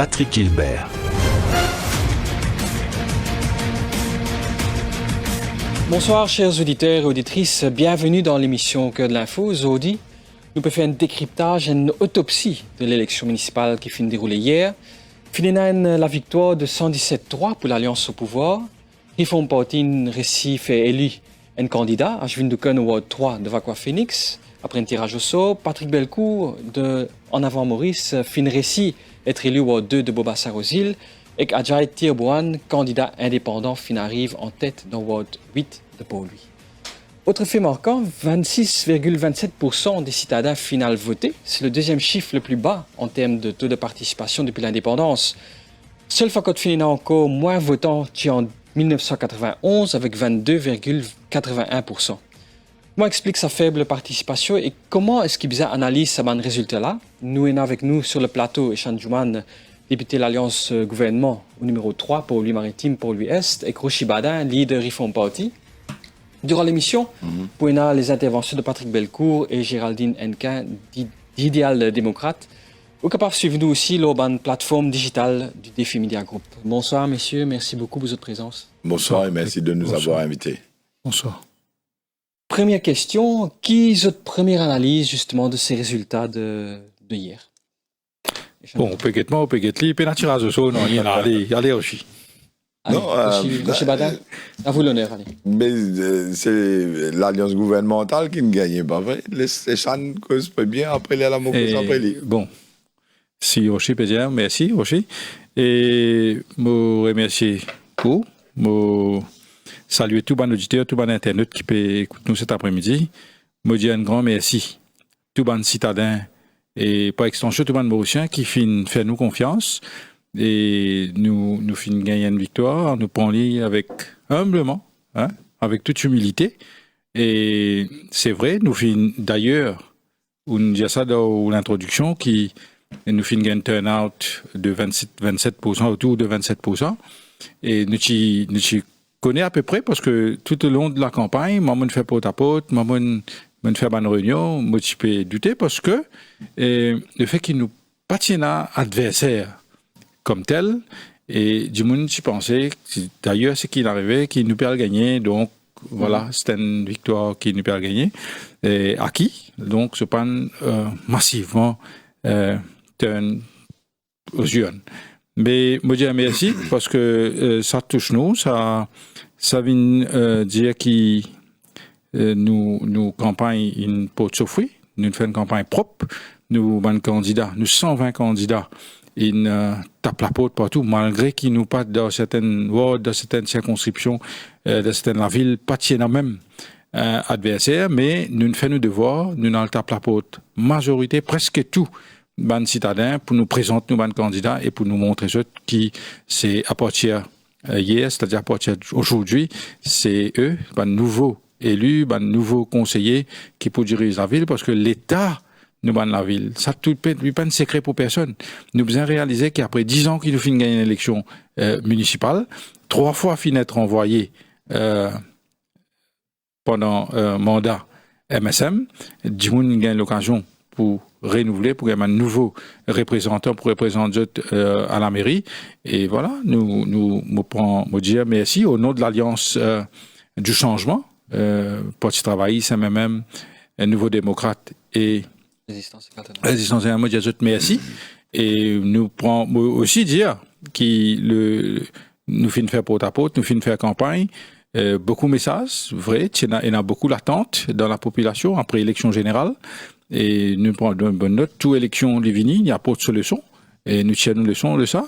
Patrick Hilbert. Bonsoir chers auditeurs et auditrices, bienvenue dans l'émission Cœur de l'info. Aujourd'hui, nous pouvons faire un décryptage, une autopsie de l'élection municipale qui finit de dérouler hier. Finalement, la victoire de 117-3 pour l'Alliance au pouvoir. Reform Party récit fait élu un candidat, Ashwin Dukan au Ward 3 de Vakwa Phoenix. Après un tirage au sort, Patrick Belcourt de En Avant Maurice fin récit être élu au Ward 2 de Bobassa Rosil. Et Ajay Tirboan, candidat indépendant, fin arrive en tête dans Ward 8 de Pau-Louis. Autre fait marquant, 26,27% des citadins final votés. C'est le deuxième chiffre le plus bas en termes de taux de participation depuis l'indépendance. Seul Fakot Finina encore moins votant qu'en 1991 avec 22,81%. Comment explique sa faible participation et comment est-ce qu'il analyse ce résultat-là? Nous sommes avec nous sur le plateau Eshan Jouman, député de l'Alliance gouvernement au numéro 3 pour lui maritime, pour lui Est, et Roshi Badin, leader Reform Party. Durant l'émission, vous avez les interventions de Patrick Belcourt et Géraldine Henquin d'Idéal démocrate. Vous êtes capable de suivre nous aussi sur la plateforme digitale du Défi Media Group. Bonsoir messieurs, merci beaucoup pour votre présence. Bonsoir et merci de nous avoir invités. Bonsoir. Première question, qui est votre première analyse justement de ces résultats de hier? Bon, on peut guetter moi, on peut guetter lui, puis la tirage au sort, non, il y en a, allez, Roshi. Allez, Roshi Badin, à vous l'honneur, allez. Mais c'est l'Alliance gouvernementale qui ne gagne pas, vrai? Les Chan causent pas bien, après les Alamocos, après les... Bon, si Roshi peut dire, merci Roshi. Et je remercie vous, je salue tous les auditeurs, tous les internautes qui peuvent écouter nous cet après-midi. Je dis un grand merci, tous les citadins, et par extension, tout le monde mauricien qui fait nous confiance et nous fin gagner une victoire, nous prenons avec humblement, hein, avec toute humilité. Et c'est vrai, nous fin d'ailleurs, on dit ça dans l'introduction, qui nous fin gagner un turnout de 27%, autour de 27%. Et nous connaissons à peu près parce que tout au long de la campagne, maman fait porte à porte, maman faire une réunion, moi je peux douter parce que le fait qu'il nous pas tient adversaire comme tel, et du monde j'y pensais, d'ailleurs c'est qu'il arrivait, qu'il nous perd gagner, donc voilà, c'était une victoire qui nous perd gagner, et acquis, donc c'est pas massivement turn aux jeunes. Mais moi je dis merci parce que ça touche nous, ça vient dire qu'il nous campagne une porte souffrir, nous faisons une campagne propre, nous 120 candidats, ils tapent la porte partout, malgré qu'ils nous pas dans certaines wards, dans certaines circonscriptions, dans certaines villes, pas de même adversaire, mais nous faisons nos devoirs, nous tapons la porte majorité, presque tout, ban citadins, pour nous présenter nos candidats et pour nous montrer ce qui c'est à partir hier, c'est-à-dire à partir d'aujourd'hui, c'est eux, nouveaux élus, nouveaux conseillers qui pour diriger la ville parce que l'État nous banne la ville. Ça tout pas un secret pour personne. Nous devons réaliser qu'après 10 ans qu'il nous finit gagner une élection municipale, 3 fois fin être envoyé pendant mandat MSM, du monde gagne l'occasion pour renouveler, pour gagner un nouveau représentant pour représenter à la mairie. Et voilà, nous prenons dire merci au nom de l'Alliance du changement. Parti travailliste, MMM, Nouveau démocrate et Résistance et un mot merci. Et nous prenons aussi dire nous finissons faire porte à porte, nous finissons faire campagne, beaucoup de messages, vrai, il y en a beaucoup d'attentes dans la population après l'élection générale. Et nous prenons une bonne note, toute élection Livini, il n'y a pas de solution. Et nous tirons une leçon de ça.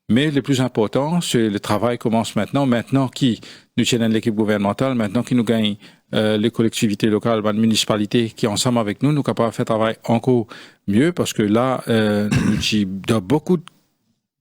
Mais le plus important, c'est le travail commence maintenant. Maintenant qui nous tiennent l'équipe gouvernementale, maintenant qui nous gagne les collectivités locales, les municipalités qui ensemble avec nous, nous capables de faire travail encore mieux parce que là, dans beaucoup de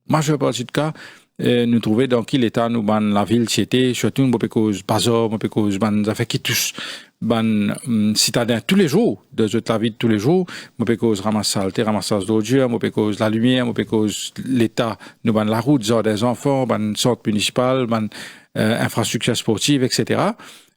majeure partie de cas, nous trouver dans quel état nous ban la ville c'était, surtout nous cause bazar, nous cause ban affaires qui touchent ban citadins tous les jours, de la vie de tous les jours, nous cause ramassage d'ordures, nous cause la lumière, nous cause l'état, nous ban la route, des enfants, ban centre municipal, ban infrastructure sportive, etc.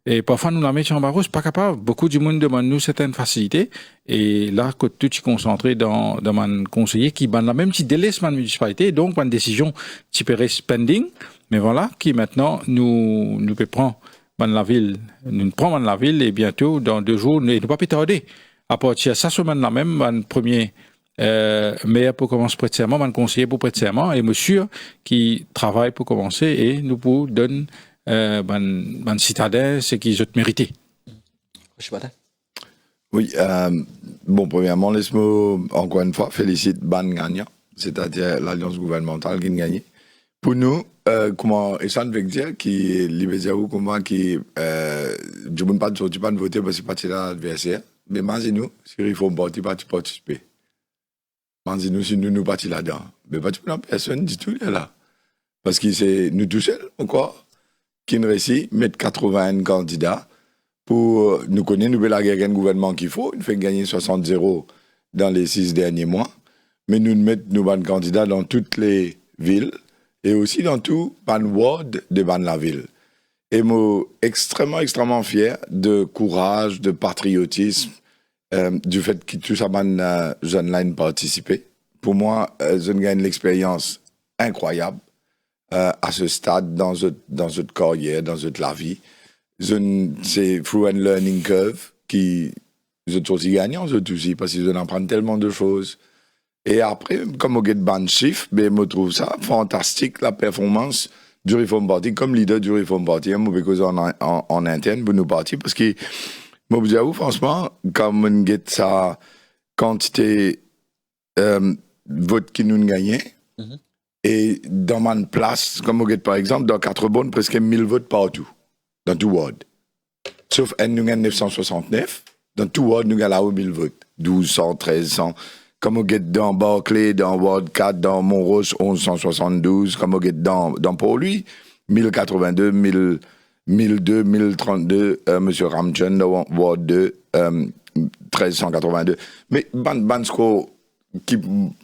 Et parfois, nous, la métier en barreau, c'est pas capable. Beaucoup du monde demande nous certaines facilités. Et là, que tout est concentré dans mon conseiller qui ban la même petite délai de municipalité. Donc, une décision type spending. Mais voilà, qui maintenant nous peut prendre la ville. Nous prenons la ville et bientôt, dans 2 jours, nous ne pas plus tarder. À partir de ça, semaine là même, un premier, maire pour commencer prêter serment, un conseiller pour prêter serment et monsieur qui travaille pour commencer et nous pour donner, ban citadin ce qu'ils ont mérité. Oui, bon, premièrement, laisse-moi encore une fois féliciter Ban gagnant, c'est-à-dire l'alliance gouvernementale qui a gagné. Pour nous, comment, et ça ne veut dire qui libère ou comment qui, je ne peux pas voter parce que c'est parti là l'adversaire, mais nous, si il faut parti participer. Nous, si nous partis là-dedans, mais pas personne du tout là. Parce que c'est nous tous seuls encore qui nous réussit mettre 80 candidats pour nous connaître, nous la guerre gouvernement qu'il faut, nous fait gagner 60-0 dans les 6 derniers mois, mais nous mettons nos bons candidats dans toutes les villes et aussi dans tout ban ward de ban la ville. Et moi extrêmement fier de courage, de patriotisme, du fait que tout ça ban jeunes là participer. Pour moi, je gagne l'expérience incroyable à ce stade dans notre carrière, dans notre vie. C'est through and learning curve qui sont aussi gagnants aussi parce qu'ils apprennent tellement de choses. Et après, comme on get ban chiffre, ben je trouve ça fantastique la performance du Reform Party comme leader du Reform Party, en interne pour nos partis parce que moi vous avoue franchement comme on get sa quantité vote qui nous gagnait et dans ma place comme on get par exemple dans 4 bonnes presque 1000 votes partout. Dans tout ward. Sauf nous avons 969. Dans tout ward, nous avons 1000 votes. 1200, 1300. Comme on get dans Barclay, dans Ward 4, dans Montroche, 1172. Comme on get dans Port-Louis, 1082, 1002, 1032. Monsieur Ramchen, dans Ward 2, 1382. Mais, ban score qui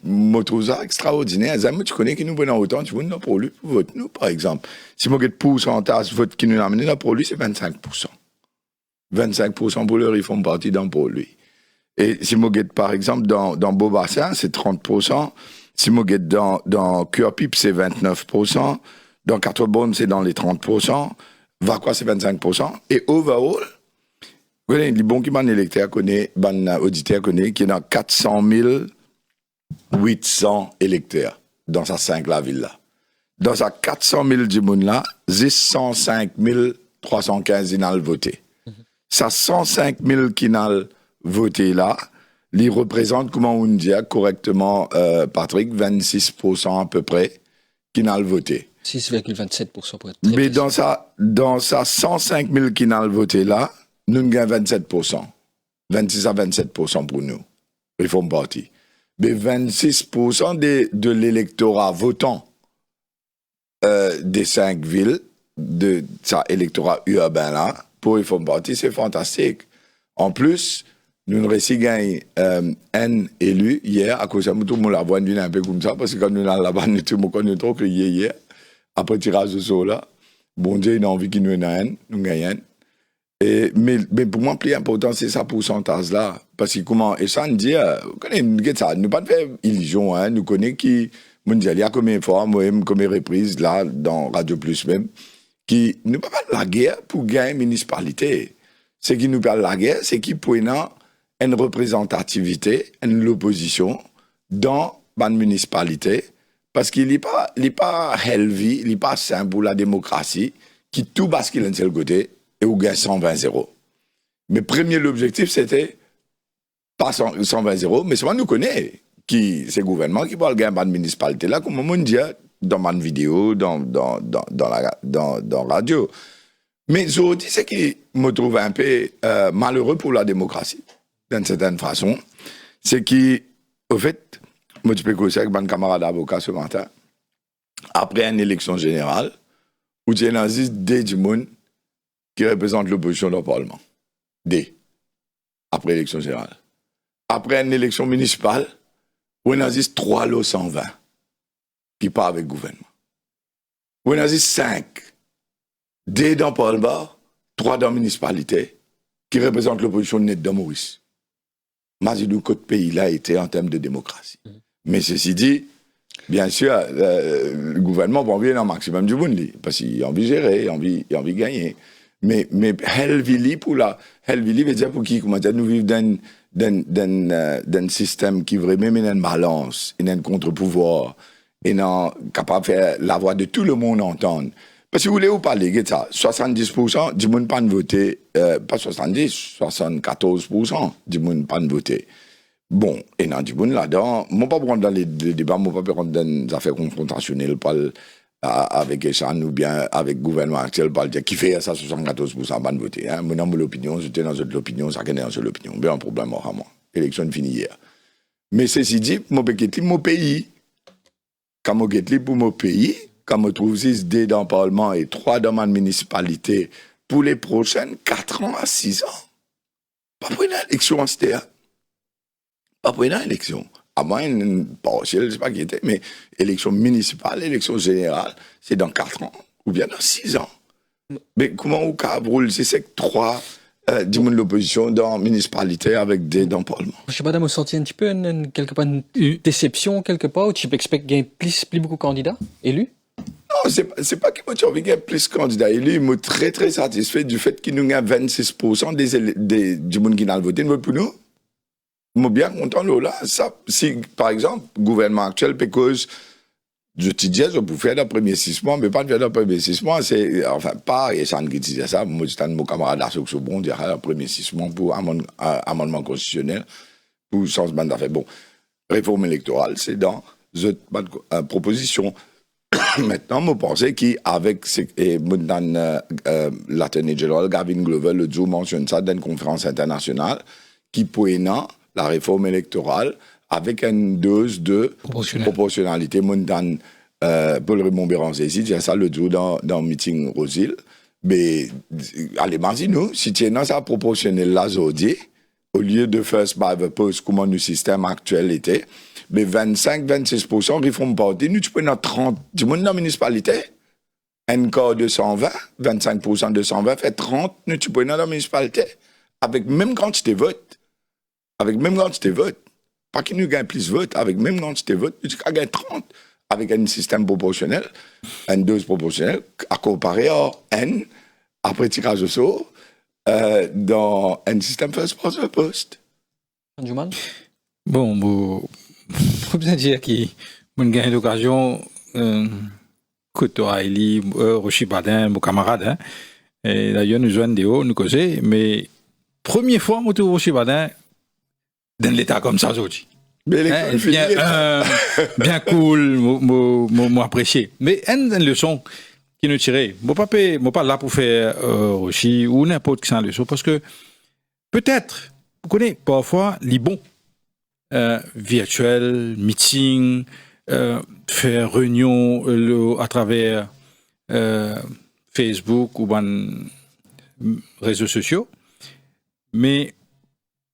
me trouve ça extraordinaire. Tu connais qui nous prenons autant, tu vois, nous, pour lui, pour vote, nous, par exemple. Si je regarde pourcentage de vote qui nous a amené, pour lui, c'est 25%. 25% pour le Reform Party dans pour lui. Et si je regarde, par exemple, dans Beaubassin, c'est 30%. Si je regarde dans Cœur-Pipe, c'est 29%. Dans Quatre-Bonnes, c'est dans les 30%. Vacquois, c'est 25%. Et overall, vous voyez, les bons qui m'ont électeur connaît, auditeur connaît, qui est dans 400 800 électeurs dans sa 5 la ville là. Dans sa 400 000 du monde là, 105 315 ils ont voté. Ça 105 000 qui ont voté là, ils représentent, comment on dit correctement, Patrick, 26% à peu près qui ont voté. 6,27% pour être très mais précis. Dans sa 105 000 qui ont voté là, nous gagnons 27%. 26 à 27% pour nous. Reform Party. Mais 26% de l'électorat votant des 5 villes, de ça électorat urbain là, pour Reform Party, c'est fantastique. En plus, nous avons réussi à gagner un élu hier, à cause de tout le monde la voix un peu comme ça, parce que quand nous sommes là-bas, nous avons trop que hier, après le tirage de sort là, bon Dieu, il a envie qu'il nous ait un, nous gagnons. Mais pour moi, le plus important, c'est ça pourcentage-là. Parce que comment, et ça, on dit, ça, nous pas de faire illusion, hein, nous connaissons qui, il y a combien de fois, moi-même, combien de reprises, là, dans Radio Plus même, qui ne parle pas de la guerre pour gagner une municipalité. Ce qui nous parle de la guerre, c'est qu'il peut y avoir une représentativité, une opposition dans une municipalité, parce qu'il n'est pas healthy, il n'est pas simple pour la démocratie, qui tout bascule d'un seul côté, et où gagne 120-0. Mais premier, l'objectif, c'était pas 120-0, mais souvent nous connaît qui c'est le gouvernement qui va gagner une municipalité là, comme on dit dans ma vidéo, dans radio. Mais je dis ce qui me trouve un peu malheureux pour la démocratie, d'une certaine façon, c'est qu'au fait, moi je peux causer avec mon camarade avocat ce matin, après une élection générale, où tu as des gens qui représentent l'opposition dans le Parlement. Après l'élection générale. Après une élection municipale, où on a 3 lots 120 qui partent avec le gouvernement. Où on a 5. Dans le Parlement, 3 dans la municipalité, qui représentent l'opposition nette de Maurice. Mazidou, côté pays là était en termes de démocratie. Mais ceci dit, bien sûr, le gouvernement va envier un maximum du monde, parce qu'il a envie de gérer, il a envie de gagner. Mais Helvili veut dire pour qui, comment dire, nous vivons dans un système qui vraiment met une balance, une contre-pouvoir, et capable de faire la voix de tout le monde entendre. Parce que vous voulez vous parler de ça, 70% du monde pas de voter, pas 70, 74% du monde pas de voter. Bon, et dans du monde là-dedans, moi pas prendre dans les débats, moi pas prendre dans des affaires confrontationnelles, avec Essan ou bien avec le gouvernement actuel, qui fait ça 74% pas de voter. Hein. Moi, dans mon opinion, j'étais dans une opinion, ça connaît dans une opinion. Bien un problème, vraiment. L'élection finie hier. Mais ceci dit, moi, mon pays, quand moi, pour mon pays, quand je trouve 6 dés dans le Parlement et 3 dans ma municipalité pour les prochaines 4 ans à 6 ans. Pas pour une élection en c'était. Pas pour une élection. À moins une partielle, je ne sais pas qui était, mais élection municipale, élection générale, c'est dans 4 ans ou bien dans 6 ans. Mais comment au Cabroul, c'est 3 du monde de l'opposition dans la municipalité avec des dans le Parlement. Je sais pas, vous senti un petit peu quelque part une déception quelque part, ou tu expectes qu'il y ait plus beaucoup de candidats élus? Non, c'est pas que moi j'ai envie qu'il y ait plus de candidats élus. Je suis très très satisfait du fait qu'il y a 26% du monde qui n'a pas voté pour nous. Je suis bien content là. Ça, si par exemple, le gouvernement actuel, parce je te disais, je peux faire le premier 6 mois, mais pas faire le premier 6 mois, c'est, enfin, pas, et ça ne disait ça, moi, j'étais un de mes camarades à Soxobon, dire le premier 6 mois pour amendement constitutionnel, pour changement d'affaires. Bon, réforme électorale, c'est dans une proposition. Maintenant, je pensais qu'avec l'Attorney General Gavin Glover, le jour mentionne ça dans une conférence internationale, qui pointant la réforme électorale avec une dose de proportionnalité. Paul Raymond Béranger ici, j'ai ça le jour dans le meeting Rosil. Mais, allez, nous, si tu es dans sa proportionnelle là, aujourd'hui, au lieu de first by the post, comment le système actuel était, mais 25-26% réforme parti, nous, tu peux dans 30, du monde dans la municipalité, un corps de 120, 25% de 120 fait 30, nous, tu peux dans la municipalité, avec même quantité de vote. Avec même quantité de vote. Pas qu'il nous gagne plus de votes, avec même quantité de vote, tu peux gagner 30, avec un système proportionnel, une dose proportionnelle, à comparer à N, après tirage au sort, dans un système first past the post. Bon, faut bien dire qu'il y a une l'occasion, Koto Aili, Rochi Badin, mon camarade, hein, et d'ailleurs nous joignons des hauts, nous causer, mais première fois, moi, Rochi Badin, dans l'état comme ça aujourd'hui. Hein, bien cool, moi apprécié. Mais une leçon qui nous tirait, moi pas là pour faire Rochi ou n'importe quelle leçon, parce que peut-être, vous connaissez parfois les bons virtuels, meeting, faire réunion à travers Facebook ou réseaux sociaux, mais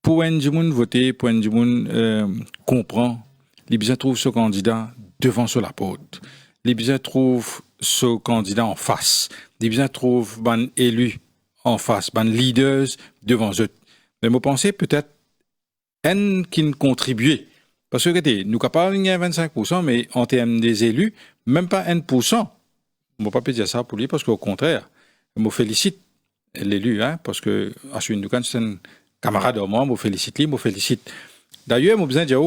pour un du monde voter, pour un du monde comprend, les besoins trouvent ce candidat devant sur la porte. Les besoins trouvent ce candidat en face. Les besoins trouvent ban élu en face, ban leaders devant eux. Mais moi pensez peut-être un qui ne contribuait. Parce que regardez, nous capables de gagner 25%, mais en termes des élus, même pas 1%. Je ne peux pas dire ça pour lui, parce qu'au contraire, je me félicite l'élu, hein, parce que Ashwin Dukan, c'est un camarade de moi, je me félicite lui, je me félicite. D'ailleurs, je besoin de dire,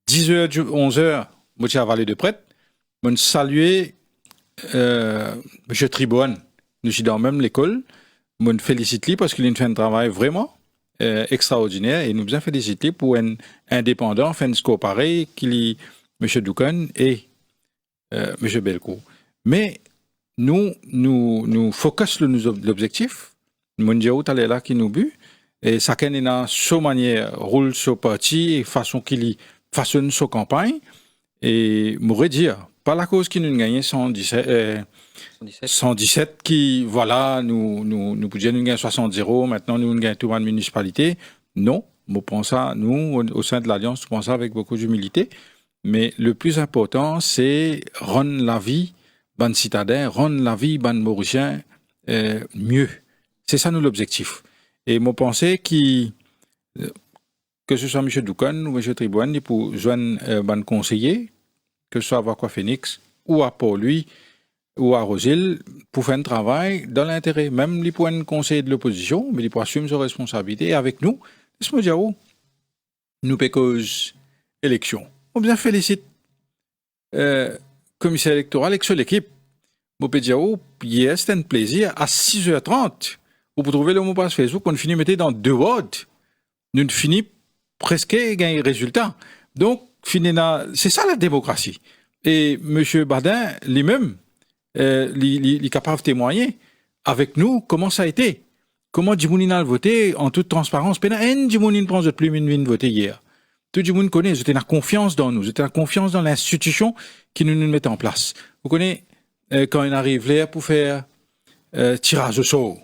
10h, 11h, je suis à Vallée de Prêtre, je salue M. Tribouane. Nous sommes dans même l'école, je me félicite lui parce qu'il a fait un travail vraiment extraordinaire et nous besoin féliciter pour un indépendant, fait un score pareil qu'il y M. Dukan et M. Belcourt. Mais nous focus l'objectif, nous allons là qui nous but, et ça qu'il y a sa manière, roule son parti, et façon qu'il façonne sa campagne, et m'aurait dire, pas la cause qui nous gagne 117 qui, voilà, nous pouvions nous gagner 60-0, maintenant nous gagnons tout dans la municipalité. Non, nous pensons, nous, au sein de l'Alliance, nous pensons avec beaucoup d'humilité, mais le plus important, c'est rendre la vie, ban citadin, rendre la vie, ban mauricien, mieux. C'est ça, nous, l'objectif. Et moi, pensais que ce soit M. Doucan ou M. Tribouane, pour joindre un conseiller, que ce soit à Vakwa Phoenix ou à Port-Louis ou à Rosil, pour faire un travail dans l'intérêt. Même les points de conseiller de l'opposition, mais ils pour assumer ses responsabilités. Et avec nous, laisse-moi dire, nous pécose élection. On bien félicite commissaire électoral avec seule équipe. Moi, peux dire, hier, c'était un plaisir. À 6h30, vous pouvez trouver le mot passe Facebook, on finit mettre dans 2 votes. Nous finit presque gagner résultat. Donc, c'est ça la démocratie. Et M. Badin, lui-même, il est capable de témoigner avec nous comment ça a été. Comment Djimounine a voté en toute transparence. Pénal, Djimounine prend de plus une voté hier. Tout le monde connaît, j'étais la confiance dans nous, j'étais la confiance dans l'institution qui nous met en place. Vous connaissez, quand il arrive là pour faire tirage au sort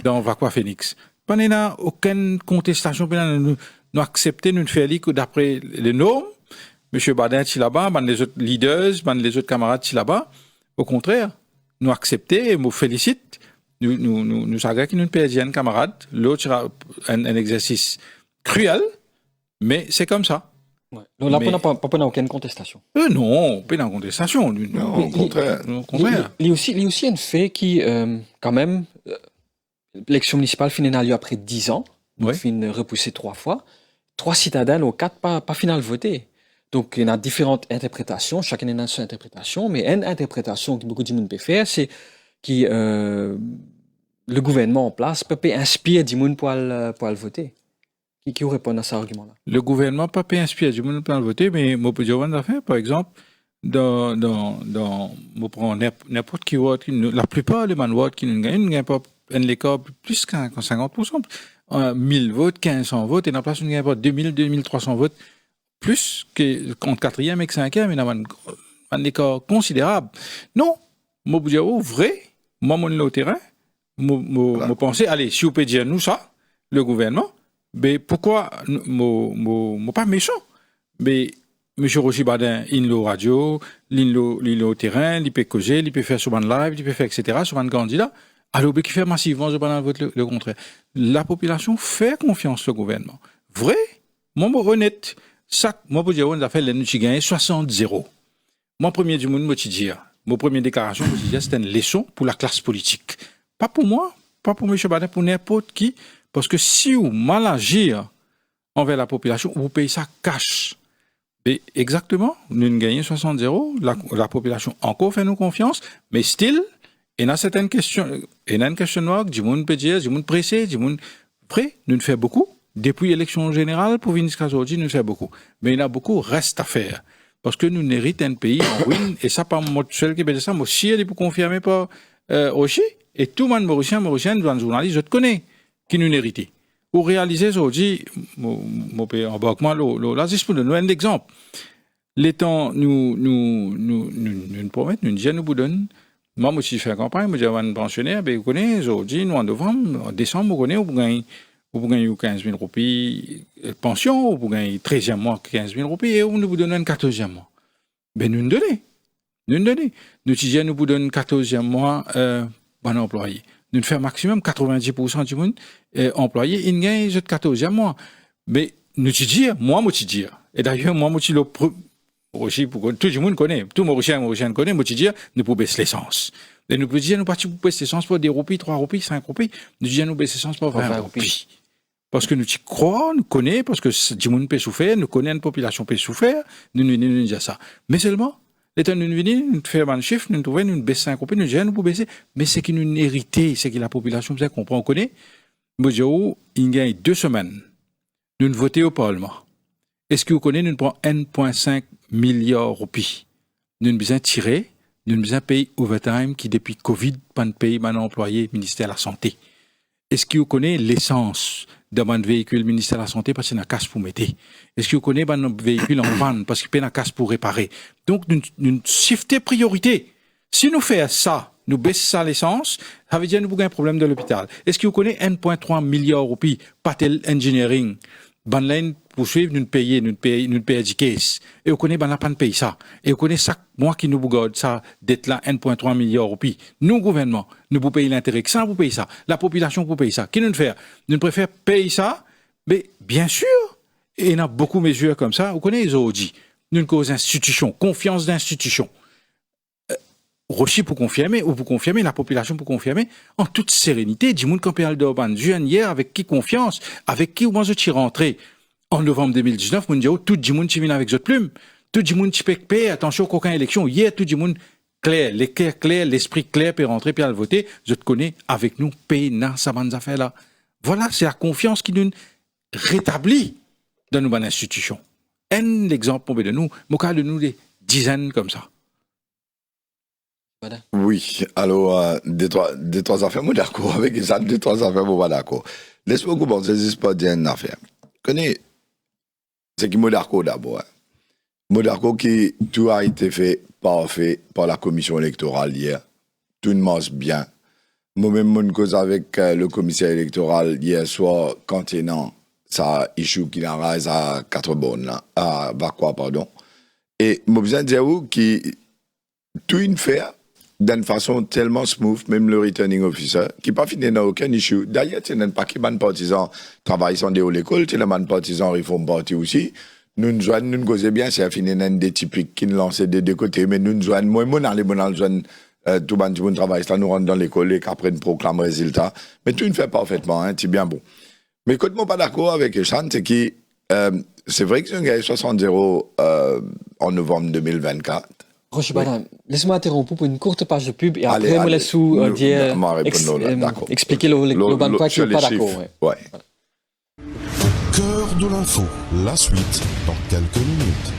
dans Vakwa Phoenix, il n'y a aucune contestation, nous accepter, nous faire que d'après les normes, M. Badin est là-bas, les autres leaders, les autres camarades sont là-bas. Au contraire, nous accepter et nous félicite. Nous savons qu'il nous perdons un camarade, l'autre sera un exercice cruel, mais c'est comme ça. Ouais. Donc là, on n'a aucune contestation. Non, pas de contestation. Non, au contraire. Il y a aussi un fait qui, quand même, l'élection municipale finit lieu après 10 ans, ouais. Fin repoussée 3 fois. 3 citadins, ou 4 pas final votés. Donc, il y a différentes interprétations, chacun a son interprétation, mais une interprétation que beaucoup de monde peut faire, c'est que le gouvernement en place peut inspirer du monde pour le voter. Qui répond à cet argument-là? Le gouvernement peut pas inspirer du monde pour le voter, mais moi, je peux dire, par exemple, on prend n'importe qui vote, la plupart des votes qui nous gagnent pas un écart plus que 50%. 1000 votes, 1500 votes, et dans la place, on gagne pas 2000, 2300 votes, plus que contre 4e et 5e, il y a un écart considérable. Non, moi, je dis, vrai, moi, mon au terrain, moi, penser, allez, si vous pouvez dire nous ça, le gouvernement, mais pourquoi, moi, pas méchant, mais M. Roger Badin, il est radio, il est au terrain, il peut causer, il peut faire sur un live, il peut faire, etc., sur un candidat, alors, qui fait massivement, je parle vote le contraire. La population fait confiance au gouvernement. Vrai, moi, honnête, ça, moi, pour dire, on a fait les nous gagné 60-0. Mon premier du monde, moi, te dire, mon première déclaration, moi, te dire, c'était une leçon pour la classe politique. Pas pour moi, pas pour M. Badin, pour n'importe qui. Parce que si vous mal agir envers la population, vous payez ça cash. Et exactement, nous gagnons 60-0, la population encore fait nous confiance, mais still, il y a certaines questions, il y a une question noire, du monde peut dire, du monde pressé, du monde prêt, nous fait beaucoup. Depuis l'élection générale, pour venir jusqu'à aujourd'hui, nous fait beaucoup. Mais il y a beaucoup reste à faire. Parce que nous héritons un pays en ruine, et ça, pas moi seul qui peut dire ça, moi aussi, elle est pour confirmer par Rocher, et tout le monde mauricien, dans le journaliste, je te connais, qui nous hérité. Pour réaliser aujourd'hui, mon pays en bas, là, c'est pour donner un exemple. Les temps, nous promettons, nous disons, nous vous donnons. Moi, aussi, je fais une campagne, je dis à un pensionnaire, vous connaissez, aujourd'hui, nous, en novembre, en décembre, vous connaissez, vous gagnez 15 000 roupies de pension, vous gagnez 13e mois 15 000 roupies, et on nous donne un 14e mois. Ben, nous donnons. Nous disons, nous vous donnons 14e mois, bon employé. Nous faisons maximum 90% du monde employé, il gagne le 14e mois. Mais nous disons, moi, et d'ailleurs, moi, aussi, tout le monde connaît, tout Mauricien connaît, moi, nous pouvons baisser l'essence. Et nous pouvons dire, nous partons pour baisser l'essence pour des roupies, 3 roupies, 5 roupies. Nous disons, nous baisser l'essence pour 20 roupies. Parce que nous y croyons, nous connaissons, parce que du monde peut souffrir, nous connaissons une population peut souffrir, nous disons ça. Mais seulement, l'état nous venons, nous faisons un chiffre, nous trouvons, nous baissons 5 roupies, nous disons, nous pouvons baisser. Mais c'est qui nous hérité, c'est que la population, vous comprend, on connaît. Moi, je dis, il y a 2 semaines, nous votons au Parlement. Est-ce que vous connaissez, nous prenons 1,5 milliard de roupies. Nous avons besoin de tirer, nous avons besoin de payer overtime qui, depuis Covid, pas de payer maintenant employé ministère de la Santé. Est-ce que vous connaissez l'essence de mon véhicule ministère de la Santé parce qu'il y a une casse pour mettre? Est-ce que vous connaissez mon véhicule en panne parce qu'il y a une casse pour réparer? Donc, nous shiftons priorité. Si nous faisons ça, nous baissons ça l'essence, ça veut dire que nous avons un problème de l'hôpital. Est-ce que vous connaissez 1,3 milliard de roupies, Patel Engineering, ban laine poursuivre nous payer du caisse et on connaît ban pas de payer ça et on connaît chaque mois qui nous bougarde ça dette là 1.3 milliard roupies nous gouvernement nous pour payer l'intérêt sans vous payer ça la population pour payer ça qui nous faire nous préfère payer ça mais bien sûr et il y a beaucoup de mesures comme ça on connaît les ODI nous cause institution confiance d'institution Rochi pour confirmer la population pour confirmer en toute sérénité du monde campéal d'Orban jeune hier avec qui confiance avec qui moi je suis rentré en novembre 2019 mon dit tout le monde qui vient avec votre plume tout le monde qui paye attention qu'aucune élection hier tout le monde clair l'éclair clair l'esprit clair pour rentrer puis à voter je te connais avec nous paye dans sa bande affaire là voilà c'est la confiance qui nous rétablit dans nos bonnes institutions un exemple pour de nous moka de nous des dizaines comme ça. Voilà. Oui, alors, deux, trois affaires, moi d'accord avec ça, deux, trois affaires, moi pas d'accord. Laisse-moi commencer, c'est pas dire une affaire. Connais, c'est qui moi d'accord d'abord. Moi d'accord qui tout a été fait parfait par la commission électorale hier. Tout marche bien. Moi-même, mon cause avec le commissaire électoral hier soir, contenant ça issue qui n'arrive à 4 bonnes, là, à Vakwa, pardon. Et moi besoin de dire qui tout une fait d'une façon tellement smooth, même le returning officer, qui pas fini dans aucun issue. D'ailleurs, c'est un paquet de partisans travaillent sans déo l'école, c'est un partisans réforme parti aussi. Nous joignons, nous causons bien, c'est fini dans des typiques qui nous lancent des deux côtés, mais nous joignons, moi, on a les bons joignent, tout le monde travaille, ça nous rentre dans l'école et qu'après nous proclame résultat. Mais tout une fait parfaitement, hein, c'est bien bon. Mais quand moi pas d'accord avec Echan, c'est que, c'est vrai que j'ai gagné 60-0, en novembre 2024. Rochi Badan, laisse-moi interrompre pour une courte page de pub et après, je me laisse dire, expliquer le ban quoi qui n'est pas d'accord. Ouais. Ouais. Voilà. Cœur de l'info, la suite dans quelques minutes.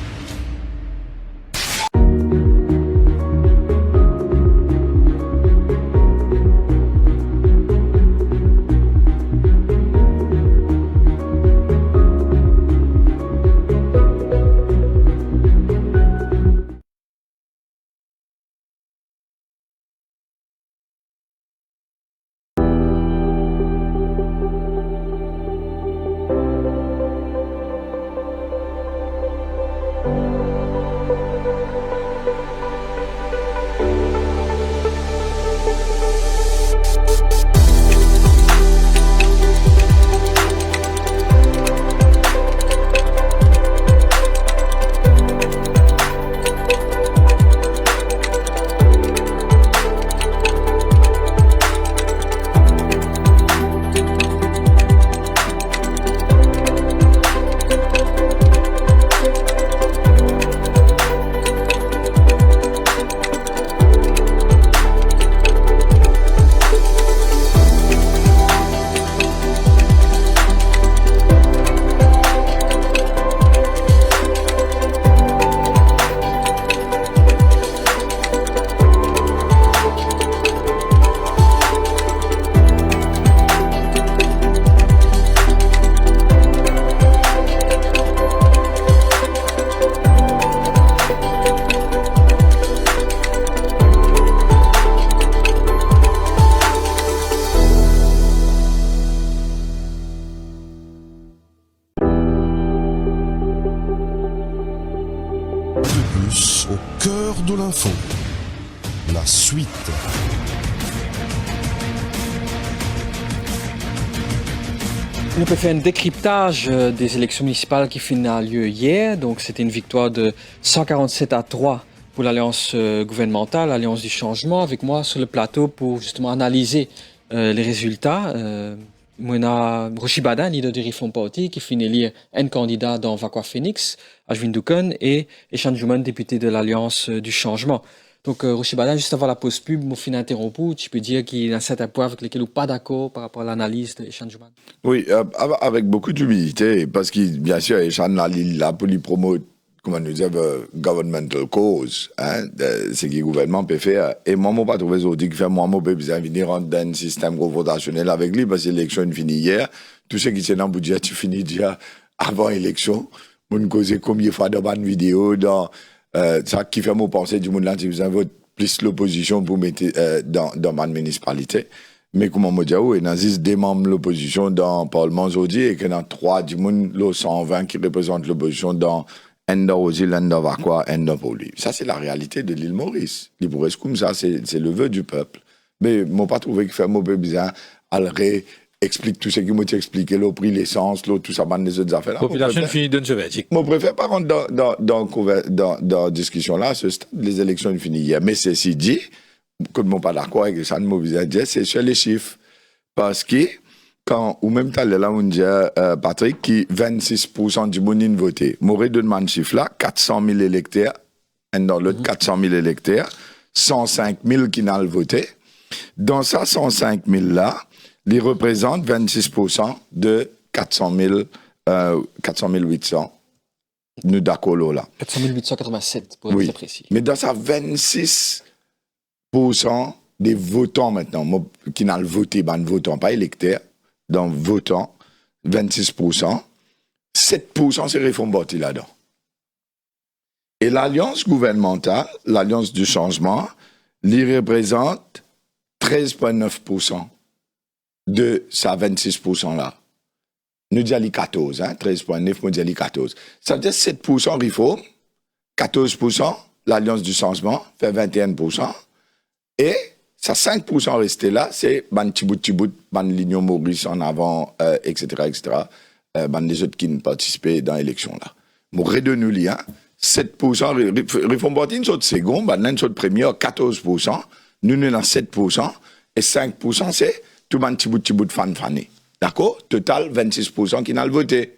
de l'info. La suite. On peut faire un décryptage des élections municipales qui a lieu hier. Donc, c'était une victoire de 147-3 pour l'Alliance gouvernementale, l'Alliance du changement. Avec moi sur le plateau pour justement analyser les résultats. Moi, Rochi Badan, leader du Reform Party, qui finit lire un candidat dans Vakwa Phoenix, Ashwin Dukan, et Echan Jouman, député de l'Alliance du changement. Donc, Rochi Badan, juste avant la pause pub, mon fin interrompu, tu peux dire qu'il y a un certain point avec lequel on n'est pas d'accord par rapport à l'analyse de Echan Jouman? Oui, avec beaucoup d'humilité, parce que, bien sûr, Echan là pour lui promouvoir, comment nous dire, governmental cause, hein, ce que le gouvernement peut faire. Et moi, je n'ai pas trouvé ça dit que moi, je peux venir dans un système confrontationnel avec lui, parce que l'élection est finie hier. Tout ce qui est dans le budget, tu finis déjà avant l'élection. On cause combien de fois dans une vidéo, dans, ça qui fait me penser du monde là, tu vote plus l'opposition pour mettre dans ma municipalité. Mais comment me dire, il y a des membres de l'opposition dans le Parlement aujourd'hui et qu'il y en a 3 du monde, 120 qui représentent l'opposition dans Enda Rosi, Enda Vakwa, Enda Poli. Ça, c'est la réalité de l'île Maurice. Il pourrait comme ça, c'est le vœu du peuple. Mais moi, pas trouvé qu'il fait un peu bizarre. Alré explique tout ce qui m'a expliqué, le prix, l'essence, tout ça, les autres affaires. La population finit d'une soviétique. Moi, je préfère pas rentrer dans la discussion là. À ce stade, les élections sont finies hier. Mais ceci dit, que je ne suis pas d'accord avec ça, c'est sur les chiffres. Parce que, quand, ou même là, on dit, Patrick, qui 26% du monde a voté. M'aurait donné un chiffre là, 400 000 électeurs, et dans l'autre 400 000 électeurs, 105 000 qui n'ont voté. Dans ça, 105 000 là, ils représentent 26% de 400 800. Nous d'accord là. 400 887, pour être précis. Mais dans ça, 26% des votants maintenant, qui n'ont voté, votants, pas électeurs, donc votants, 26%, 7% c'est réforme bâti là-dedans. Et l'alliance gouvernementale, l'alliance du changement, lui représente 13,9% de sa 26% là. Nous disons 14, 13,9, nous disons 14. Ça veut dire 7% réforme, 14%, l'alliance du changement fait 21%, et ça 5% resté là, c'est ban Tibout, ban l'Union Maurice en avant, etc., ban les autres qui ne participaient dans l'élection là. Mon redonne lien, 7%, réforme bâti une sorte second, ban une sorte première, 14%, nous nous avons 7%, et 5% c'est tout ban Tibout fan-fané. D'accord? Total, 26% qui n'ont voté.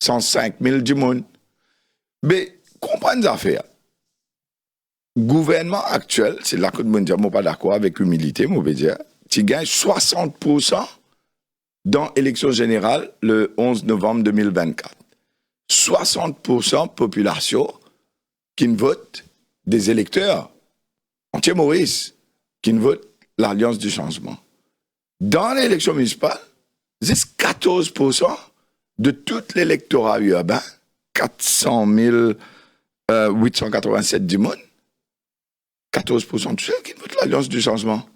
105 000 du monde. Mais, comprenez les affaires. Gouvernement actuel, c'est là que je ne suis pas d'accord avec humilité, je veux dire, tu gagnes 60% dans l'élection générale le 11 novembre 2024. 60% population qui ne vote des électeurs, entier Maurice, qui ne vote l'Alliance du changement. Dans l'élection municipale, c'est 14% de tout l'électorat urbain, 400 887 du monde, 14% de ceux qui votent l'Alliance du changement.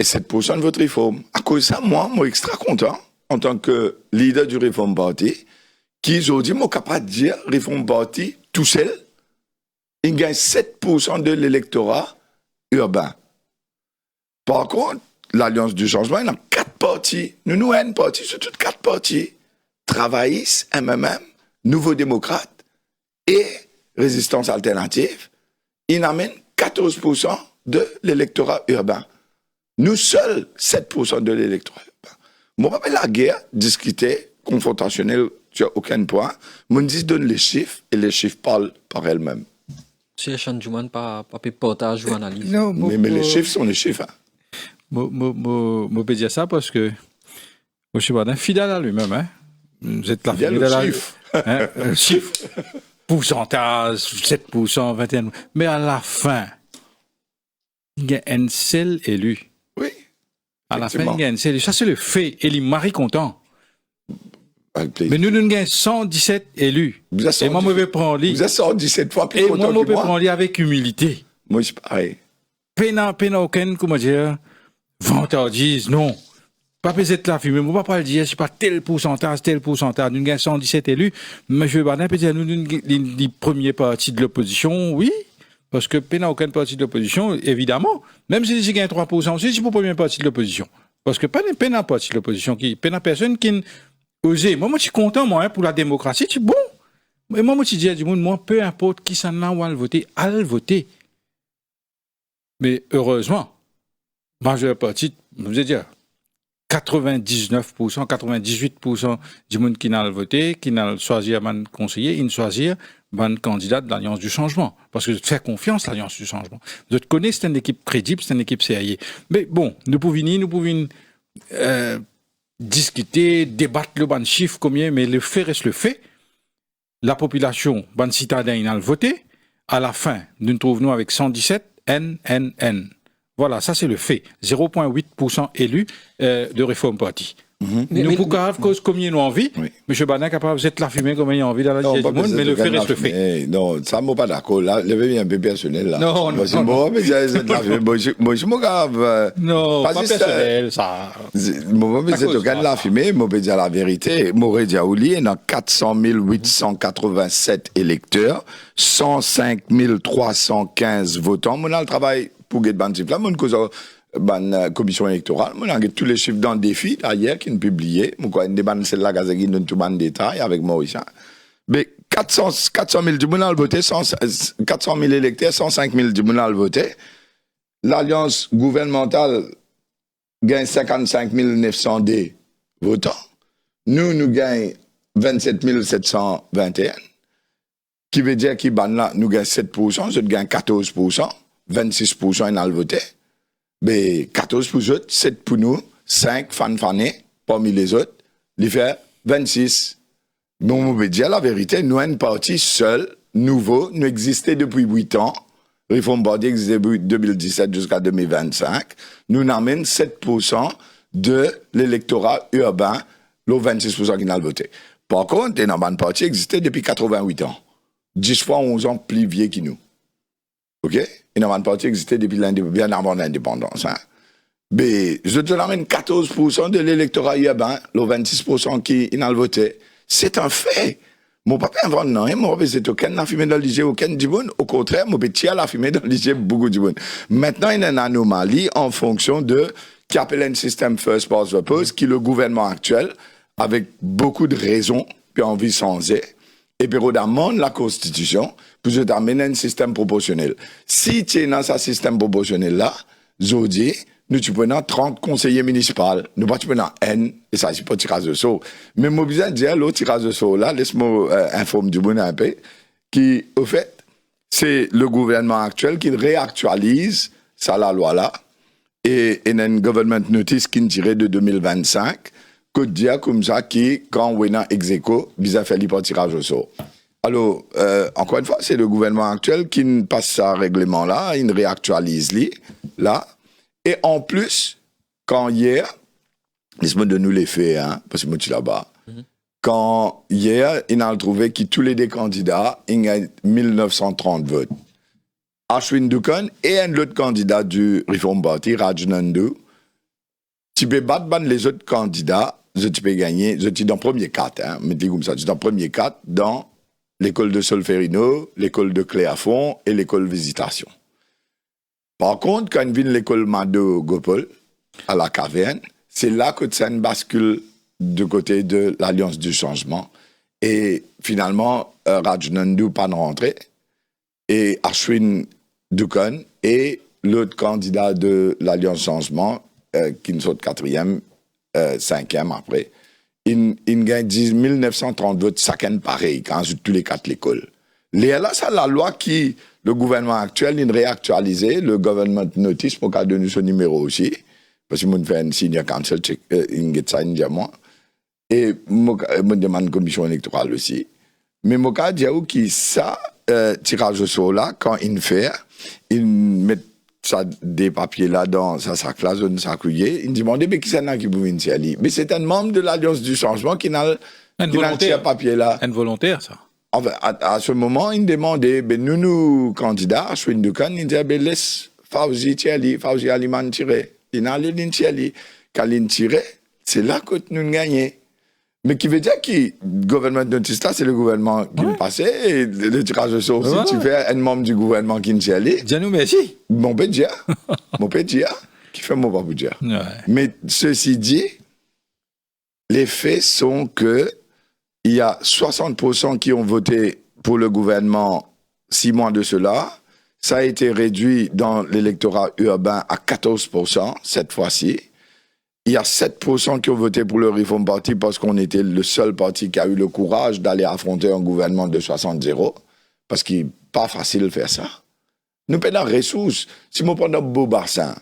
Et 7% de votre réforme. À cause de ça, moi, je suis extra content, en tant que leader du Réforme Party, qui aujourd'hui, je suis capable de dire, Réforme Party, tout seul, il gagne 7% de l'électorat urbain. Par contre, l'Alliance du changement, il y a 4 partis. Nous avons une partie sur toutes 4 partis. Travaillistes, MMM, Nouveaux démocrates et Résistance alternative. Ils amènent 14% de l'électorat urbain. Nous seuls, 7% de l'électorat urbain. Moi, je la guerre, discuter, confrontationnelle sur aucun point. Mon dis donne les chiffres et les chiffres parlent par elles-mêmes. Si les gens ne pas partage ou analyse. Non, mais les chiffres sont les chiffres. Je peux dire ça parce que je suis pas fidèle à lui-même. Hein. Vous êtes la fidèle à chiffre. Chiffre. Pourcentage, 7%, 21%. Mais à la fin, il y a un seul élu. Oui. À la fin, il y a un seul élu. Ça, c'est le fait. Et il est content. Mais nous avons 117 élus. Et moi, je vais prendre lui. Vous avez 117 fois plus et content moi, que je vais prendre lui avec humilité. Moi, je suis pareil. Pena aucun, comment dire, vantardise, non. Pas peut-être la fumée, moi pas le dire, c'est pas tel pourcentage, nous avons 117 élus, mais je vais pas dire, nous, les premiers partis de l'opposition, oui, parce que pena aucun parti de l'opposition, évidemment, même si j'ai gagné 3%, c'est pour le premier parti de l'opposition. Parce que pas pena parti de l'opposition, pena personne qui osé. Moi, je suis content, moi, pour la démocratie, c'est bon. Mais moi, je dis à du monde, moi, peu importe qui s'en a ou à le voter, à le voter. Mais heureusement, majeure partie, je veux dire, 99%, 98% du monde qui n'a voté, qui n'a choisi un conseiller, il choisir un candidat de l'Alliance du changement. Parce que de faire confiance à l'Alliance du changement. Vous connaissez, c'est une équipe crédible, c'est une équipe sérieuse. Mais bon, nous pouvons discuter, débattre le bon chiffre, combien, mais le fait reste le fait. La population, bon citadin, il a voté. À la fin, nous nous trouvons avec 117 NNN. Voilà, ça c'est le fait. 0,8% élus de Réforme Party. Nous, pour grave cause comme ils ont envie, Oui. M. Banin est capable de la fumer comme il a envie dans la vie du monde, mais le faire reste fait. Non, ça, moi, pas d'accord. Là, je vais un peu personnel, là. Non, non, c'est non, bon, mais j'ai la fumée. Moi, je me grave. Non, pas juste, personnel, ça. Moi, mais c'est cause aucun pas, la ça. fumée, moi, je dire la vérité. Moi, j'ai oublié, il y a 400 887 électeurs, 105 315 votants. Moi, le travail pour Get Bantif, là, mon cause, commission électorale, moi, j'ai tous les chiffres dans le défi, hier, qui nous publié. Moi, quoi, une débat, c'est la gazette qui donne tout le détail avec Maurice. Mais 400 000 du monde a voté, 400 000 électeurs, 105 000 du monde a voté. L'alliance gouvernementale gagne 55 900 votants. Nous gagnons 27 721. Qui veut dire que nous gagnons 7%, nous gagnons 14%, 26% ils ont voté. Mais 14 pour eux, 7 pour nous, 5 fanfanés parmi les autres, ils font 26. Bon, on veut dire la vérité, nous, un parti seul, nouveau, nous existait depuis 8 ans. Réforme Party existait depuis 2017 jusqu'à 2025. Nous n'amènons 7% de l'électorat urbain, le 26% qui n'a voté. Par contre, un parti existait depuis 88 ans. 10 fois 11 ans plus vieux que nous. OK? Un parti existait depuis bien avant l'indépendance. Hein? Mais je te l'amène 14% de l'électorat urbain, le 26% qui n'a voté. C'est un fait. Mon papa invente non, mon papa c'est aucun n'a fumé dans l'IG, aucun du bon. Au contraire, mon petit a la fumé dans l'IG beaucoup du bon. Maintenant, il y a une anomalie en fonction de qui appelle un système first past the post, qui le gouvernement actuel, avec beaucoup de raisons, puis envie sans et puis amende la Constitution, pour se terminer un système proportionnel. Si tu es dans ce système proportionnel là, je dis, nous tu prenons 30 conseillers municipaux, nous pas tu prenons N, et ça c'est pas tirage de saut. Mais moi besoin de dire l'autre tirage de saut là, laisse-moi informer du bon un peu, qui au fait, c'est le gouvernement actuel qui réactualise ça la loi là, et il y a une government notice qui est tirée de 2025, que dire comme ça qui, quand on est ex-écho, il a fait le tirage au sort. Alors, encore une fois, c'est le gouvernement actuel qui passe ce règlement-là, il réactualise là. Et en plus, quand hier, laisse-moi de nous les faits, hein, parce que moi, tu là-bas. Quand hier, il a trouvé que tous les deux candidats, ils ont 1930 votes. Ashwin Dukan et un autre candidat du Reform Party, Raj Nandu, tu peux battre les autres candidats, tu peux gagner, je dis dans le premier 4, hein, mettez comme ça, tu dans le premier 4, dans l'école de Solferino, l'école de Cléafond et l'école Visitation. Par contre, quand vient l'école Mado Gopol, à la caverne, c'est là que ça bascule du côté de l'Alliance du Changement. Et finalement, Raj Nandu pas de rentrée, et Ashwin Dukan et l'autre candidat de l'Alliance Changement, qui nous saute 4e, 5e après, il gagne 10 930 votes, chacun pareil, quand on tous les 4 l'école. Là, c'est la loi qui, le gouvernement actuel, il réactualisé, le government notice, pour qu'il donne son numéro aussi, parce que moi, je fais un senior council, il get ça, il dit moi. Et moi, je demande une commission électorale aussi. Mais moi, je dis que ça, tirage au sort là, quand il fait, il met ça, des papiers là dans sa sac là, zone sac-couillé, il me demande, mais qui c'est là qui vous vient aller? Mais c'est un membre de l'Alliance du Changement qui n'a le papier là. Un volontaire, ça. Enfin, à ce moment, il demandait, ben, nous, candidats, je suis une ducan, il disait, ben, laisse Fauzi Aliman tirer. Il n'a pas de tirer. Quand il tire, c'est là que nous gagnons. Mais qui veut dire que le gouvernement notice là, c'est le gouvernement qui est passé, et le tirage de sort aussi, tu fais un membre du gouvernement qui est allé. Dis-nous merci. Mon pédia, qui fait mon papoudia. Ouais. Mais ceci dit, les faits sont que il y a 60% qui ont voté pour le gouvernement 6 mois de cela. Ça a été réduit dans l'électorat urbain à 14% cette fois-ci. Il y a 7% qui ont voté pour le Reform Party parce qu'on était le seul parti qui a eu le courage d'aller affronter un gouvernement de 60-0. Parce qu'il n'est pas facile de faire ça. Nous prenons des ressources. Si nous prenons un beau bassin,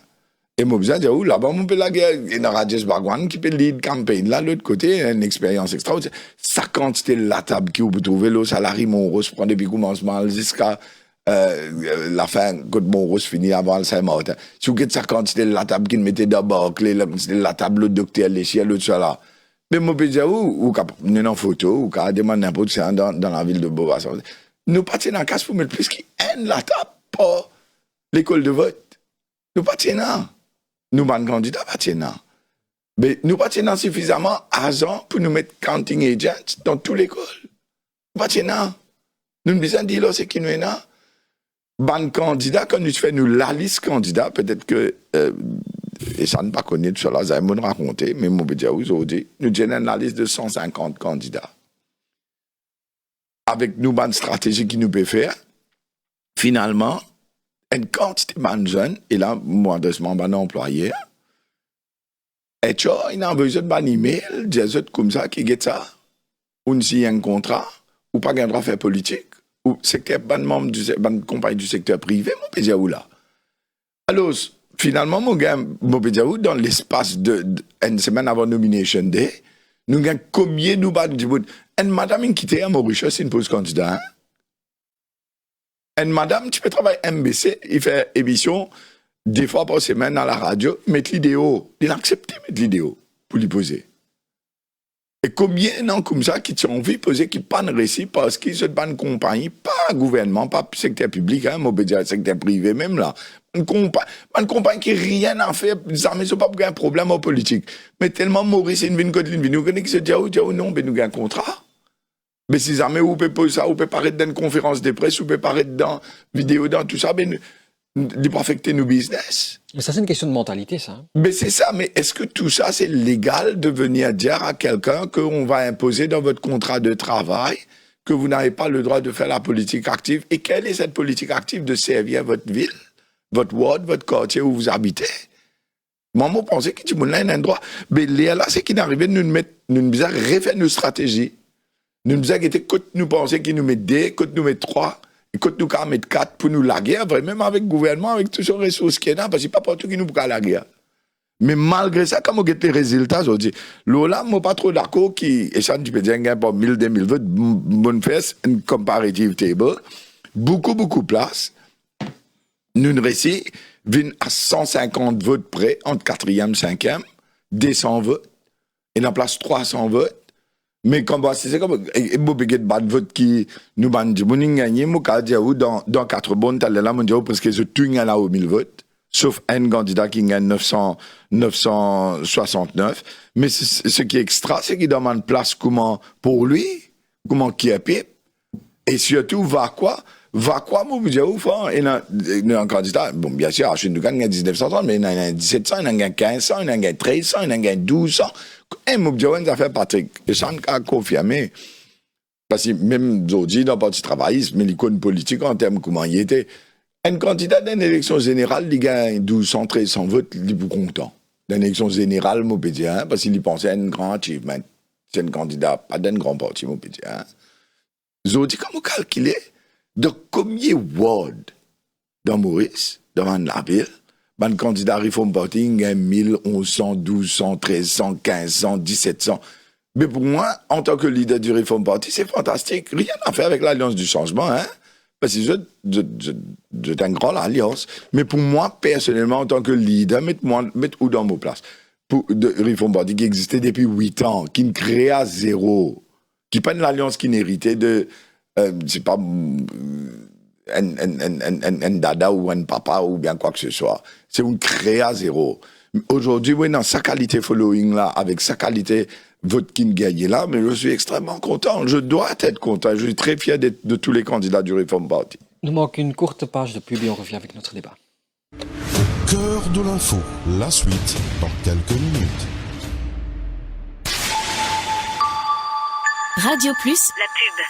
et moi, je dis, là-bas, on peut la guerre. Il y a Rajesh Bhagwan qui peut lead campaign. Là, de l'autre côté, une expérience extraordinaire. Sa quantité de la table qui vous trouvez, le salarié Monros prend depuis le commencement jusqu'à la fin, quand Monros finit avant le Saint-Martin. Si vous avez sa quantité de la table qui mettait d'abord, la table de docteur Léchier, l'autre ça là. Mais moi, je peux dire, ou nous une photo, ou qu'à demander n'importe qui dans la ville de Beauvais. Nous partons dans la casse pour mettre plus qui haine la table pour l'école de vote. Nous partons là. Nous, ban candidats, partons là. Mais nous partons là suffisamment argent pour nous mettre counting agents dans toute l'école. Nous partons là. Nous besoin de dire, c'est qui nous est là. Ban candidat, quand nous faisons la liste candidat, peut-être que, et ça ne pas connaître cela, ça va me raconter, mais moi, je peux dire aujourd'hui, nous avons la liste de 150 candidats. Avec nous, ban stratégie qui nous peut faire, finalement, une quantité de jeunes, et là, moi, doucement, ban employé, et tu vois, il a besoin d'un email, des autres comme ça, qui get ça, ou s'il y a un contrat, ou pas un droit à faire politique, ou secteur, ban compagnie du secteur privé, mon pédia ou là. Alors, finalement, mon gars, mon pédia ou, dans l'espace une semaine avant Nomination Day, nous gagnons combien nous bat du bout. Et madame qui était à Mauritius, c'est une pause candidat. Et madame, tu peux travailler MBC, il fait émission, des fois par semaine à la radio, mettre l'idéo. Il a accepté mettre l'idéo pour lui poser. Et combien de gens comme ça qui ont envie de poser, qui pas de récit parce qu'ils sont pas une compagnie, pas gouvernement, pas secteur public, hein, moi, secteur privé, même là. Une compagnie qui rien à faire, ça ne sont pas pour un problème en politique. Mais tellement Maurice, une vie, nous connaissons qui se dit, non, mais nous avons un contrat. Mais si jamais vous pouvez poser ça, vous pouvez paraître dans une conférence de presse, vous pouvez paraître dans vidéo, dans tout ça, mais il pas affecter nos business. Mais ça, c'est une question de mentalité, ça. Hein? Mais c'est ça, mais est-ce que tout ça, c'est légal de venir dire à quelqu'un qu'on va imposer dans votre contrat de travail que vous n'avez pas le droit de faire la politique active? Et quelle est cette politique active de servir votre ville, votre ward, votre quartier où vous habitez? Moi, je pensais que tout le monde a un droit. Mais là, c'est qu'il arrivait de nous mettre, nous refaire nos stratégies. Nous nous avons été, nous pensions qu'ils nous mettent 2, qu'ils nous mettent 3. Écoute, nous quand mettre 4 pour nous la guerre, même avec le gouvernement, avec toutes ces ressources qu'il y a, parce que c'est pas partout qui nous pour la guerre. Mais malgré ça, quand on get les résultats, je dis, là, moi, pas trop d'accord qui, et ça, tu peux dire, pour 1000, 2000 votes, bonne fesse, une comparative table, beaucoup place, nous, récit, viennent à 150 votes près, entre 4e, 5e, 200 votes, et dans place 300 votes. Mais comme c'est comme et beget bad vote qui nous ban du morning gagné mo ka dia ou dans 4 bonnes t'as là mon parce que je tue là au 1000 votes sauf un candidat qui gagne 969 mais ce qui est extra c'est qu'il demande place comment pour lui comment qui est pipe et surtout va quoi mon budget ou enfin il a un candidat bon bien sûr je nous gagne 1930 mais il a 1700 il a 1500 il a 1300 il a 1200 et mon budget ça fait Patrick et ça a confirmé parce que même aujourd'hui dans le parti travailliste mais l'icône politique en termes comment il était un candidat d'une élection générale il gagne 1200 1300 votes il est plus content d'une élection générale mon budget parce qu'il y pensait à un grand achievement c'est un candidat pas d'un grand parti mon budget aujourd'hui comment calculer de combien de ward dans Maurice, devant la ville, le candidat Reform Party, il y a 1000, 1100, 1200, 1300, 1500, 1700. Mais pour moi, en tant que leader du Reform Party, c'est fantastique. Rien à faire avec l'Alliance du changement, hein. Parce que c'est une grande alliance. Mais pour moi, personnellement, en tant que leader, mettez où dans mon place. Pour de Reform Party qui existait depuis 8 ans, qui ne créait à zéro, qui pas une alliance qui n'héritait de c'est pas un dada ou un papa ou bien quoi que ce soit. C'est une créé à zéro. Aujourd'hui, oui, dans sa qualité following là, avec sa qualité vote qui gagne là, mais je suis extrêmement content. Je dois être content. Je suis très fier de tous les candidats du Reform Party. Nous manque une courte page de pub et on revient avec notre débat. Cœur de l'info, la suite dans quelques minutes. Radio Plus, la pub.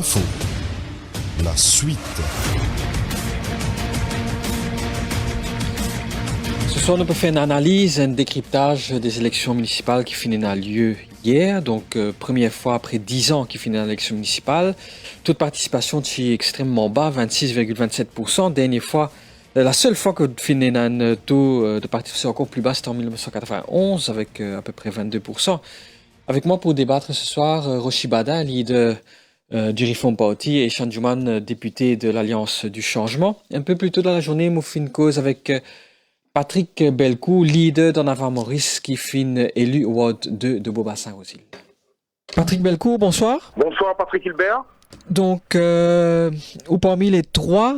l'info, la suite. Ce soir, nous peut faire une analyse, un décryptage des élections municipales qui finissent lieu hier. Donc, première fois après 10 ans qui finissent l'élection municipale. Taux de participation est extrêmement bas, 26,27%. Dernière fois, la seule fois que finit un taux de participation encore plus bas, c'était en 1991 avec à peu près 22%. Avec moi pour débattre ce soir, Rochi Bada, leader du Reform Party, et Sean Juman, député de l'Alliance du Changement. Un peu plus tôt dans la journée, nous fin cause avec Patrick Belcou, leader d'En Avant Maurice, qui fin élu au Ward 2 de Beaubassin-Rosil. Patrick Belcou, bonsoir. Bonsoir Patrick Hilbert. Donc, ou parmi les trois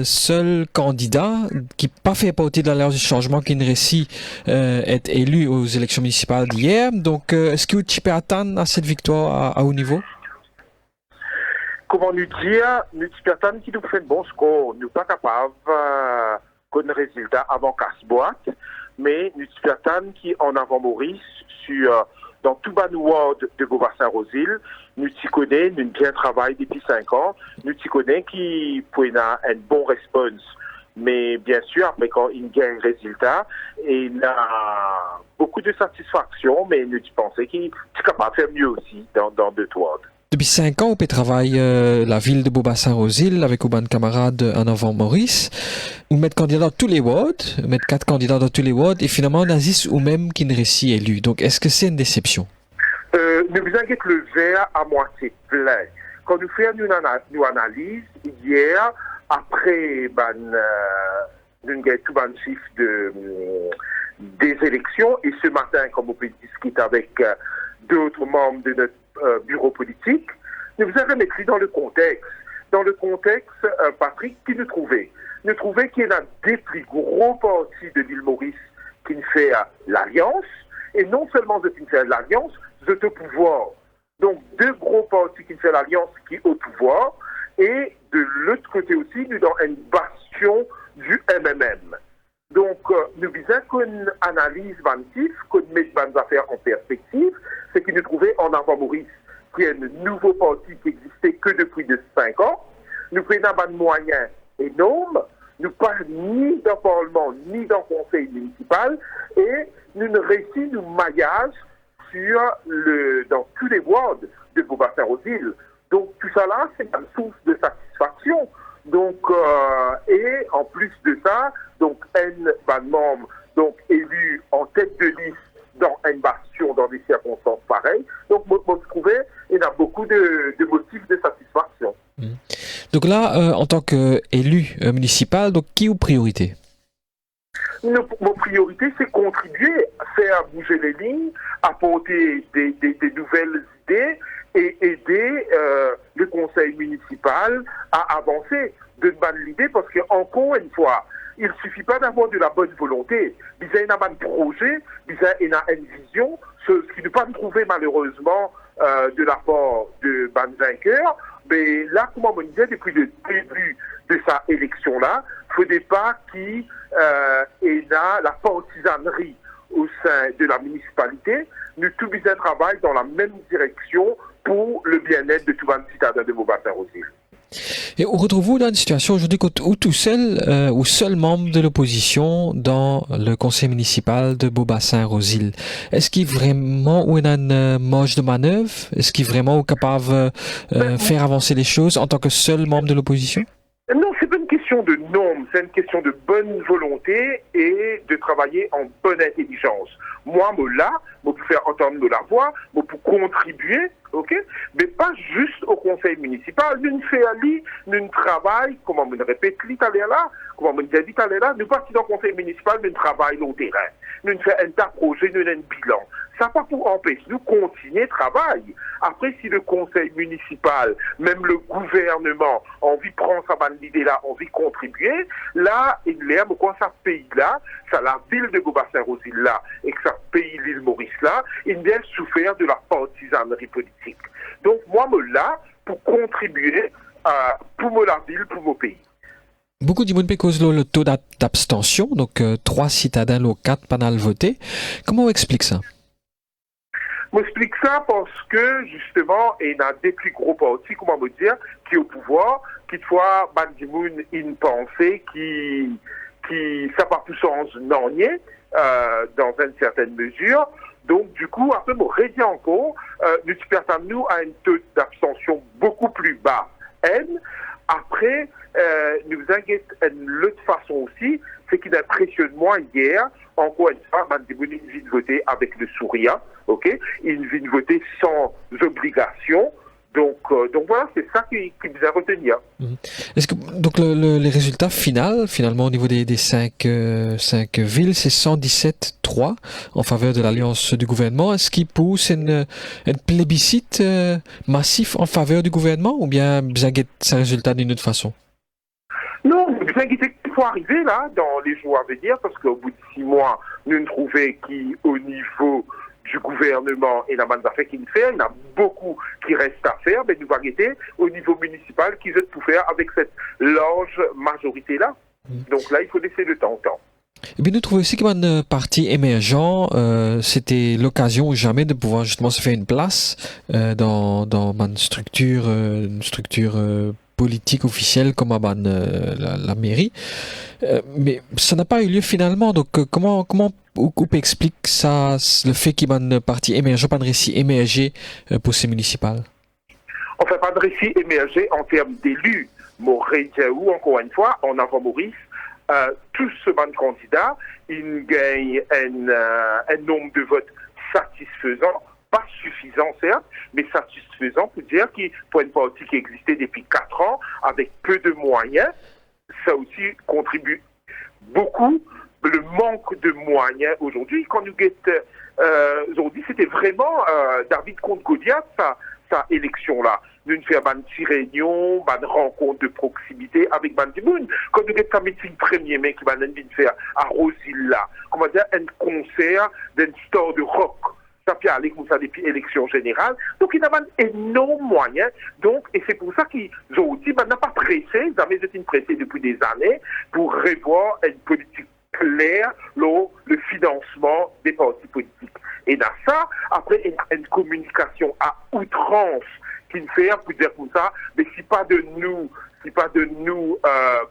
seuls candidats qui n'ont pas fait partie de l'Alliance du Changement qui ne réussit être élu aux élections municipales d'hier. Donc, est-ce que tu peux attendre à cette victoire à haut niveau? Comment nous dire, nous peux attendre qui nous fait bon score. Nous ne sommes pas capables de résultat avant casse-boîte, mais nous peux attendre qui en avant Maurice sur dans tout bas ward de Beaubassin-Rosil, nous t'y connaissons, nous bien travaillé depuis 5 ans, nous t'y connaissons qui peut avoir un bon réponse. Mais bien sûr, après quand il gagne un résultat, il a beaucoup de satisfaction, mais nous pensons qu'il est capable de faire mieux aussi dans deux wards. Depuis 5 ans, on travaille la ville de Beaubassin-Rosil avec un camarade En Avant Maurice. On met candidats dans tous les wards, on met 4 candidats dans tous les wards, et finalement, on a 10 ou même qui ne réussit élu. Donc, est-ce que c'est une déception? Ne vous inquiétez, le verre à moitié plein. Quand nous faisons une analyse, hier, après nous tout le chiffre des élections, et ce matin, comme on peut discuter avec d'autres membres de notre bureau politique, nous vous avons écrit dans le contexte. Dans le contexte, Patrick, qui nous trouvait? Nous trouvait qu'il y a des plus gros partis de l'île Maurice qui nous fait l'alliance, et non seulement de qui nous fait l'alliance, de au pouvoir. Donc, deux gros partis qui nous fait l'alliance qui est au pouvoir, et de l'autre côté aussi, nous dans une bastion du MMM. Donc, nous disons qu'une analyse vantive, qu'on met les affaires en perspective, c'est que nous trouvons En Avant Maurice, qui est un nouveau parti qui existait que depuis 5 ans. Nous prenons un moyen énorme, nous pas ni dans le Parlement, ni dans le Conseil municipal, et nous ne réussissons nous maillage dans tous les wards de Beaubassin-Rosil. Donc, tout ça là, c'est une source de satisfaction. Donc, et en plus de ça, donc, un membre donc, élu en tête de liste dans une bastion dans des circonstances pareilles. Donc, moi, je trouvais il y a beaucoup de motifs de satisfaction. Donc là, en tant qu'élu municipal, donc qui est aux priorités? Mon priorité, c'est contribuer, faire bouger les lignes, apporter des nouvelles idées et aider le conseil municipal à avancer de bonne idée, parce que encore une fois, il ne suffit pas d'avoir de la bonne volonté. Il y a un projet, il y a une vision, ce qui ne pas trouver malheureusement de la part de ban vainqueur. Mais là, comme on disait depuis le début de sa élection-là, il ne faudrait pas qu'il y ait la partisanerie au sein de la municipalité. Nous tous bien travaillons dans la même direction pour le bien-être de tous les citadins de Beaubassin-Rosil. Et on retrouve dans une situation aujourd'hui où tout seul ou seul membre de l'opposition dans le conseil municipal de Beaubassin-Rosil. Est-ce qu'il est vraiment ou il a une marge de manœuvre? Est-ce qu'il est vraiment capable de faire avancer les choses en tant que seul membre de l'opposition? Non, c'est pas une question de normes, c'est une question de bonne volonté et de travailler en bonne intelligence. Moi, je peux faire entendre la voix, je peux contribuer, ok, mais pas juste au conseil municipal. Nous travaillons, comment on répète l'Italien là, comment on dit l'Italien là, nous partons dans le conseil municipal, nous travaillons au terrain. Nous faisons un tas de projets, nous avons un bilan. Ça pas pour empêcher nous continuer le travail. Après, si le conseil municipal, même le gouvernement, a envie de prendre sa bonne idée-là, a envie de contribuer, là, il est, quoi, ça pays-là, ça la ville de Beaubassin-Rosil-là, et que ça pays l'île Maurice-là, il vient souffrir de la partisanerie politique. Donc, moi, je suis là pour contribuer pour la ville, pour mon pays. Beaucoup de monde cause le taux d'abstention, donc 3 citadins, 4 panels votés. Comment on explique ça? M'explique ça parce que, justement, il y a des plus gros partis, comment me dire, qui au pouvoir, qui fois, Ban Ki-moon, une pensée qui ça part tout sens non dans une certaine mesure. Donc, du coup, après, bon, réduit encore, nous permettons à un taux d'abstention beaucoup plus bas. Après, nous inquiète l'autre façon aussi, c'est qu'il impressionne moi hier, encore une fois, il vient de voter avec le sourire, ok? Il vient de voter sans obligation. Donc voilà, c'est ça qui nous a retenir. Est-ce que donc les résultats finalement au niveau des cinq villes, c'est 117-3 en faveur de l'alliance du gouvernement. Est-ce qu'il pousse un plébiscite massif en faveur du gouvernement ou bien vous inquiétez ce résultat d'une autre façon? Non, vous inquiétez qu'il faut arriver là dans les jours à venir parce qu'au bout de 6 mois, nous nous trouvons qu'au niveau du gouvernement et la manne d'affaires qu'il fait, il y en a beaucoup qui restent à faire, mais nous va guetter au niveau municipal qui veut tout faire avec cette large majorité-là. Donc là, il faut laisser le temps au temps. Et bien, nous trouvons aussi qu'un parti émergent, c'était l'occasion ou jamais de pouvoir justement se faire une place dans une structure politique officielle comme à la mairie. Mais ça n'a pas eu lieu finalement. Donc comment Oup explique ça, le fait qu'il y ait un parti émergent, pas de récit émergé pour ces municipales? On ne fait pas de récit émergé en termes d'élus. Maurice Diaou, encore une fois, en avant Maurice, tous ce banc de candidats, ils gagnent un nombre de votes satisfaisant, pas suffisant certes, mais satisfaisant pour dire qu'il pour une partie qui existait depuis 4 ans, avec peu de moyens, ça aussi contribue beaucoup. Le manque de moyens aujourd'hui, quand nous guettons aujourd'hui, c'était vraiment David contre Goliath, sa élection-là. Nous faisons une petite réunion, une rencontre de proximité avec Ban Ki-moon. Quand nous guettons un meeting premier mai qui va nous faire à Rosilla, comment dire, un concert d'un store de rock. Ça peut aller comme ça depuis l'élection générale. Donc, il y a un énorme moyen. Donc, et c'est pour ça qu'ils ont dit, n'a pas pressé, ils avaient été pressés depuis des années pour revoir une politique clair le financement des partis politiques. Et dans ça, après, il y a une communication à outrance qu'il fait pour dire comme ça, mais si pas de nous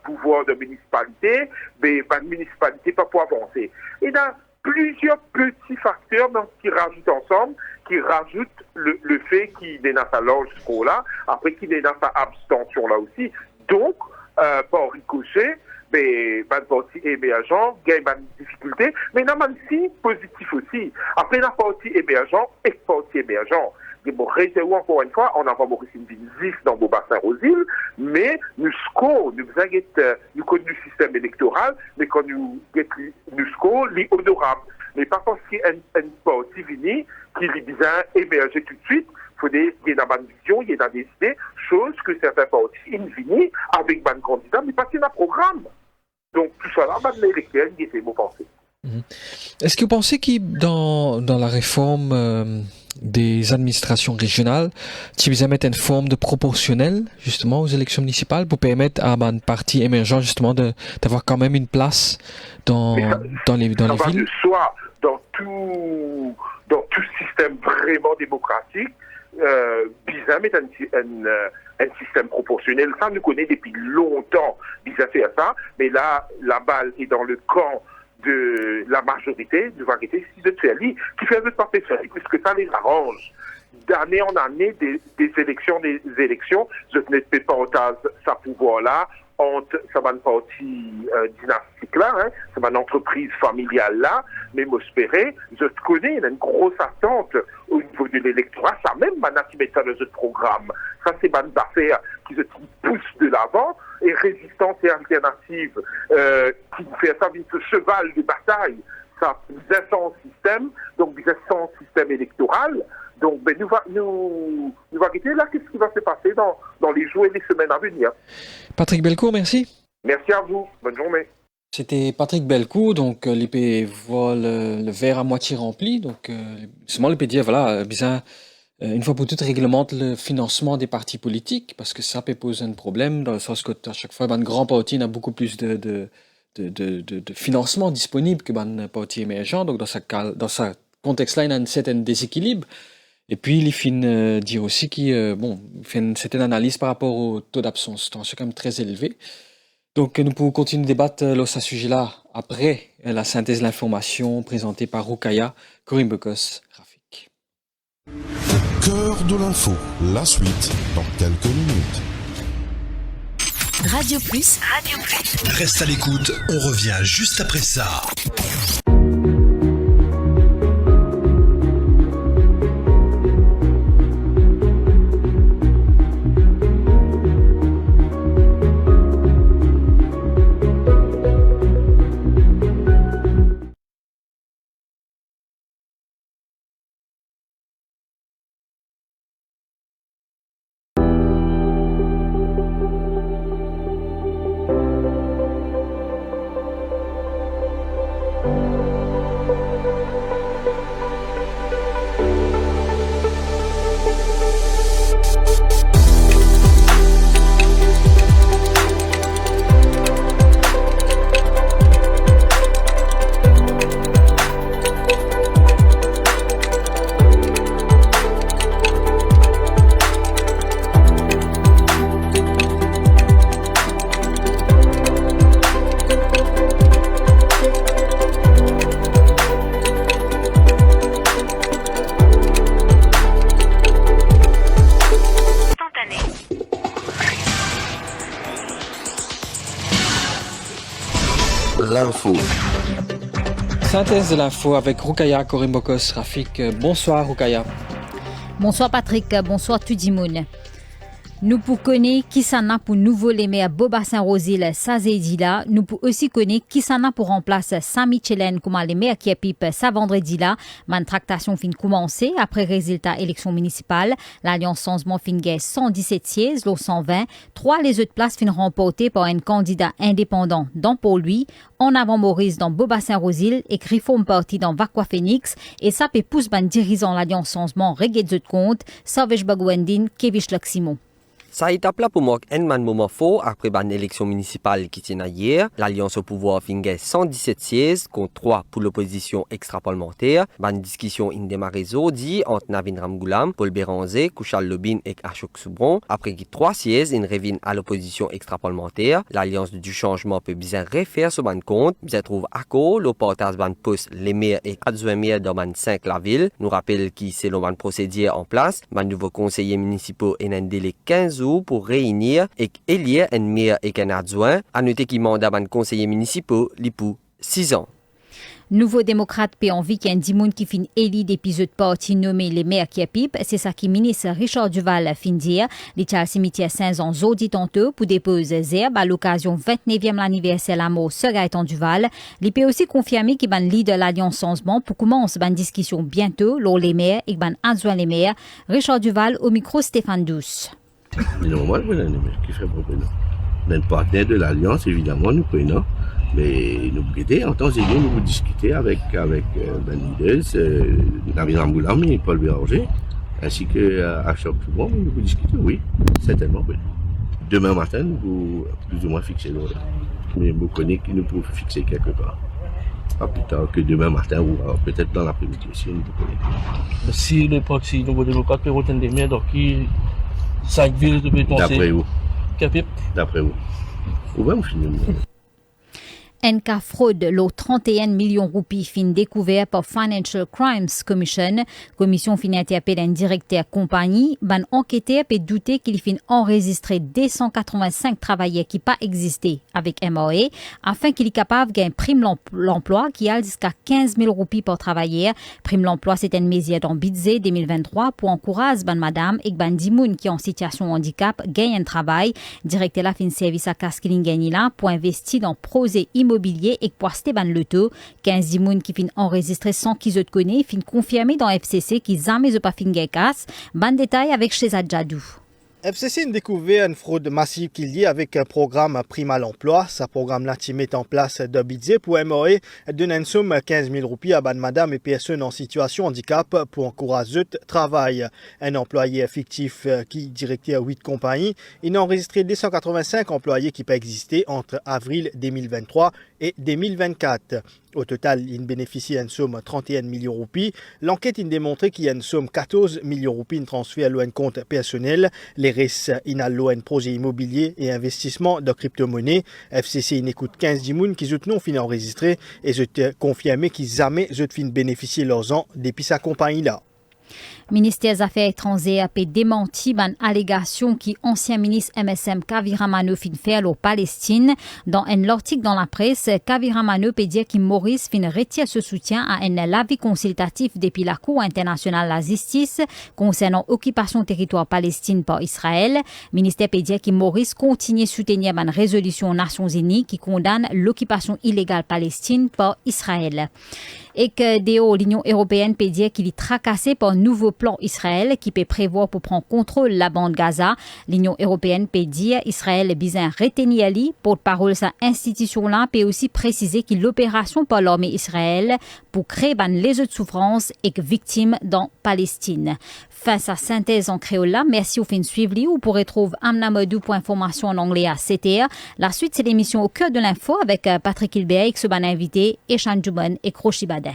pouvoir de municipalité, mais la municipalité pas pour avancer. Et dans plusieurs petits facteurs donc, qui rajoutent ensemble, qui rajoutent le fait qu'il est dans sa large là, après qu'il est dans sa abstention là aussi. Donc, par ricochet, mais parti émergent gagne une difficulté, mais il y a un signe positif aussi. Après la partie émergent et partie émergent. Bon, réservons encore une fois, on a pas beaucoup de zif dans vos bassins aux îles, mais nous connaissons le système électoral, mais quand nous score, l'honorable. Mais pas parce qu'il y a une partie finie qui est bien émerger tout de suite. Il y a une vision, il y a des idées, choses que certains partis viennent avec un candidat, mais pas qu'il y a un programme. Donc tout ça là, l'électeur, il fait mon pensée. Est-ce que vous pensez que dans la réforme des administrations régionales, tu veux mettre une forme de proportionnel justement aux élections municipales pour permettre à un parti émergent justement d'avoir quand même une place dans les villes? Ça va de soi, dans tout système vraiment démocratique, Bizarre est un système proportionnel. Ça, nous connaît depuis longtemps. Bizarre fait ça, mais là, la balle est dans le camp de la majorité, de variété, si de Tcherli, qui fait pas faire, puisque ça les arrange. D'année en année, des élections, je ne sais pas ça pouvoir-là, entre ça va une partie dynastique là, hein, ça va une entreprise familiale là, mais m'espérer, je te connais, il y a une grosse attente au niveau de l'électorat, ça même maintenant qui met ça dans notre programme. Ça c'est une affaire qui se pousse de l'avant, et résistance et alternative qui fait ça ce cheval de bataille, ça vous sans système, donc vous sans système électoral. Donc, nous va guetter là, qu'est-ce qui va se passer dans les jours et les semaines à venir. Patrick Bellecourt, merci. Merci à vous. Bonne journée. C'était Patrick Bellecourt, donc l'IP voit le verre à moitié rempli. Donc, seulement l'IP dit, voilà, bizarre, une fois pour toutes, réglemente le financement des partis politiques, parce que ça peut poser un problème, dans le sens que à chaque fois, un grand parti a beaucoup plus de financement disponible que un parti émergent. Donc, dans sa contexte-là, il y a un certain déséquilibre. Et puis, il finit dire aussi qu'il fait une certaine analyse par rapport au taux d'absence. C'est quand même très élevé. Donc, nous pouvons continuer de débattre à ce sujet-là après la synthèse de l'information présentée par Rukaya Korimbokos Rafik. Au cœur de l'info, la suite dans quelques minutes. Radio Plus. Reste à l'écoute, on revient juste après ça. L'info. Synthèse de l'info avec Rukaya Korimbokos Rafik. Bonsoir Rukaya. Bonsoir Patrick, bonsoir Tudimoun. Nous pour connaître qui s'en a pour nouveau les maires Boba Saint-Rosil, Sazedi là. Nous pour aussi connaître qui s'en a pour remplacer Saint-Michelen comme les maires qui pipe ça vendredi là. Ma tractation fin commencé après résultat élection municipale. L'Alliance Changement fin gagne 117 sièges, l'au 120. 3 les autres places fin remportées par un candidat indépendant dans pour lui. En avant Maurice dans Boba Saint-Rosil et Griffon parti dans Vacqua Phoenix. Et ça peut pousser ban dirigeant l'Alliance Changement Reggae de compte. Savage Bagwendin, Kevish Laximo. Ça étape là pour moi un moment fort après une élection municipale qui tient hier. L'Alliance au pouvoir finit 117 sièges contre 3 pour l'opposition extra-parlementaire. Une discussion in démarré dit entre Navin Ramgoulam, Paul Béranger, Kouchal Lobin et Ashok Soubron. Après qui 3 sièges, in revient à l'opposition extra-parlementaire. L'Alliance du changement peut bien refaire ce ban compte. Bien trouve accord, le portage ban poste les maires et adjoints maires dans 5 la ville. Nous rappelle qui c'est le procédure en place. Man nouveau conseiller municipaux et un délai 15 jours pour réunir et élire un maire et un adjoint. À noter qu'il mandat ban conseiller municipaux pour 6 ans. Nouveau démocrate peut envie qu'il y ait un dimoun qui finit élu d'épisode parti nommé les maires qui pipe. C'est ça qui ministre Richard Duval fin dire. Les Charles Cimetière Saint-Jean Zodi tantôt pour déposer zerbe à l'occasion 29e anniversaire la mort Sir Gaëtan Duval. Il peut aussi confirmer qu'il ban leader de l'Alliance Changement pour commencer une discussion bientôt lors les maires et ban adjoint les maires. Richard Duval au micro Stéphane Douce. C'est normal, vous avez qui fait pour nous. Nous sommes partenaires de l'Alliance, évidemment, nous prenons. Mais nous guettons, en temps et lieu, nous discuter avec leaders, Navin Ramgoulam et Paul Béranger, ainsi qu'à chaque moment, nous discutons, oui, certainement, oui. Demain matin, nous pouvons plus ou moins fixer l'horaire. Mais vous connaissez que nous pouvons fixer quelque part. Pas plus tard que demain matin ou peut-être dans l'après-midi aussi, nous connaissons. Si le parti Nouveau Démocrate peut retenir des maires, donc 5 villes de penser. D'après vous. Capip. D'après vous. Ou bien vous finissez. Un cas fraude, l'eau 31 millions roupies fin découvert par Financial Crimes Commission. Commission fin interpellé un directeur compagnie. Ban enquêteur peut douter qu'il fin enregistré 285 travailleurs qui pas existé avec MOA afin qu'il est capable de gagner prime l'emploi qui a jusqu'à 15 000 roupies par travailleur. Prime l'emploi, c'est une mesure dans budget 2023 pour encourager ban madame et ban dimoun qui en situation de handicap gagne un travail. Directeur la fin service à Kaskilin gagne là pour investir dans projet immobilier et pour Stéban Leto, 15 dimoun qui fin enregistré sans qu'ils te connaissent, fin confirmé dans FCC qui jamais pas fin gakas. Ban détail avec Shezad Jadou. FCC a découvert une fraude massive qui est liée avec un programme Prime à l'emploi. Ce programme-là qui met en place de budget pour MOE donne une somme de 15 000 roupies à madame et personnes en situation de handicap pour encourager le travail. Un employé fictif qui directait 8 compagnies. Il a enregistré 285 employés qui peuvent exister entre avril 2023 et 2024. Au total, il bénéficie d'une somme de 31 millions de roupies. L'enquête a démontré qu'il y a une somme de 14 millions de roupies transférée à un compte personnel. Les restes, il y a un projet immobilier et investissement de crypto-monnaie. FCC, il écoute 10 personnes qui ont fini enregistré et je te confirme qu'ils jamais ont bénéficié leurs ans depuis sa compagnie-là. Ministère des Affaires étrangères a démenti une allégation qui ancien ministre MSM Kaviramano fin faire au Palestine. Dans un article dans la presse, Kaviramano peut dire que Maurice fin retire ce soutien à un avis consultatif depuis la Cour internationale de la justice concernant l'occupation du territoire palestinien par Israël. Le ministère peut dire que Maurice continue à soutenir une résolution aux Nations Unies qui condamne l'occupation illégale palestinienne par Israël. Et que l'Union européenne peut dire qu'il est tracassé par un nouveau plan Israël qui peut prévoir pour prendre contrôle de la bande Gaza. L'Union européenne peut dire Israël est besoin de retenir Ali. Porte-parole de sa institution-là peut aussi préciser que l'opération par l'armée Israël pour créer les autres souffrances et que victimes dans Palestine. Fin sa synthèse en créole là. Merci au fin de suivre. Vous pourrez trouver amnamadou pour information en anglais à CTR. La suite, c'est l'émission Au cœur de l'info avec Patrick Hilbert, avec ce bon invité, Eshan Jouman et Kroshi Badin.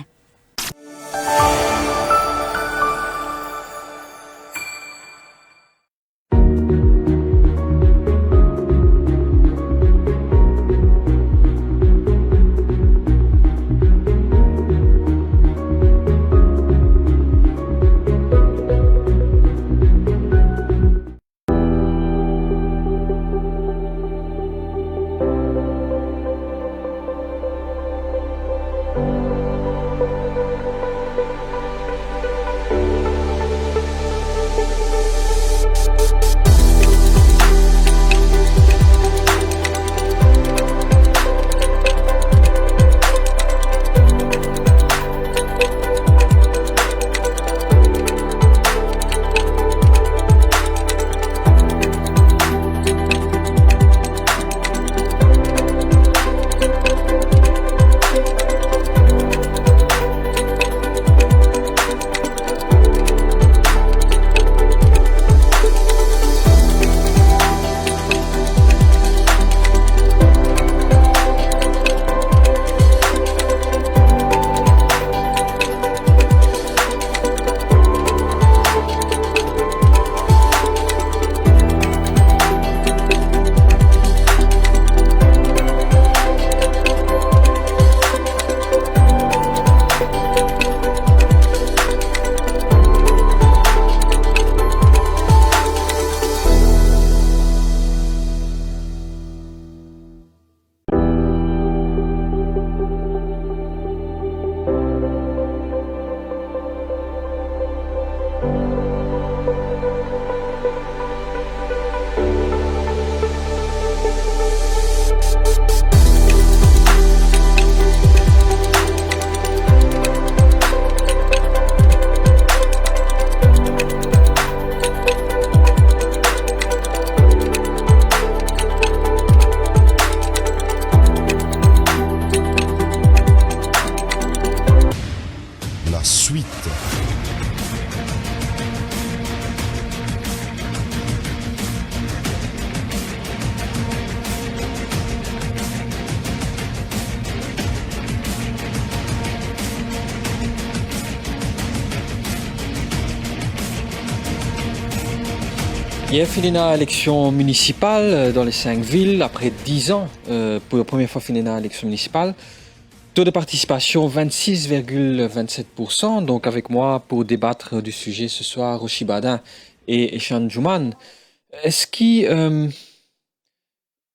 Hier, fini l'élection municipale dans les 5 villes, après 10 ans, pour la première fois fini l'élection municipale. Taux de participation 26,27%. Donc avec moi pour débattre du sujet ce soir, Kroshi Badin et Eshan Jouman. Est-ce qu'il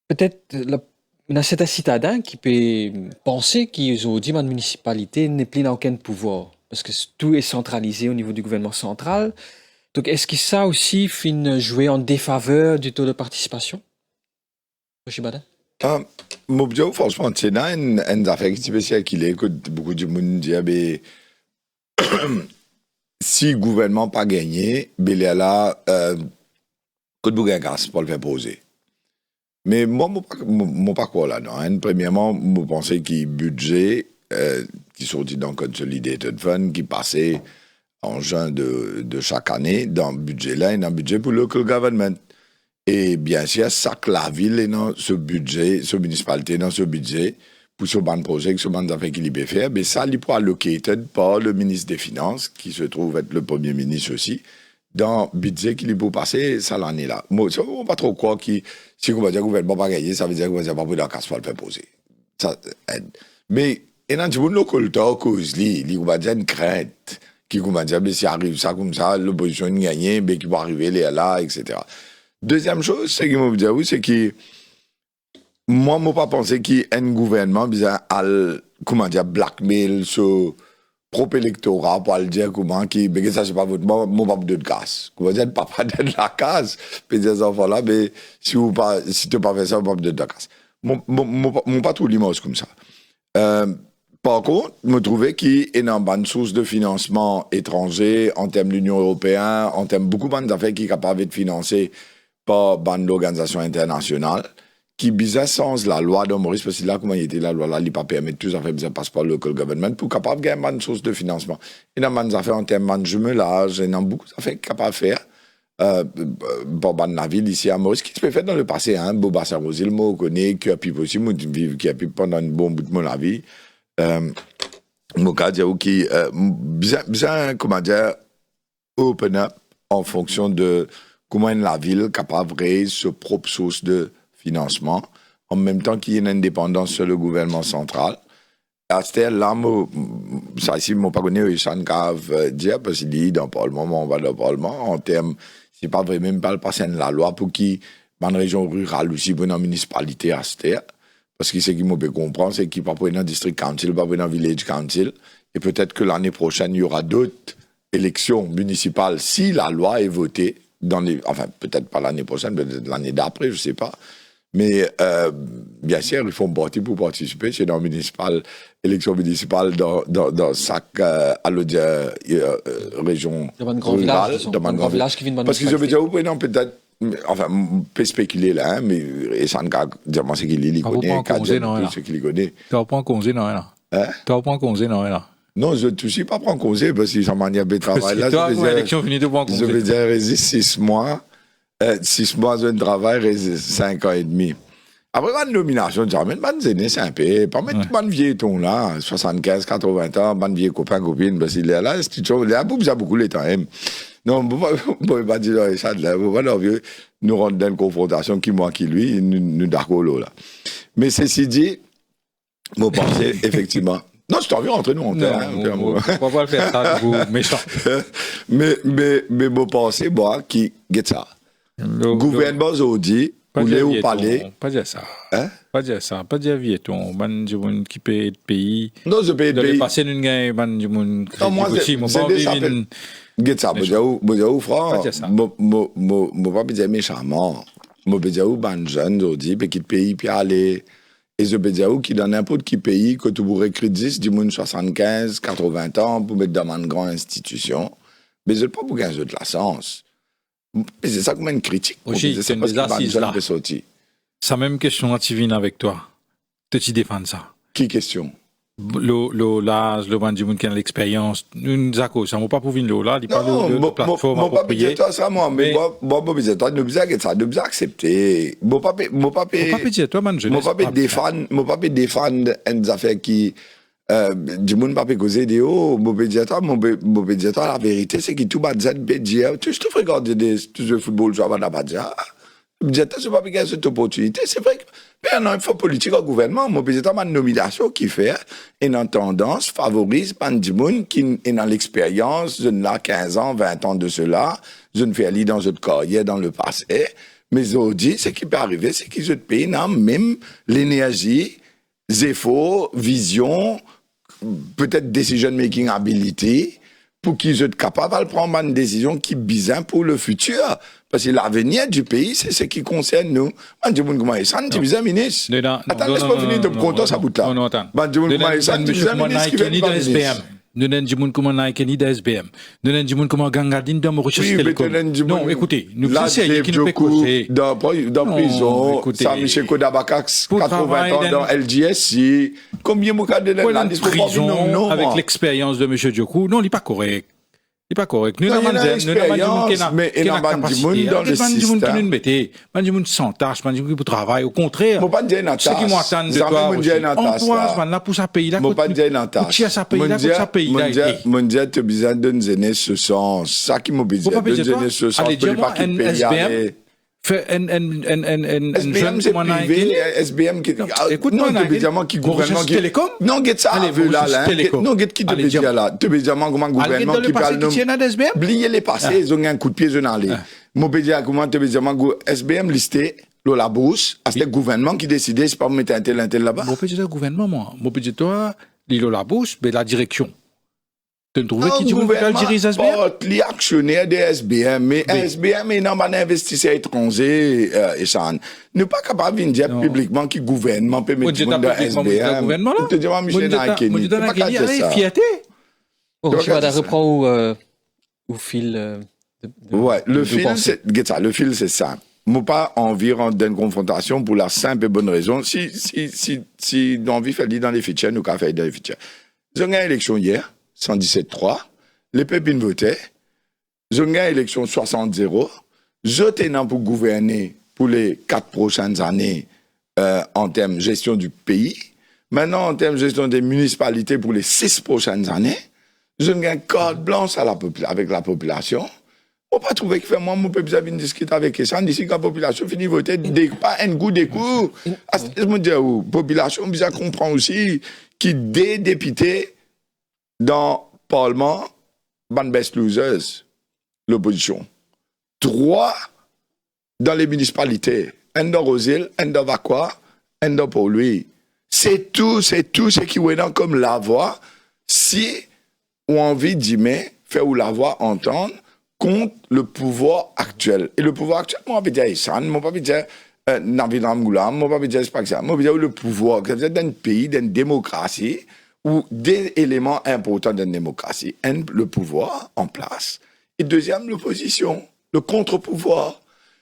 peut-être il y a certains citadins qui peuvent penser qu'ils ont dit que la municipalité n'est plus dans aucun pouvoir parce que tout est centralisé au niveau du gouvernement central. Donc, est-ce que ça aussi finit jouer en défaveur du taux de participation? Kroshi Badin? Moi, franchement, c'est une affaire spéciale qui écoute beaucoup de monde dire si le gouvernement n'a pas gagné, il y a là, que de grâce pour le faire poser. Mais moi, mon parcours là, non. Premièrement, je pense que le budget qui sortit dans le Consolidated Fund, qui passait en juin de chaque année, dans le budget là, il y a un budget pour le local government. Et bien sûr, chaque la ville est dans ce budget, ce municipalité dans ce budget, pour ce ban projet, ce ban affaires qu'il peut faire, mais ça, il peut allocated par le ministre des Finances, qui se trouve être le Premier ministre aussi, dans le budget qu'il peut passer, ça l'année là. Moi, je ne sais pas trop quoi qui, si on va dire que le gouvernement va pas gagner, ça veut dire qu'on va dire pas pour la casse, pour le faire poser. Ça aide. Mais, et dans le local talk, il va dire une crainte, qui va dire, mais si arrive ça comme ça, l'opposition gagne, mais qui va arriver là, etc. Deuxième chose, c'est que je dire, oui, c'est que, moi, je ne pas pensé qu'il y ait un gouvernement, comment dire, blackmail sur propre électorat pour le dire comment qui ça c'est pas votre mon papa de casse comment dire papa de la case puis des enfants là mais si tu pas fait ça papa de la casse mon pas tout l'image comme ça par contre me trouvais qu'il y a une bonne source de financement étranger en termes de l'Union européenne en termes beaucoup de affaires qui est capable de financer par l'organisation internationale qui bizarre sans la loi de Maurice parce que là comment il était la loi là il pas permettre tous affaires bizarre passe par le local government pour capable gagner une source de financement il y a des affaires en termes de jumelage il y a beaucoup d'affaires capable de faire pour la ville ici à Maurice qui se peut faire dans le passé hein Boba Saint-Rosil moi connais qui a pu aussi vivre qui a pu pendant un bon bout de la vie moi cas dire qui bizarre comment dire open up en fonction de comment la ville capable de créer sa propre source de financement, en même temps qu'il y ait une indépendance sur le gouvernement central. À ce là, ça ici, mon pas connu, il s'en cave dire, parce qu'il dit dans le Parlement, on va dans le Parlement, en termes, c'est pas vrai, même pas le passer de la loi pour qui, dans une région rurale aussi, pour une municipalité à ce parce que ce qu'il m'a peut comprendre, c'est qu'il ne peut pas prendre un district council, pas prendre un village council, et peut-être que l'année prochaine, il y aura d'autres élections municipales si la loi est votée, enfin, peut-être pas l'année prochaine, peut-être l'année d'après, je sais pas. Mais bien sûr, ils font partie pour participer. C'est dans l'élection municipale dans chaque région rurale, dans un grand village qui vient de parce qu'ils ont déjà peut-être, enfin, on peut spéculer là, hein, mais et ça ne dire moi c'est qu'il connaît, ce qu'il connaît. Tu vas prendre congé non là. Hein? Tu vas prendre congé non là. Non, je ne suis pas prendre congé parce que ça manière de travail là. Toi, l'élection finie de prendre congé. Je veux dire, résiste 6 mois. 6 mois de travail, 5 ans et demi. Après, ma nomination, je ramène ma zéné, c'est un peu. Pas mettre ma vieux ton là, 75, 80 ans, ma vieux copain, copine, parce qu'il est là, c'est chose, il a beaucoup les temps. Non, vous ne pouvez pas dire ça, là, vous voyez, nous rentrons dans une confrontation qui, moi, qui lui, nous d'accord là. Mais ceci dit, mon pensée, effectivement. Non, je t'en veux rentrer nous en terre. On va pas le faire ça, vous méchant. Mais mon pensée, moi, qui, get ça. Le gouvernement aujourd'hui, voulez vous parler. Pas dire ça. Hein? Pas dire ça. Pas dire vieton. Man, je veux qui paye de pays. Non, je paye de pays. De passer une gagne, man, je veux. Non, moi, c'est des appels. Get ça. Vous frère. Moi, pas dire méchamment. Moi, dire où, ban jeune aujourd'hui, puis qui pays, puis aller. Et je peux dire qui dans n'importe qui pays, que tu pourrais crédit, du monde 75, 80 ans, pour mettre dans une grande institution. Mais je ne pas pour gagner de la sens. Mais c'est ça comme une critique. Aussi, c'est une assise là. Sa même question à Tivine avec toi. Tu défends ça. Qui question? L'âge, le bandit qui a l'expérience. Nous accords, ça ne va pas pour venir là. Il parle de plateforme appropriée. Moi, ça, moi, mais moi, nous nous accepter. Moi, pas défendre une affaire qui, du monde pas causer de haut, la vérité, c'est que tout le monde peut dire, tu te regardes le football, tu vas pas dire, c'est pas gagner cette opportunité, c'est vrai que, mais non, il faut politique au gouvernement, moi, c'est une nomination qui fait, une tendance favorise du monde qui est dans l'expérience, je n'ai 15 ans, 20 ans de cela, je ne fais aller dans une carrière dans le passé, mais aujourd'hui, ce qui peut arriver, c'est qu'ils se payent même l'énergie, efforts, vision, peut-être decision making ability, pour qu'ils soient capables de prendre une décision qui est bizarre pour le futur. Parce que l'avenir du pays, c'est ce qui concerne nous. Je dis, comment est-ce que tu es ministre? Attends, laisse-moi finir de me compter ça bout là. Non, attends. Je dis, comment est-ce que tu es ministre qui vient de ministre? Nous n'avons pas comment Nike de SBM. Nous n'avons pas comment Gangadine dans Mauritius Télécom. Non, écoutez, nous c'est qui nous peut causer. Dans prison, Saint-Michel Kodabakax, 80 ans dans LGSI. Combien de cas de prison avec l'expérience de M. Djokou? Non, il n'est pas correct. C'est pas correct. Nous, Non, dans il y a une expérience, mais il y a un bandimoun dans le système. Qui nous mettez, bandimoun sans tâche, bandimoun qui travaille. Au contraire, Moi, pas dire une ceux qui m'entendent de toi, encourage, là, pour sa pays, là, moi, pas dire une tâche. Pour sa pays, là, pour sa pays, là. Mon Dieu, tu as besoin de donner ce sens. Ça qui m'a besoin de donner ce sens. Allez, dis-moi, un SBM, fait un SBM, c'est privé, SBM qui, écoute-moi, non, évidemment, qui gouvernement qui, Télécom? non, get ça, là, non, get qui te dit là, tu évidemment, comment gouvernement qui parle, oubliez les passés, ils ont un coup de pied, ils ont allé. Mon pédia, comment tu évidemment, SBM listé, la bourse, à ce gouvernement qui décidait, c'est pas mettre un tel là-bas. Mon pédia, gouvernement, moi. Mon pédia, toi, la bourse, mais la direction. Tu trouves qui tu veux diriger SBM? Les actionnaires des SBM, mais SBM est un investisseur étranger, et ça. Nous pas capable de dire publiquement qui gouvernement peut mettre le monde dans SBM. Tu dis, moi, Michel Nakeni. Tu pas capable de ça. Fierté. Bon, je vais reprendre au fil. Ouais, le fil, c'est simple. Moi, pas envie d'une confrontation pour la simple et bonne raison. Si l'envie fait dire dans les fichiers, nous qu'à faire dans les fichiers. Ils ont eu une élection hier. 117-3, les pépines votaient, ils ont gagné l'élection 60-0, je tenais pour gouverner pour les 4 prochaines années en termes de gestion du pays, maintenant en termes de gestion des municipalités pour les 6 prochaines années, je gagne carte blanche avec la population. On pas trouver que moi, mon peuple, venir discuter avec ça, d'ici que la population finit de voter, pas un goût des coups. Je me dis, la population, bien comprend aussi, qui des députés dans le Parlement, ban best losers, l'opposition. 3 dans les municipalités. Un dans Rosil, un dans Vacqua, un dans Port-Louis. C'est tout ce qui est comme la voix, si on a envie d'y mettre, faire ou la voix entendre contre le pouvoir actuel. Et le pouvoir actuel, moi, je vais dire Issan, moi, je vais dire Navidam Goulam, moi, je vais dire Spaxia, moi, je vais dire le pouvoir, c'est d'un pays, d'une démocratie, ou des éléments importants d'une démocratie. Un, le pouvoir en place. Et deuxième, l'opposition, le contre-pouvoir.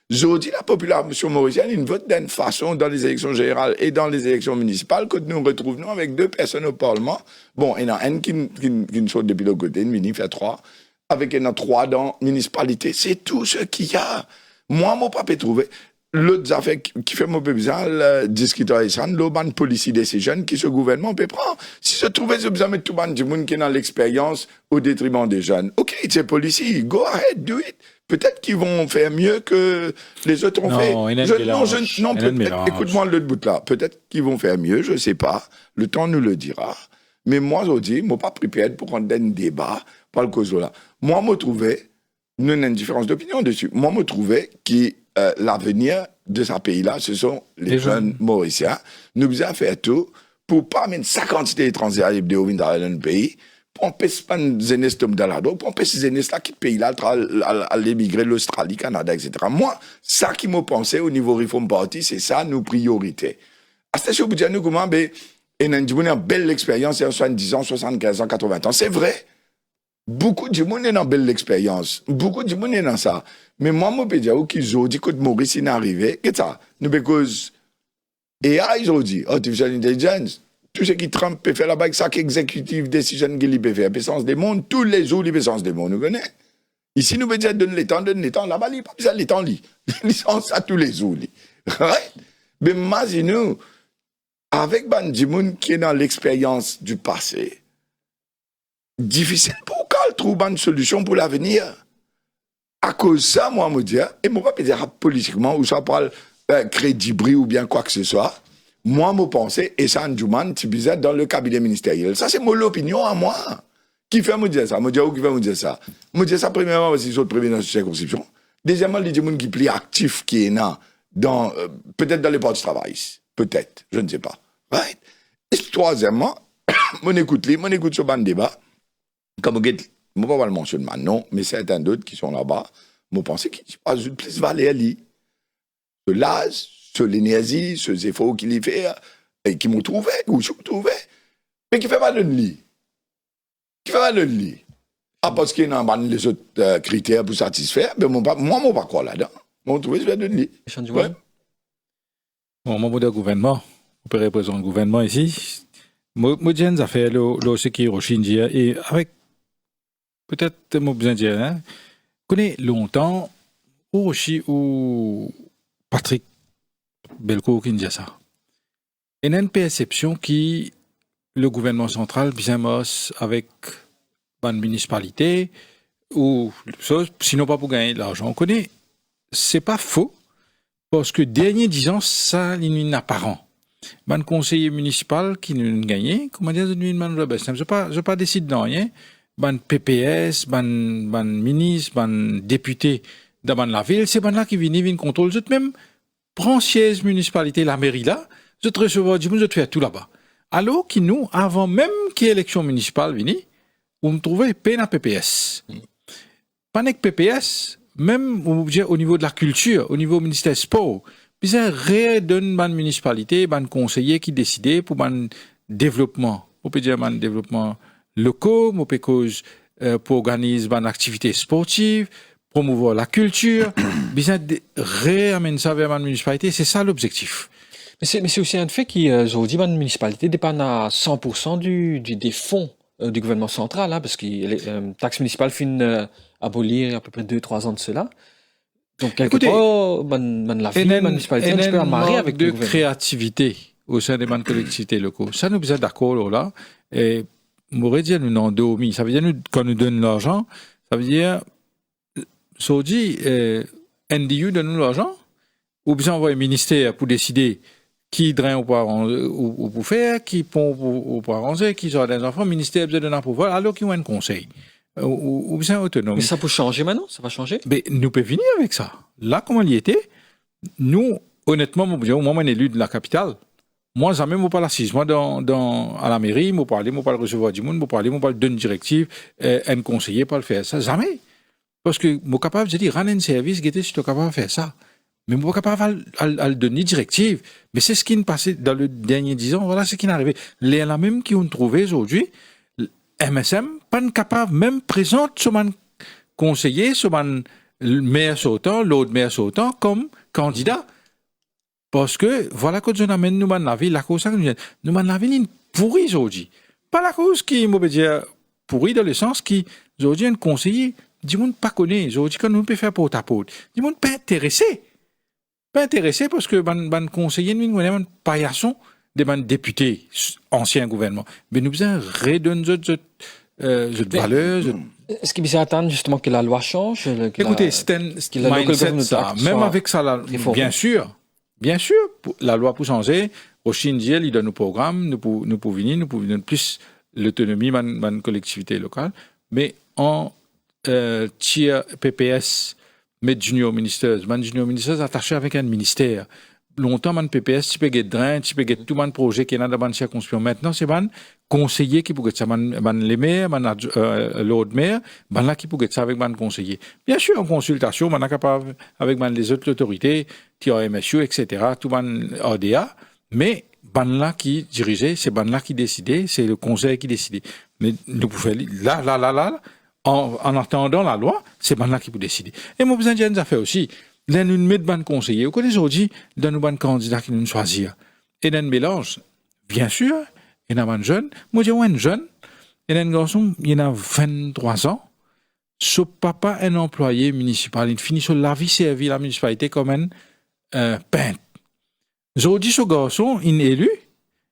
Je dis la population mauricienne, ils votent d'une façon dans les élections générales et dans les élections municipales que nous retrouvons avec 2 personnes au Parlement. Bon, il y en a une qui saute depuis le côté, une mini fait 3, avec il y en a 3 dans la municipalité. C'est tout ce qu'il y a. Moi, mon papa trouvé. L'autre affaire qui fait mon peu bizarre, le discuter avec ça, l'autre policy decision qui ce gouvernement peut prendre. Si se trouvait, c'est besoin de mettre tout le monde du monde qui est dans l'expérience au détriment des jeunes. Ok, c'est policy, go ahead, do it. Peut-être qu'ils vont faire mieux que les autres ont fait. Non, écoute-moi l'autre bout là. Peut-être qu'ils vont faire mieux, je sais pas. Le temps nous le dira. Mais moi, je dis, moi, pas préparé pour prendre un débat par le cause là. Moi, me trouvais, nous avons une différence d'opinion dessus. Moi, me trouvais qui l'avenir de ce pays-là, ce sont les jeunes Mauriciens. Nous devons faire tout pour pas mettre 50 étrangers à dans le pays, pour empêcher pas de zénès comme dans la dos, pour empêcher zénès là qui pays là à l'émigrer l'Australie, Canada, etc. Moi, ça qui m'a pensé au niveau Reform Party, c'est ça nos priorités. À ce stade, je nous comment ben et nous avons une belle expérience il y a 70 ans, 75 ans, 80 ans, c'est vrai. Beaucoup de monde est dans belle expérience. Beaucoup de monde est dans ça. Mais moi, je peux dire qu'ils ont dit que Maurice est arrivé. Qu'est-ce que ça? Nous, parce AI, ils ont dit, Artificial Intelligence, tout ce qui Trump peut faire là-bas, ça qu'exécutive décision qu'il peut faire, puissance des mondes, tous les jours, les puissances des mondes, nous connaissons. Ici, nous pouvons dire, donne le temps, là-bas, il n'y a pas besoin de temps, licence ça tous les jours, right? Mais imaginez-nous, avec Bandimoun qui est dans l'expérience du passé, difficile pour qu'elle trouve une solution pour l'avenir. À cause de ça, moi, je me dis, et moi, je ne dire politiquement, ou ça parle crédible ou bien quoi que ce soit, moi, je pense, et ça, Ndjouman, tu bizarre dans le cabinet ministériel. Ça, c'est mon opinion à moi. Qui fait me dire ça? Me dire où qui fait me dire ça? Me dire ça, premièrement, parce qu'ils sont premiers dans cette circonscription. Deuxièmement, les gens qui plus actifs qui est là, peut-être dans les partis de travail. Peut-être, je ne sais pas. Right? Et troisièmement, mon écoute ce ban débat. Comme je ne vais pas le mentionner maintenant, mais certains d'autres qui sont là-bas, je pense qu'ils ne pas plus valeur. Ce l'âge, ce l'énergie, ce efforts qu'il y fait, et qui m'ont trouvé, ou je trouvé, mais qui ne fait pas de lit. Parce qu'il y a les autres critères pour satisfaire, mais moi, je ne vais pas croire là-dedans. Moi, je trouve que c'est de lit. Bon, moi, je gouvernement, on peut représenter le gouvernement ici. Moi, j'ai fait ce qui est Rochindia, et avec peut-être, moi, besoin de dire, hein, connais longtemps, aussi, ou Patrick Belko qui dit ça. Il y a une perception qui, le gouvernement central, bien mosse avec une municipalité, ou sinon pas pour gagner de l'argent. On connaît, c'est pas faux, parce que dernier 10 ans, ça, il est apparent. Un conseiller municipal qui nous a gagné, comment dire, je pas décide de rien. Un PPS, un ministre, un député dans la ville, c'est là qui viennent contrôler. Je même prends siège municipalité, la mairie là, je te recevoir du monde, je te fais tout là-bas. Alors que nous, avant même qu'il y ait élection municipale venue, on me trouvait peine à PPS. Pas que PPS, même au niveau de la culture, au niveau du ministère sport, puis rien d'une municipalité, un conseiller qui décidait pour un développement. On peut dire un développement local, on peut cause pour organiser une activité sportive, promouvoir la culture, bien réamener ça vers la municipalité, c'est ça l'objectif. Mais c'est aussi un fait qu'aujourd'hui, la municipalité dépend à 100% des fonds du gouvernement central, hein, parce que la taxe municipale finit abolir à peu près 2-3 ans de cela. Donc, quelque part, la municipalité est un petit peu amarrée avec le gouvernement. Créativité au sein des collectivités locales. Ça, nous sommes d'accord là. Et, m'aurait dit, nous endormi. Ça veut dire, quand nous donne l'argent, ça veut dire, Saudi, NDU donne nous l'argent, ou bien envoyer un ministère pour décider qui drain ou pour faire, qui pont pour arranger, qui sort des enfants, le ministère besoin d'un pouvoir, alors qu'ils ont un conseil. Ou bien autonome. Mais ça peut changer maintenant? Ça va changer? Mais nous pouvons venir avec ça. Là, comment il était, nous, honnêtement, moi, je suis élu de la capitale. Moi, jamais, je ne pas assise. Moi, à la mairie, je ne pas recevoir du monde, je ne pas donner une directive, un conseiller, pas le faire. Ça, jamais. Parce que je suis capable de dire, rendre un service, je suis capable de faire ça. Mais je ne suis pas capable de donner une directive. Mais c'est ce qui est passé dans le dernier 10 ans. Voilà ce qui est arrivé. Les là même qui ont trouvé aujourd'hui, MSM, pas capable, même présente sur mon conseiller, sur mon maire sautant, l'autre maire sautant, comme candidat. Parce que, voilà, quand on amène nous la ville, la cause, nous la ville est pourrie aujourd'hui. Pas la cause qui, on peut dire, pourrie dans le sens qui, aujourd'hui, un conseiller, du monde pas connaît. Aujourd'hui, quand nous peut faire porte à porte, du monde pas intéressé. Pas intéressé parce que, ban conseiller, nous, on a un paillasson des députés, anciens gouvernements. Mais nous besoin redonner cette valeur. Est-ce qu'il faut attendre justement que la loi change? Écoutez, c'est un mindset, ça. Même avec ça, bien sûr, la loi pour changer, au Chine, il donne nos programmes, nous pouvons venir, nous pouvons donner plus l'autonomie de collectivité locale. Mais en tiers PPS, mais junior ministers attaché avec un ministère. Longtemps, man PPS, tu peux get drain, tu peux get tout man projet qui est dans la circonscription. Maintenant, c'est man conseiller qui peut get ça, man les maires, man l'autre maire, man là qui peut get ça avec man conseiller. Bien sûr, en consultation, man capable avec man les autres autorités, TRMSU, etc., tout man ADA, mais man là qui dirigeait, c'est man là qui décidait, c'est le conseil qui décidait. Mais nous pouvons là, en attendant la loi, c'est man là qui peut décider. Et moi, besoin d'une affaire aussi. Là, nous mettons ban conseiller. Vous connaissez aujourd'hui, dans nos ban candidats qui nous choisir. Et dans le mélange, bien sûr, il y a un jeune. Moi, j'ai un jeune. Et un garçon, il a 23 ans. Son papa, un employé municipal. Il finit sur la vie servie la municipalité comme un peintre. Aujourd'hui, ce garçon, il est élu.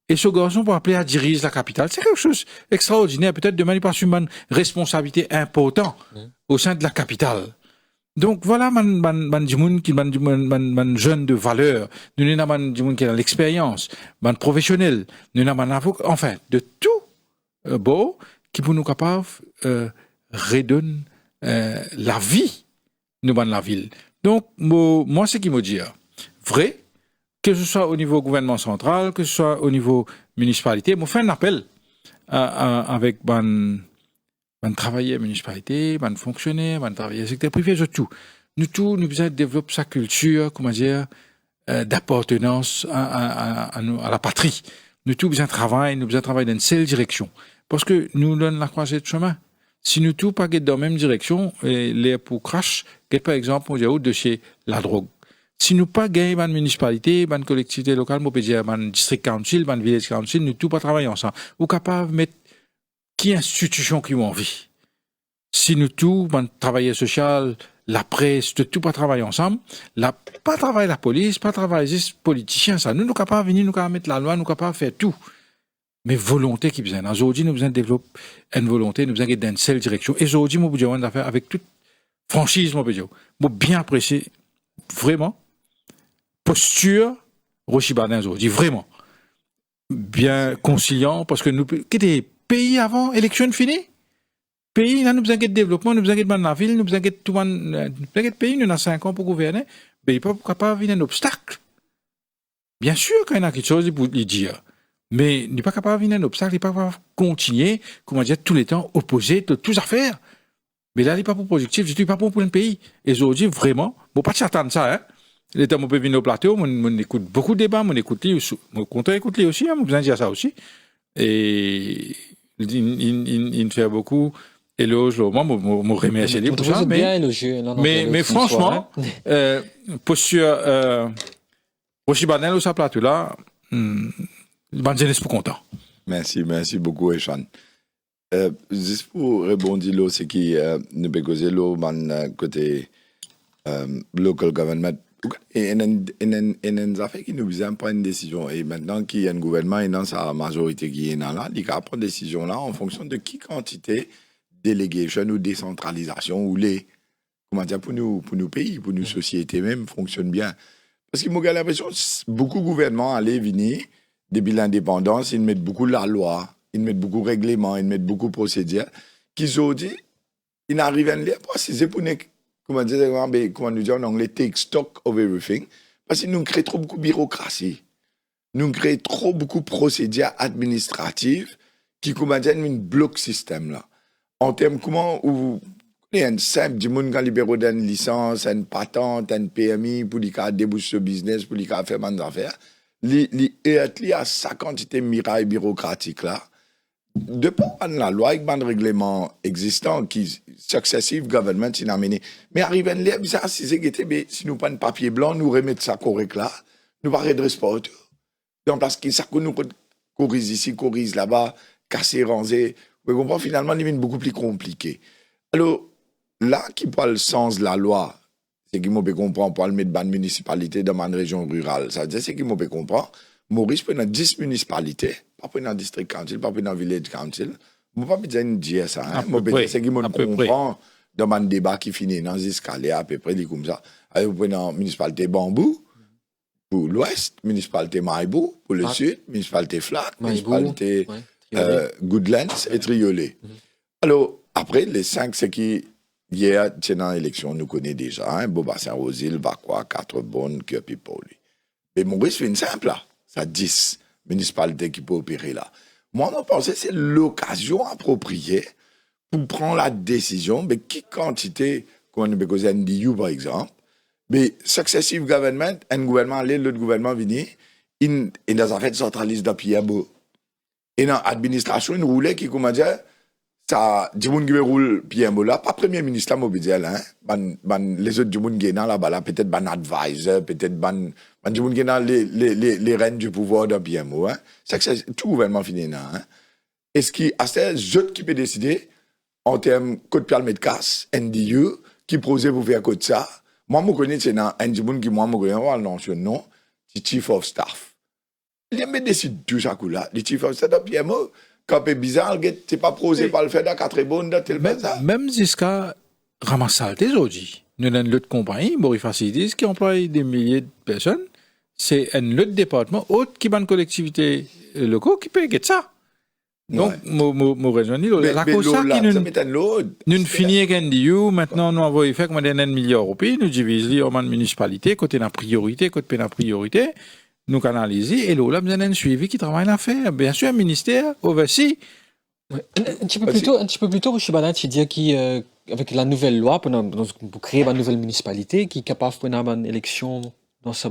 Et ce garçon, pour appeler à diriger la capitale, c'est quelque chose d'extraordinaire. Peut-être demain, il passe une responsabilité importante au sein de la capitale. Donc voilà, man jeune de valeur, nous n'avons man qui a l'expérience, man professionnel, nous n'avons man avocat, enfin de tout beau qui pour nous capable redonner la vie nous dans la ville. Donc moi ce qui me dit vrai, que ce soit au niveau gouvernement central, que ce soit au niveau municipalité, moi fais un appel avec man travailler à la municipalité, man fonctionnaire, man travailler au secteur privé, tout. Nous besoin développer sa culture, comment dire, d'appartenance à la patrie. Nous besoin travailler dans une seule direction. Parce que nous donnons la croisée de chemin. Si nous tous pas dans la même direction, les pour crash, par exemple, on de chez la drogue. Si nous pas gagnons une municipalité, une collectivité locale, on peut dire une district council, une village council, nous tous pas travailler ensemble. Ou capable de mettre qui institution qui ont envie. si nous tous, ben, travailleurs sociaux, la presse, tout pas travailler ensemble, pas travailler la police, pas travailler les politiciens, ça, nous capables de venir, nous capables mettre la loi, nous capables de faire tout. Mais volonté qui besoin. Aujourd'hui, nous besoin de développer une volonté, nous besoin d'aller dans une seule direction. Et aujourd'hui, moi, je veux faire avec toute franchise, moi, je veux bien apprécier, vraiment, posture, Rochi Baden aujourd'hui, vraiment. Bien conciliant, parce que nous, qui des pays avant, élection finie? Pays, là, nous besoin de développement, nous besoin de la ville, nous besoin de tout le pays, nous avons 5 ans pour gouverner, mais il n'est pas capable de venir un obstacle. Bien sûr qu'il y a quelque chose pour lui dire, mais il n'est pas capable de venir un obstacle, il n'est pas capable de continuer, comment dire, tous les temps, opposé, de tout à faire. Mais là, il n'est pas pour productif, je ne suis pas pour un pays. Et aujourd'hui, vraiment, bon, pas de s'attendre ça, hein. L'État, on peut venir au plateau, on écoute beaucoup de débats, on écoute lui aussi, on compte écouter lui aussi, on a besoin de dire ça aussi. Et il fait beaucoup éloge, moi, je remercie lui pour ça. Mais franchement, posture, Rochi Baden, au plateau là, bonne jeunesse pour content. Merci beaucoup, Eshan. Juste pour répondre, c'est qui nous peut causer côté local government. Et une affaire qui nous besoin de prendre une décision. Et maintenant qu'il y a un gouvernement et dans sa majorité qui est là, il va prendre une décision là en fonction de qui quantité délégation ou décentralisation ou les, comment dire, pour nous pays, pour nos sociétés même, fonctionne bien. Parce qu'il m'a l'impression que beaucoup de gouvernements allaient venir, depuis l'indépendance, ils mettent beaucoup la loi, ils mettent beaucoup de règlements, ils mettent beaucoup de procédures, qu'ils ont dit, ils n'arrivent à les préciser pour nous. Comment nous dire en anglais, take stock of everything, parce que nous créons trop beaucoup de bureaucratie. Nous créons trop beaucoup de procédures administratives qui, comment dire, une bloc système là. En termes comment, il y a un simple, du monde qui libère une licence, une patente, une PMI, pour lui déboucher ce business, pour lui faire des affaires, il y a sa quantité de mirailles bureaucratiques là. De par la loi avec un règlement existant qui successive government s'y a mené mais arrive à l'air bizarre si nous pas un papier blanc nous remettre ça correct là nous pas redresser pas tout donc parce que ça que nous corrige ici corrige là-bas casser ranger vous comprenez finalement il devient beaucoup plus compliqué alors là qui parle le sens de la loi c'est qui m'ont peut comprendre pour le mettre dans une municipalité dans une région rurale ça veut dire c'est qui m'ont peut comprendre Maurice peut dans 10 municipalités pas pour dans district council, pas pour dans village council. Je ne peux pas dire ça. Hein? C'est qu'il me comprend dans un débat qui finit dans l'escalier à peu près comme ça. Vous prenez dans la municipalité Bambou, pour l'ouest, municipalité Maïbou, pour le sud, municipalité Flat, municipalité Goodlands et Triolet. Alors, après, les 5, c'est qui, hier, c'est dans l'élection, nous connaissons déjà. Hein? Boba Saint-Rosil, Vacqua, 4 bonnes, Kirpipoli. Mais Maurice fait une simple là. Ça 10. Municipalité qui peut opérer là. Moi, je pense que c'est l'occasion appropriée pour prendre la décision, mais qui quantité, comme on peut causer NDU par exemple, mais successive government, un gouvernement, l'autre gouvernement vient, et dans les affaires centralistes d'appui à beau. Et dans l'administration, une roulée qui, comment dire, ça, du monde qui roule bien là, pas premier ministre là, moi, hein, les autres du monde qui est là, peut-être ban advisor, peut-être ban du monde qui est dans les rênes du pouvoir d'un PMO, hein. C'est que c'est tout gouvernement fini là, hein. Est-ce qu'il y a ces autres qui peut décider, en termes code permis de casse, NDU, qui posait pour faire code ça? Moi, je connais, c'est dans un du monde qui, moi, je connais, non, c'est non, c'est chief of staff. Il me décide tout ça, là. Le chief of staff d'un PMO, quand c'est bizarre, c'est pas prosé par le fait d'un 4 bonnes de tel bazar. Même jusqu'à ramasser aujourd'hui. Nous avons une autre compagnie, Borifacidis, qui emploie des milliers de personnes. C'est un autre département, autre qui va une collectivité locale qui peut get ça. Donc, mon raisonnement, la cause ça qui nous finit avec NDU, maintenant nous avons fait comme un milliard européen, nous divisons en municipalité, côté la priorité, côté la priorité. Nous canalisons et là, nous avons un suivi qui travaille à faire. Bien sûr, un ministère, oversee. Ouais. Un petit peu plus tôt, Rochi Baden, tu dis qu'avec la nouvelle loi, pour créer une nouvelle municipalité, qui est capable de faire une élection dans ce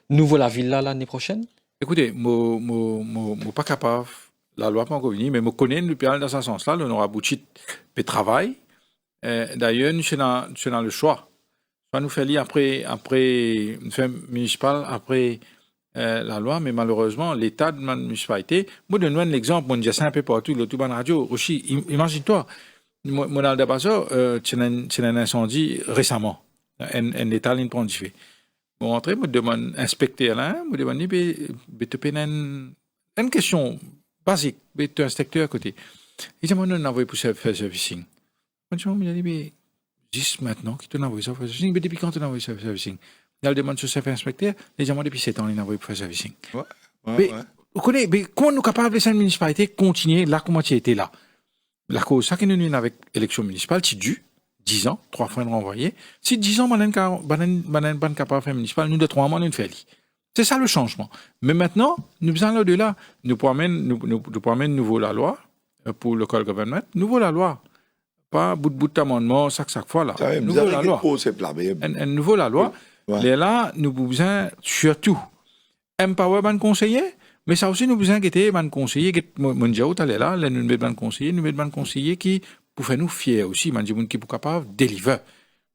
nouveau la ville l'année prochaine? Écoutez, je ne suis pas capable, la loi pas encore venue, mais je connais le plan dans ce sens-là, nous avons abouti le travail. D'ailleurs, nous sommes dans le choix. Soit nous faisons après, nous faisons municipal, après la loi, mais malheureusement, l'État de ma municipalité, moi, je donne un exemple, on dit ça un peu partout, le tout ban radio, aussi, imagine-toi, Moi, dans le débat, c'est un incendie récemment. Un état l'intendifié. Bon, après, je demande inspecteur là, je demande, une question basique, un inspecteur à côté. Il dit, moi, on a envoyé pour faire servicing. Moi, il a dit, mais, juste maintenant, qui t'en a envoyé ça pour faire servicing, mais depuis quand t'en a envoyé ça pour faire servicing? Il demande sur chef inspecteur, il dit, moi, depuis 7 ans, il a envoyé pour faire servicing. Mais, vous connaissez, mais comment nous sommes capables de cette municipalité continuer là, comment tu étais là? La cause, ça qui nous unit avec l'élection municipale, c'est dû. 10 ans, 3 fois de renvoyer. Si 10 ans, on est capable de faire municipal, nous de 3 mois, nous fait. C'est ça le changement. Mais maintenant, nous allons au-delà. Nous pouvons amener nouveau la loi pour le local government, nouveau la loi. Pas bout d'amendement, chaque fois là. Nouveau la loi. Un nouveau la loi. Et là, nous avons besoin surtout empower ban conseiller, mais ça aussi nous besoin guetter ban conseiller, mon diao t'allais là, nous mettons ban conseiller qui pour faire nous fiers aussi, man, qui est capable de deliver.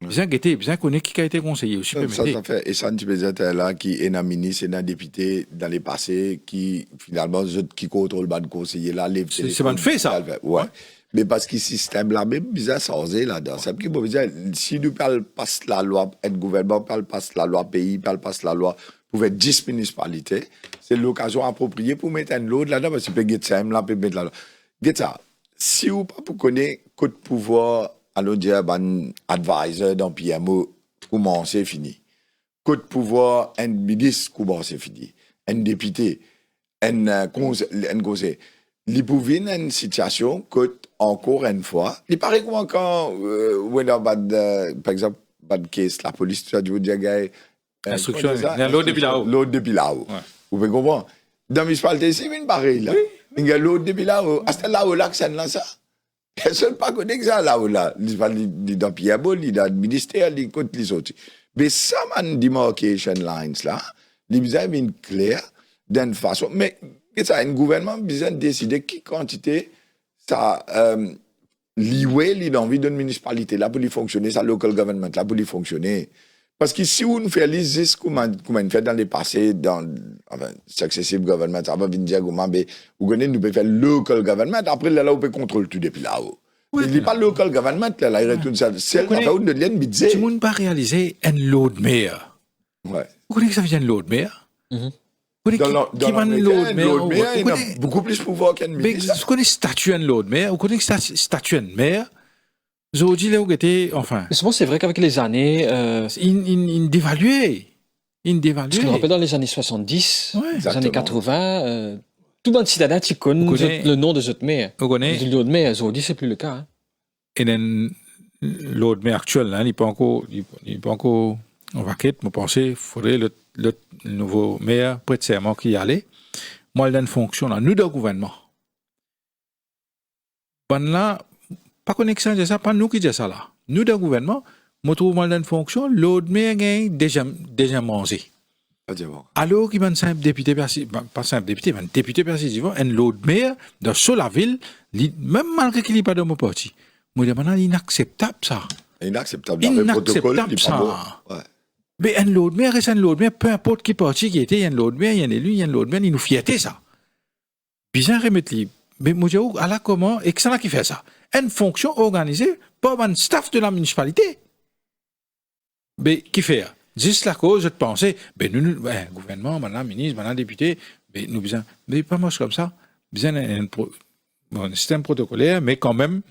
Bien guetter, bien connaître qui a été conseillé aussi. Ça fait, et ça, tu peux dire, là, qui est un ministre, c'est un député dans les passés, qui, finalement, qui contrôle le conseiller là, les. C'est bien fait, ça. Ouais. Mais parce que le système là, même bizarre, ça osé là-dedans. C'est qui peut dire, si nous parlons pas la loi, un gouvernement parle pas la loi pays, parle pas la loi, pour faire 10 municipalités, c'est l'occasion appropriée pour mettre un lot là-dedans, parce que peut mettre ça, là, peut mettre là. Dites ça. Si vous pas pour connaître que de pouvoir, allons dire, un advisor dans PMO, comment c'est fini. Que de pouvoir, un ministre, comment c'est fini. Un député, un conseil. Il peut venir une situation que, encore une fois, il paraît comment quand, par exemple, bad case, la police, tu veux dire, instruction, l'autre depuis là-haut. L'autre depuis là-haut. Vous pouvez comprendre. Dans la municipalité, c'est une pareille, là. Il y a l'autre depuis là-haut. À là-haut, là, c'est là, ça. Personne ne connaît ça là-haut, là. Il est dans Piabo, il est dans le ministère, il est contre les autres. Mais ça, man, demarcation lines, là, il y a une claire, d'une façon. Mais, ça, un gouvernement a besoin de décider qui quantité, ça, l'IWE, l'envie d'une municipalité, là, pour lui fonctionner, ça, local government, là, pour lui fonctionner. Parce que si on fait les comme on fait dans les passés, dans successive government, ça va venir dire, mais vous connaissez, nous pouvons faire local government, après là, on peut contrôler tout depuis là-haut. Il n'est pas local government, là, il retourne ça. C'est la faute de l'en budget. Tu ne peux pas réaliser un load mayor. Ouais. Vous connaissez que ça veut dire un load mayor? Dans le load mayor, il a beaucoup plus de pouvoir qu'un ministre. Vous connaissez statut un load mayor? Vous connaissez statut un maire? Enfin. Mais c'est vrai qu'avec les années, il dévaluait. Parce que je me rappelle dans les années 70, les années 80, tout le monde citadin qui connaît le nom de cette maire. Vous connaissez? L'autre maire, aujourd'hui, c'est plus le cas. Hein. Et l'autre maire actuel, il n'est pas encore en vaquette. Je pensais qu'il faudrait le nouveau maire près de serment qui y allait. Moi, il a une fonction là. Nous, de gouvernement. Ben là, pas connexion de ça, pas nous qui disons ça là. Nous, de gouvernement, nous trouvons mal dans une fonction, l'autre maire gagne déjà mangé. Alors qu'il y a un simple député, pas simple député, mais un député persistant, un l'autre maire de la ville, même malgré qu'il n'y ait pas de mon parti. Moi, je dis, inacceptable ça. Inacceptable. Inacceptable ça. Mais un l'autre maire reste un l'autre maire, peu importe qui parti qui était, il y a un l'autre maire, il y a un élu, il y a un l'autre maire, il nous fierté ça. Bizarre remettre libre. Mais moi, je dis, à la comment, et que c'est là qui fait ça. Une fonction organisée par un staff de la municipalité. Mais qui fait? Juste la cause de penser, nous, gouvernement, maintenant, ministre, maintenant, député, nous besoin, mais pas moi comme ça, besoin d'un système protocolaire, mais quand même,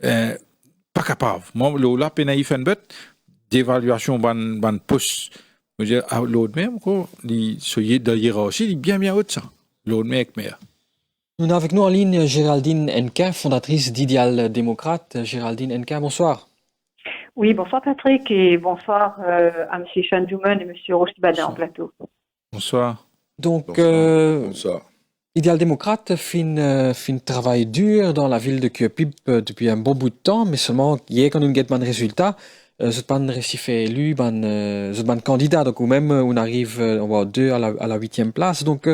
pas capable. Moi, là, pénaïf un but, d'évaluation, ban poste, je veux dire, l'autre même, quoi, soyez de hiérarchie, il est bien haut de ça. L'autre même avec maire. Nous avons avec nous en ligne Géraldine Enka, fondatrice d'Idéal Démocrate. Géraldine Enka, bonsoir. Oui, bonsoir Patrick et bonsoir à M. Chandouman et M. Rochibada en plateau. Bonsoir. Donc, bonsoir. Idéal Démocrate fait un travail dur dans la ville de Cuepip depuis un bon bout de temps, mais seulement hier, quand on a un résultat, c'est pas fait élu, c'est un candidat, donc ou même on arrive, on va 2 à la 8e place. Donc,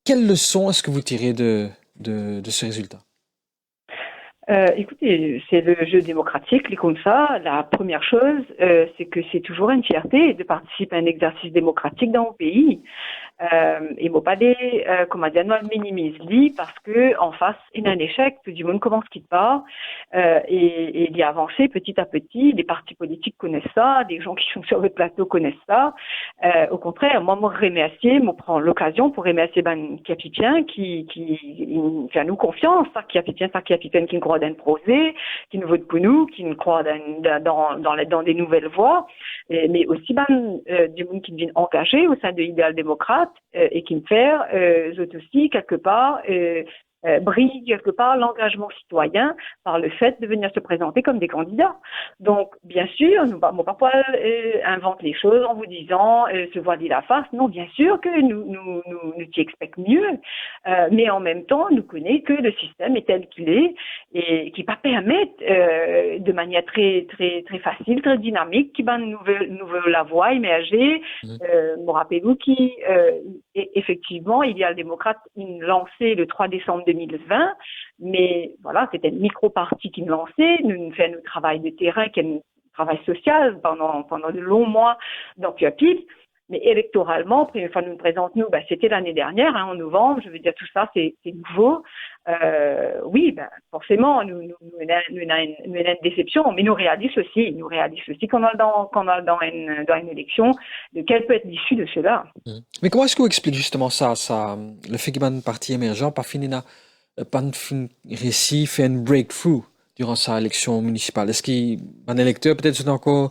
quelle leçon est-ce que vous tirez de ce résultat? Écoutez, c'est le jeu démocratique, les comme ça. La première chose, c'est que c'est toujours une fierté de participer à un exercice démocratique dans le pays. Et moi pas des, comment dire, non, minimise lui parce que en face, il y a un échec, tout le monde commence quitte pas, et il y a avancé petit à petit. Les partis politiques connaissent ça, des gens qui sont sur le plateau connaissent ça. Au contraire, moi, remercier, moi prends l'occasion pour remercier ben capitaine qui fait à nous confiance, ça capitaine qui nous croit dans le projet, qui nous vote pour nous, qui nous croit dans des nouvelles voies, mais aussi du monde qui devient engagé au sein de l'idéal démocrate et qui me fait aussi quelque part brille quelque part l'engagement citoyen par le fait de venir se présenter comme des candidats. Donc, bien sûr, nous ne pas inventer les choses en vous disant se voiler la face. Non, bien sûr que nous t'y expectons mieux, mais en même temps, nous connaissons que le système est tel qu'il est et qui va permettre de manière très très très facile, très dynamique, qui va nous veut la voie émerger. Me rappelez-vous qui effectivement, Idéal démocrate lancé le 3 décembre 2020, mais voilà, c'était une micro-partie qui nous lançait, nous faisons notre travail de terrain, qui est un travail social pendant de longs mois dans PIP. Mais électoralement, première fois nous présentons, c'était l'année dernière, en novembre, je veux dire, tout ça, c'est nouveau. Oui, forcément, nous avons une déception, mais nous réalisons aussi qu'on a dans une élection, de quelle peut être l'issue de cela. Mais comment est-ce que vous expliquez justement ça, le fait qu'il y ait un parti émergent, pas réussi, fait un breakthrough durant sa élection municipale? Est-ce qu'un électeur, peut-être, c'est encore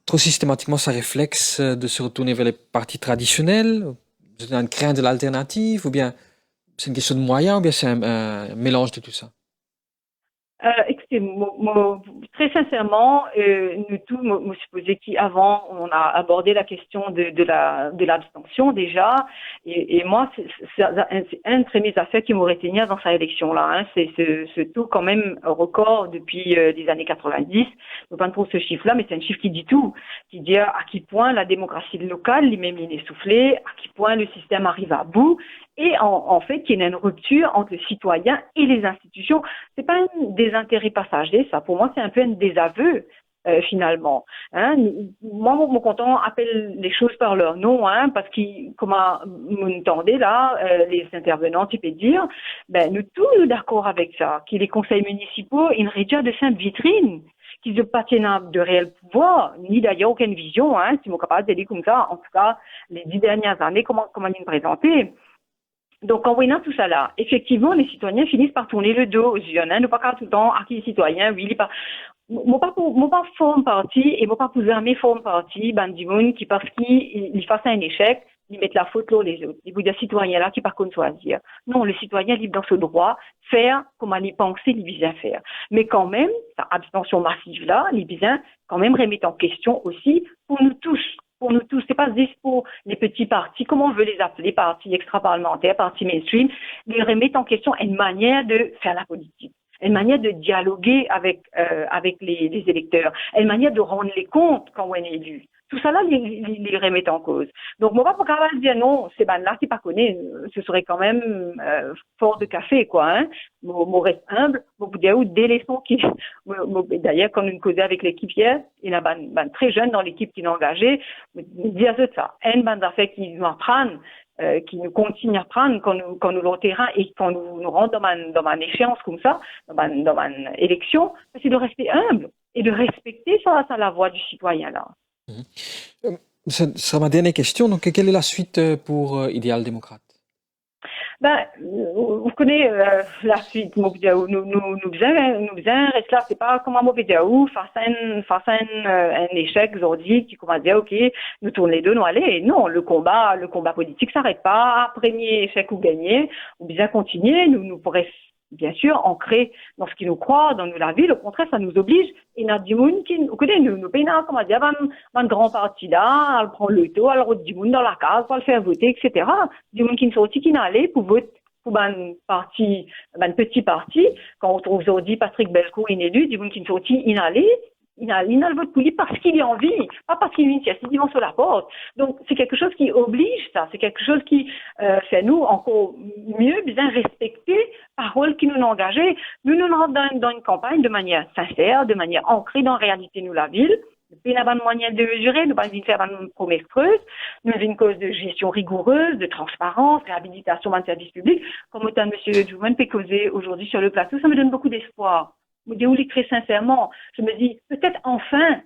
trop systématiquement sa réflexe de se retourner vers les partis traditionnels? Vous avez une crainte de l'alternative? Ou bien c'est une question de moyens? Ou bien c'est un mélange de tout ça? Écoutez, très sincèrement, nous tous, me supposons qu'avant, on a abordé la question de l'abstention déjà, et moi, c'est un de mes affaires qui m'aurait tenu dans sa élection-là. C'est ce taux quand même record depuis les années 90. Je pas pour ce chiffre-là, mais c'est un chiffre qui dit tout, qui dit à qui point la démocratie locale, lui-même il est essoufflée, à qui point le système arrive à bout. Et en fait, qu'il y a une rupture entre le citoyen et les institutions. C'est pas un désintérêt passager, ça. Pour moi, c'est un peu un désaveu, finalement. Moi, mon content appelle les choses par leur nom, parce que, comme vous entendez là, les intervenants, tu peux dire, nous tous d'accord avec ça, que les conseils municipaux, ils réduisent de simples vitrines, qu'ils ne tiennent de réel pouvoir, ni d'ailleurs aucune vision, si mon capable de dire comme ça, en tout cas, les 10 dernières années, comment ils me présentaient. Donc, en voyant tout ça là, effectivement, les citoyens finissent par tourner le dos aux urnes. Nous pas tout le temps, qui est citoyen, oui, il est pas. Moi pas forme partie, et moi pas pour jamais forme partie, du monde qui, parce qu'il fasse un échec, ils mettent la faute là les autres. Ils vous dire citoyen là qui par contre choisir. Non, le citoyen est libre dans ce droit, faire comme il pense, il bien faire. Mais quand même, cette abstention massive là, il bien quand même remettre en question aussi pour nous tous. Pour nous tous, c'est pas juste pour les petits partis, comment on veut les appeler, partis extra-parlementaires, partis mainstream, les remettre en question une manière de faire la politique, une manière de dialoguer avec les électeurs, une manière de rendre les comptes quand on est élu. Tout ça là, les remettre en cause. Donc, moi, pas capable de dire non, c'est là qui pas connaît, ce serait quand même fort de café, quoi, Moi, reste humble, moi, vous dire, des leçons qui, d'ailleurs, quand nous causons avec l'équipe hier, il y a très jeune dans l'équipe qui nous engagé, dire ça, une bande d'affaires qui nous apprennent, qui nous continue à prendre quand nous l'on terrain et quand nous rentrons dans une échéance comme ça, dans une élection, c'est de rester humble et de respecter ça la voix du citoyen là. Ce sera ma dernière question. Donc, quelle est la suite pour Idéal démocrate? Vous connaissez la suite, nous faisons reste là, c'est pas comme un mauvais diaou, face à un échec aujourd'hui, qui commence à dire, ok, nous tournons les deux, nous allez. Non, le combat politique s'arrête pas, premier échec ou gagné, ou bien continuer, nous pourrions bien sûr ancrer dans ce qui nous croit, dans la ville, au contraire, ça nous oblige. Et il y a du monde qui, vous connaissez, nous payons, comment dire, un grand parti là, elle prend le taux, elle route du monde dans la case, pour le faire voter, etc. Du monde qui ne sortit, qui n'allait pour voter pour un parti, un petit parti. Quand on trouve aujourd'hui Patrick Belcourt inélu, du monde qui ne sortit, il n'allait. il a le vote pour lui parce qu'il a envie, pas parce qu'il a une initiative devant sur la porte. Donc, c'est quelque chose qui oblige ça. C'est quelque chose qui fait nous encore mieux bien respecter paroles qui nous ont engagés. Nous rentrons dans une campagne de manière sincère, de manière ancrée dans la réalité de la ville. Nous n'avons pas de moyens de mesurer, nous n'avons pas de faire une promesse creuse, nous avons une cause de gestion rigoureuse, de transparence, réhabilitation d'un service public. Comme autant M. Jouman peut causer aujourd'hui sur le plateau, ça me donne beaucoup d'espoir. Je me dis très sincèrement, je me dis peut-être enfin,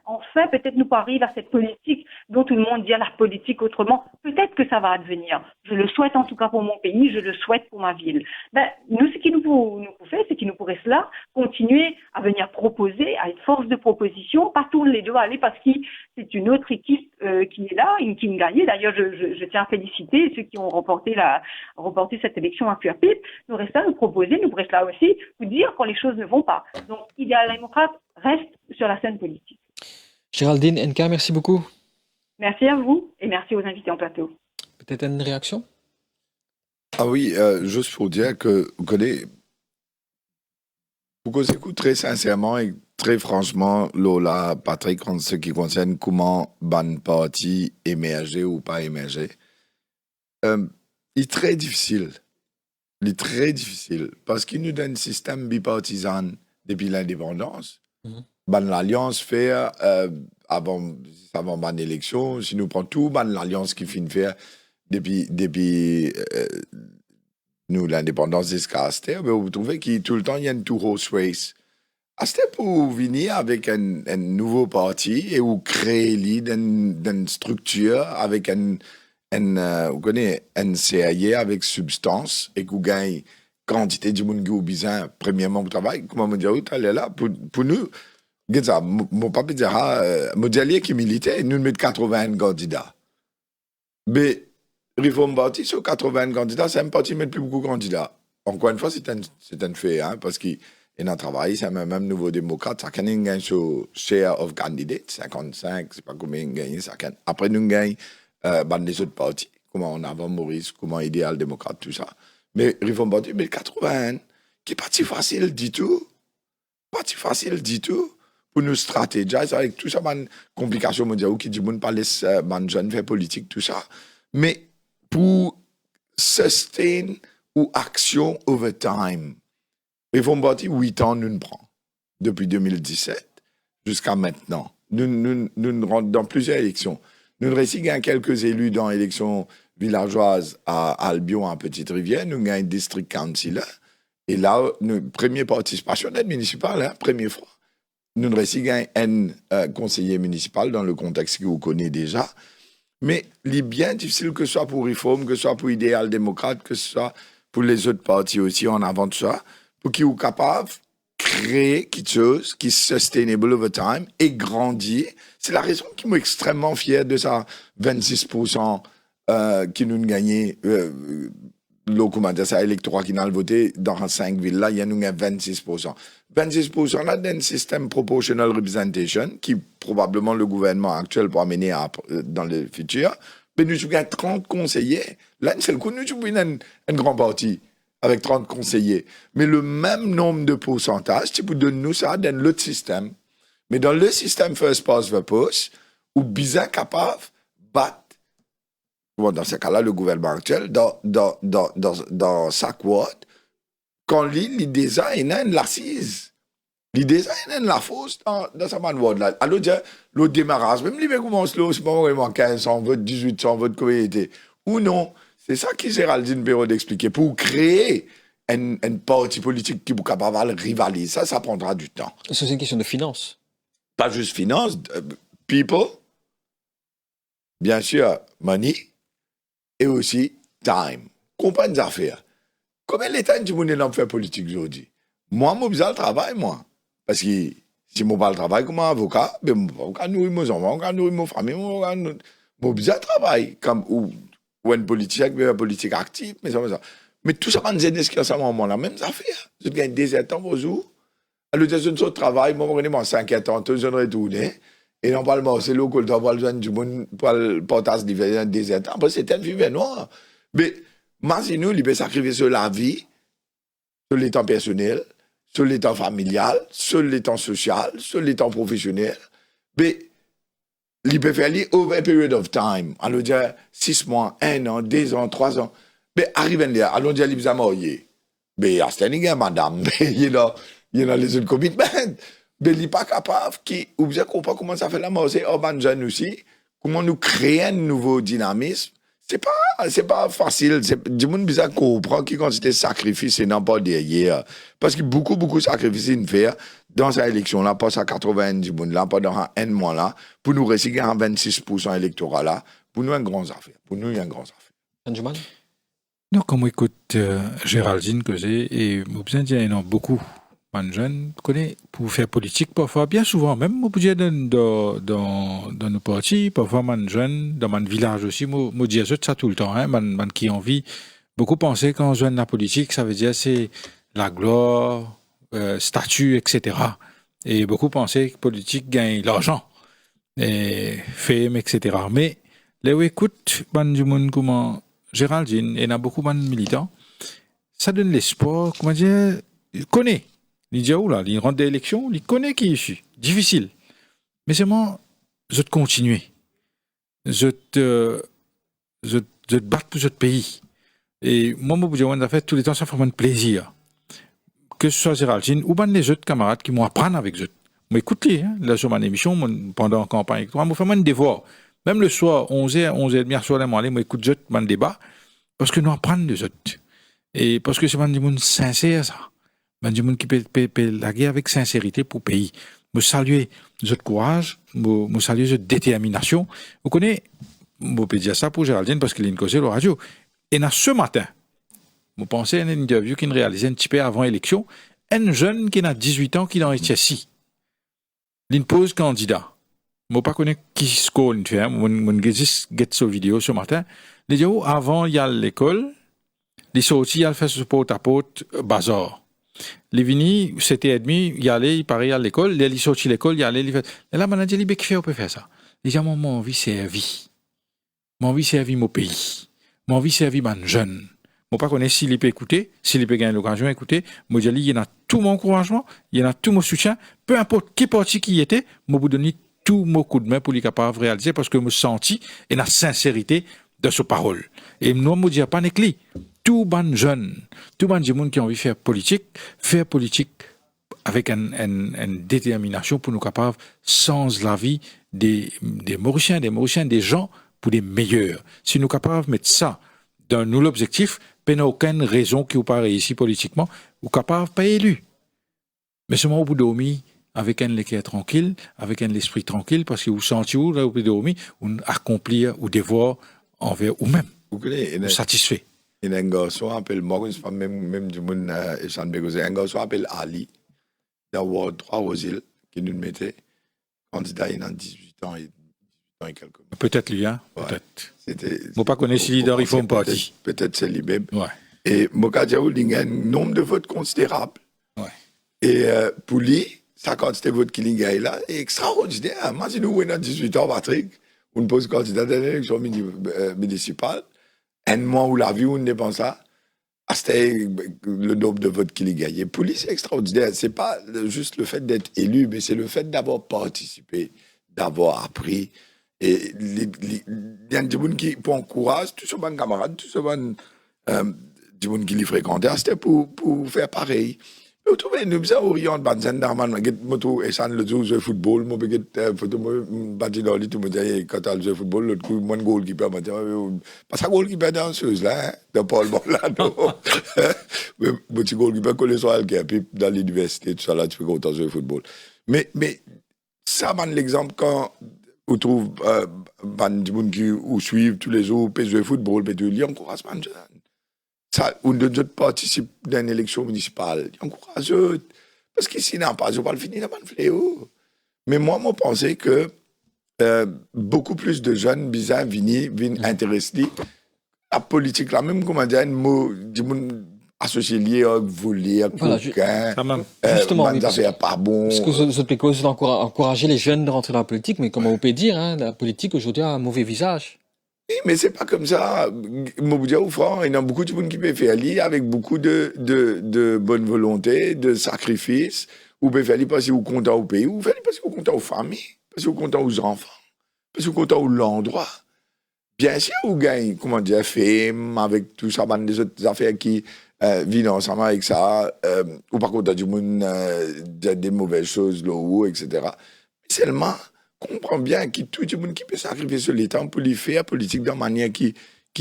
peut-être nous arrivons à cette politique dont tout le monde dit à la politique autrement. Peut-être que ça va advenir. Je le souhaite en tout cas pour mon pays, je le souhaite pour ma ville. Nous, ce qui nous fait, c'est qu'il nous pourrait cela continuer à venir proposer, à être force de proposition, pas tourner les doigts aller parce que c'est une autre équipe qui est là, qui a gagné. D'ailleurs, je tiens à féliciter ceux qui ont remporté cette élection à Cuerpit. Nous restons là, nous proposer, nous restons là aussi, vous dire quand les choses ne vont pas. Donc, Idéal démocrate reste sur la scène politique. Géraldine NK, merci beaucoup. Merci à vous et merci aux invités en plateau. Peut-être une réaction? Ah oui, juste pour dire que vous connaissez, pour qu'on s'écoute très sincèrement et très franchement, Lola, Patrick, en ce qui concerne comment ban parti émerger ou pas émerger, il est très difficile. Il est très difficile parce qu'il nous donne un système bipartisan depuis l'indépendance. Ban l'alliance faire avant ban l'élection, si nous prenons tout, ban l'alliance qui finit faire depuis nous l'indépendance jusqu'à Aster, vous trouvez qu'il tout le temps il y a une two horse race. Aster pour venir avec un nouveau parti et ou créer une structure avec vous connaissez, un CIA avec substance et que vous gagnez quantité de monde qui est besoin, premièrement, au travail, comment me dire, tu es là, pour nous, mon papa dira, mon qui militait, nous mettons 80 candidats. Mais, Reform Party, sur 80 candidats, c'est un parti qui met plus beaucoup de candidats. Encore une fois, c'est un fait, hein, parce qu'il y a un travail, c'est même nouveau démocrate, ça gagne sur share of candidates, 55, c'est pas combien il gagne, ça gagne. Après, nous gagnons les autres partis, comment on avant Maurice, comment Idéal démocrate, tout ça. Mais Reform Party, mais 80, qui est pas si facile du tout. Pas si facile du tout. Pour nous stratégiser avec tout ça, complications mondiales, qui dit, pas laisser jeunes faire politique, tout ça. Mais pour sustain ou action over time, Reform Party, 8 ans, nous nous prend. Depuis 2017 jusqu'à maintenant. Nous rentrons dans plusieurs élections. Nous réussissons quelques élus dans l'élection villageoise à Albion, en Petite-Rivière. Nous avons un district council. Et là, notre première participation municipale, hein, première fois. Nous réussissons un conseiller municipal dans le contexte que vous connaissez déjà. Mais il est bien difficile que ce soit pour Reform, que ce soit pour Idéal démocrate, que ce soit pour les autres partis aussi en avant de ça, pour qu'ils soient capables de créer quelque chose qui est sustainable over time et grandir. C'est la raison qui m'est extrêmement fier de ça, 26% qui nous gagné, ça électorat qui n'a voté dans 5 villes. Là, il y a nous 26%. 26% là, d'un système proportional representation qui probablement le gouvernement actuel pourra mener dans le futur. Mais nous avons 30 conseillers. Là, c'est le coup, nous avons un grand parti avec 30 conseillers. Mais le même nombre de pourcentages, tu peux donner nous ça dans l'autre système. Mais dans le système first past the post, ou bien capable de battre, bon, dans ce cas-là, le gouvernement actuel, dans sa quote, quand l'idée design l'assise, l'idée design la force dans sa manuelle là. Alors, le démarrage, même l'idée commence là, c'est pas vraiment 1500 votes, 1800 votes communauté. Ou non, c'est ça qui Géraldine Perrault d'expliquer. Pour créer un parti politique qui est capable de rivaliser, ça prendra du temps. C'est une question de finance. Pas juste finance, people, bien sûr, money, et aussi time. Comprendre les affaires. Combien l'État du monde est faire politique aujourd'hui? Moi, je besoin de travail, moi. Parce que si je n'ai pas le travail comme avocat, je vais nourrir mes enfants, je vais nourrir ma famille, je besoin de travail. Comme ou un politicien, un politique actif, mais ça. Mais tout ça, c'est à moment la même affaire. Je gagne des ans, vous jouez. Alors, je suis de travail, moi, je suis 5 ans, je retourne. Et normalement, c'est là qu'on doit besoin du monde pour le portage des ans. Après, c'est un vivant noir. Mais, moi, si nous, il peut sacrifier sur la vie, sur les temps personnels, sur le temps familial, sur le temps social, sur le temps professionnel. Mais, il peut faire over a period of time. Allons dire 6 mois, 1 an, 2 ans, 3 ans. Mais, arrive là, allons dire, il vous a marié. Mais, à ce moment madame, il y a les autres commitments. Mais, il n'est pas capable, ou vous comprenez comment ça fait la mort, c'est urban jeune aussi, comment nous créer un nouveau dynamisme. C'est pas facile. Du monde bizarre comprend qui considère sacrifice et non pas derrière. Parce que beaucoup de sacrifices il fait dans cette élection-là, pas à 80 du monde là, pas dans un mois là, pour nous réussir à 26% électoral là, pour nous, un grand affaire. Pour nous, il y a un grand affaire. Anjuman? Non, comme on écoute Géraldine que j'ai, et vous besoin dire, il y en a beaucoup. Man jeune, connaît, pour faire politique, parfois, bien souvent, même, on peut dire dans nos partis, parfois, man jeune, dans mon village aussi, moi, dis ça tout le temps, hein, man qui envie, beaucoup penser quand jeune la politique, ça veut dire c'est la gloire, statut, etc. Et beaucoup penser que politique gagne l'argent, et fame, etc. Mais, là où écoute, man du monde, comment, Géraldine, et il y a beaucoup de militants, ça donne l'espoir, comment dire, il connaît. Il dit, là, il rentre des élections, il connaît qui je suis. Difficile. Mais c'est moi, je te continuer. Je te battre pour ce pays. Et moi, je fait tous les temps, ça fait vraiment plaisir. Que ce soit Géraldine ou les autres camarades qui m'apprennent avec eux. Moi, écoutez, hein, là, sur mon émission, pendant la campagne, moi, je fais un devoir. Même le soir, 11h, 11h30, soir, moi, écoute, je mon débat, parce que nous apprenons des autres. Et parce que c'est un monde sincère, ça. Ben, du monde qui peut la guerre avec sincérité pour le pays. Me saluer votre courage, me saluer votre détermination. Vous connaissez, je peux dire ça pour Géraldine parce qu'il a une cause à la radio. Et dans ce matin, vous pensez à une interview qu'il réalisait un petit peu avant l'élection, un jeune qui a 18 ans qui est dans ici. Il pose candidat. Je ne connais pas qui score il fait, je juste get sa vidéo ce matin. Il dit, avant, il y a l'école, il sorti, il fait ce porte-à-porte, bazar. Les vini, 7h30, il allait, il paraît à l'école, il sortit de l'école, il allait, il fait. Et là, maintenant, il dit, qui fait, on peut faire ça. Il dit, moi, mon envie, c'est la vie. Mon envie, c'est la vie, mon pays. Mon envie, c'est la vie, mon jeune. Moi, pas connaître s'il peut écouter, s'il peut gagner l'occasion d'écouter. Moi, il y en a tout mon encouragement, il y en a tout mon soutien. Peu importe qui parti qui était, moi, vous donne tout mon coup de main pour les capables de réaliser parce que je me senti et la sincérité de ce parole. Et moi, je me dis, pas nécli. Tout bon jeune, tout bon monde qui a envie de faire politique avec une détermination pour nous capables, sans la vie des Mauriciens, des gens pour des meilleurs. Si nous capables de mettre ça dans nous l'objectif, il n'y a aucune raison qui vous paraît ici politiquement, vous capables de pas élu. Mais seulement au bout de avec un cœur tranquille, avec un esprit tranquille, parce que vous sentez où, là, au bout de vous accomplir ou devoir envers vous-même. Vous satisfait. Il y a un garçon appelé, moi, je ne même du monde, un garçon appelé Ali, dans Ward 3 aux îles, qui nous mettait candidat, il a 18 ans et quelques mois. Peut-être lui, hein? Ouais. Peut-être. Je ne pas connaître si leader, il faut un parti. Peut-être c'est lui-même. Ouais. Et Mokadjaou, il y a un nombre de votes considérable. Ouais. Et pour lui, sa quantité de votes qu'il a là est extraordinaire. Moi, si nous, on a 18 ans, Patrick, on pose candidat à l'élection municipale. Un mois où la vie, on n'est pas ça, c'était le nombre de votes qu'il a gagné. Pour lui, c'est extraordinaire. C'est pas juste le fait d'être élu, mais c'est le fait d'avoir participé, d'avoir appris. Et il y a des gens qui encouragent, tous ces bons camarades, tous ces bons qui les fréquentaient, c'était pour faire pareil. Vous trouvez, nous sommes orientés, Banzen Darman, moto et ça le joue au football, moi je photo bâti dans tout me dit quand tu joues au football l'autre coup mon goalkeeper m'a dit pas ça goalkeeper danseuse là de Paul Bolano. Mon petit goalkeeper collé sur le puis dans l'université tout ça là tu peux autant jouer au football. Mais ça man l'exemple quand on trouve du monde qui ou suivent tous les jours peut jouer au football peut lui encourage man. Ça, on doit participer dans une élection municipale. Encourage parce qu'ici, n'a pas, je ne vais pas le finir dans le fléau. Mais moi, je pensais que beaucoup plus de jeunes bizarres viennent intéresser la politique, là, même comment dire, un mot, associé lié avec voler, avec coquin, justement, pas bon. Parce que vous avez encourager les jeunes de rentrer dans la politique, mais comment on peut dire, hein, la politique aujourd'hui a un mauvais visage. Oui, mais c'est pas comme ça. Moboudia ou franc, il y a beaucoup de monde qui peut faire lire avec beaucoup de bonne volonté, de sacrifice. Ou peut faire lire parce que vous comptez au pays, ou faire lire parce que vous comptez aux familles, parce que vous comptez aux enfants, parce que vous comptez aux l'endroit. Bien sûr, vous gagnez, comment dire, fame, avec tout ça, des autres affaires qui vivent ensemble avec ça, ou par contre, du monde, des mauvaises choses, là, etc. Mais seulement, comprend bien que tout le monde qui peut sacrifier sur l'État pour lui faire politique d'une manière qui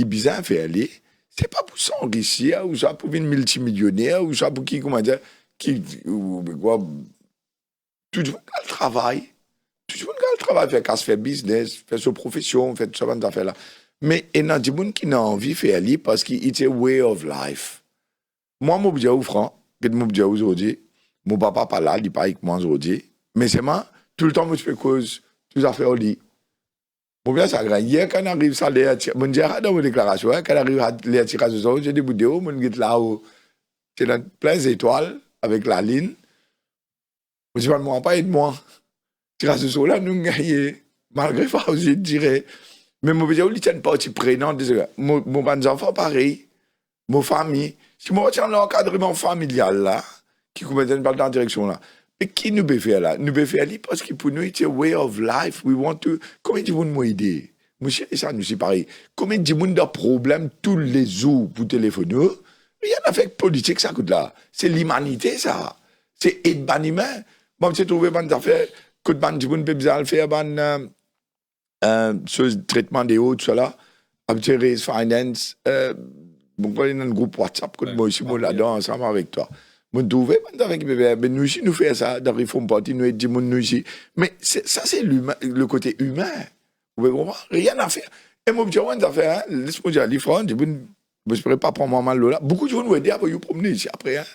bizarre fait aller, c'est pas pour s'enrichir, ou ça pour devenir multimillionnaire, ou ça pour qui, comment dire, ou quoi, tout le monde a le travail. Tout le monde a le travail, faire business, faire sa profession, faire tout ça, ces affaires-là. Mais il y a des gens qui n'ont envie de faire aller parce que c'est un way of life. Moi, je dis franc, que je dis aujourd'hui, mon papa pas là, il n'est pas avec moi aujourd'hui, mais c'est moi, tout le temps, je fais cause, tout ça fait au lit. Bon, bien, ça grave. Hier, quand on arrive, ça, mon Dieu, dans mon déclaration, quand on arrive à les attirer sur ça, j'ai des vidéos, mon gars là-haut, c'est dans plein d'étoiles, avec la ligne. Je dis, moi, pas aide-moi. Grâce à cela, nous gagnons. Malgré ça, je dirais. Mais mon vidéo, il tient pas aussi prenant. Mon enfant, pareil. Mon famille. Si moi, tiens l'encadrement familial, là, qui ne pas dans la direction, là. Mais qui nous peut faire là? Nous peut faire là parce que pour nous, c'est un way of life. We want to. Comment tu veux nous aider? Monsieur, ça, nous, c'est pareil. Comment tu veux des problèmes tous les jours pour téléphoner? Rien à faire avec politique, ça coûte là. C'est l'humanité, ça. C'est être ban humain. Bon, tu trouvé des affaires. Que de ban, tu peux pas faire ce traitement des hauts, tout ça, avec Raise Finance, bon, il y a un groupe WhatsApp, que moi aussi, moi là-dedans, ensemble avec toi. Moi, trouvé, mais nous ici, nous faisons ça, dans Reform Party, nous aidons nous ici. Mais ça, c'est le côté humain. Vous pouvez comprendre? Rien à faire. Et moi, je dis, on a fait, hein, laisse-moi dire, les francs, je ne peux pas prendre mal là. Beaucoup de gens nous aident à vous promener ici après, hein.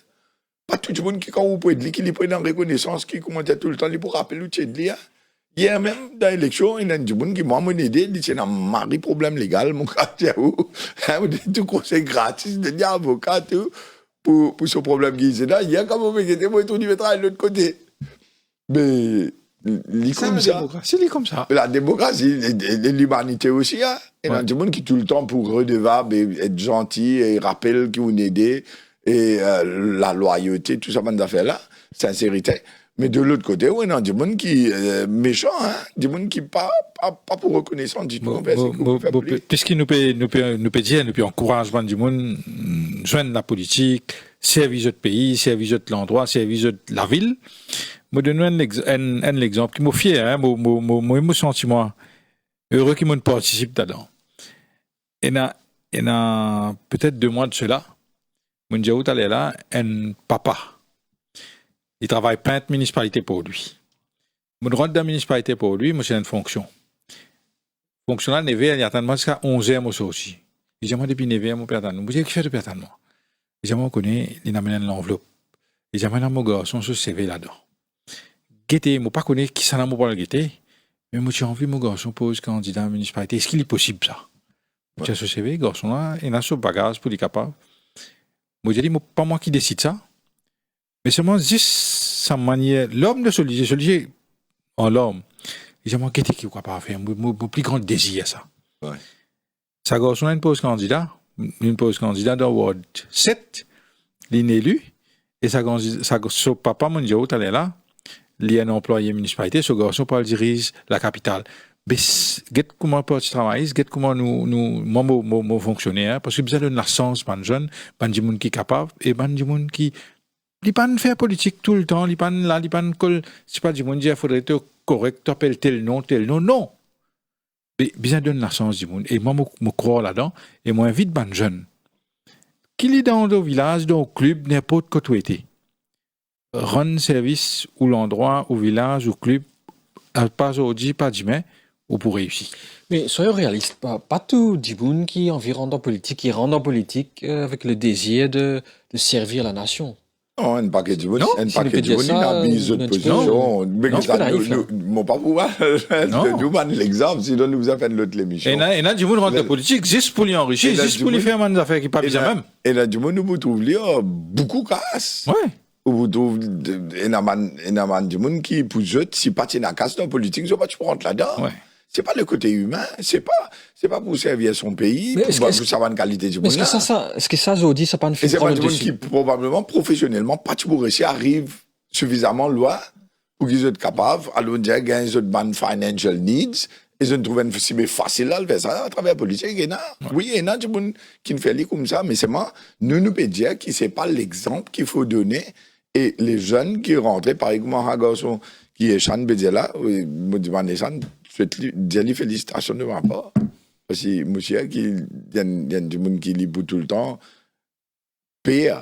Pas tout le monde qui, quand vous pouvez dire, qui les prend en reconnaissance, qui commence tout le temps, il pour rappeler le tien de lire. Hier même, dans l'élection, il y a des gens qui m'ont aidé, ils disent, un mari problème légal, mon quartier, tout conseil gratis, de dire avocat, tout, pour ce problème qui est là. Hier, quand vous m'écoutez, moi, tout, il va travailler de l'autre côté. Mais, c'est comme ça. La démocratie, l'humanité aussi, hein. Il y a des gens qui, tout le temps, pour redevable, être gentil, et rappellent qu'ils vous aidé. Et la loyauté, tout ça, des affaires-là, sincérité. Mais de l'autre côté, oui, non, des gens qui méchants, hein, des gens qui pas pour reconnaissance du tout. Puisqu'il nous peut dire, nous peut encourager du monde, joindre la politique, servir notre pays, servir l'endroit, servir la ville. Je donne un exemple qui m'a fier, hein, mon sentiment heureux qui m'a participe là-dedans. Il y a peut-être 2 mois de cela. Mon Dieu, là, un papa. Il travaille plein de municipalités pour lui. Mon rentre dans la municipalité pour lui, moi, c'est une fonction. Fonctionnel, il y a tellement jusqu'à 11 heures, moi, aussi. Il dit, moi, depuis 9 heures, mon père, vous dites, qui fait depuis attendre? Il dit, moi, on connaît, il amène l'enveloppe. Il dit, moi, mon garçon, ce CV là-dedans. Guettez, moi, pas connaître qui ça n'a pas le guetter, mais moi, j'ai envie, mon garçon pose candidat à la municipalité. Est-ce qu'il est possible, ça? Ouais. J'ai ce CV, garçon là, il a son bagage pour les capables. Moi, j'ai dit, pas moi qui décide ça, mais seulement juste sa manière, l'homme de celui en l'homme, il dit, moi, qu'est-ce qu'il ne peut pas faire? Mon plus grand désir, ça. Ouais. Sa garçon, une pose candidat dans Ward 7, l'inélu, et son papa, mon Dieu, il est là, il est un employé municipalité, ce garçon, il dirige la capitale. Mais, comment peut travailler, comment nous fonctionner, parce que vous avez la chance, ban jeune, ban du monde qui est capable, et ban du monde qui, il pas faire politique tout le temps, il pas là, il pas c'est pas du monde dire, faudrait être correct, t'appelles tel nom, non. Mais, bien donne la chance du monde, et moi, je crois là-dedans, et moi, invite ban jeune. Qu'il est dans le village, dans le club, n'importe quoi où était. Run service, ou l'endroit, ou village, ou club, pas aujourd'hui, pas demain, ou pour réussir. Mais soyons réalistes, pas tout le monde qui rentre en politique avec le désir de servir la nation. Non, un paquet de monde, il a mis une position. Mais mon pas pouvoir nous donner l'exemple, sinon nous avons fait l'autre émission. Et là, du monde rentre en politique juste pour lui enrichir, juste pour lui faire des affaires qui ne sont pas bien même. Et là, du monde, nous trouvons beaucoup casse. Ouais. Vous trouvez du monde qui, pour eux, si pas tu n'as casse dans la politique, ils ne vont pas te prendre là-dedans. Ouais. C'est pas le côté humain, c'est pas pour servir son pays, pour savoir une qualité du monde. Est-ce que ça, Zodi, ça pas une Et c'est pas problème du monde dessus? qui, probablement, professionnellement, pas toujours réussi, arrive suffisamment loin pour qu'ils soient capables, alors dire, gagner des bonnes financial needs, ils ont trouvé une cible facile à le faire ça à travers la politique. Oui, il y a des gens qui ne font pas comme ça, mais c'est moi, nous pouvons dire que c'est pas l'exemple qu'il faut donner. Et les jeunes qui rentrent, par exemple, un garçon qui est Chan Bédiela, me demande Chan, je te dis félicitations de ma part. Parce que monsieur, il y a des gens qui lit tout le temps, paix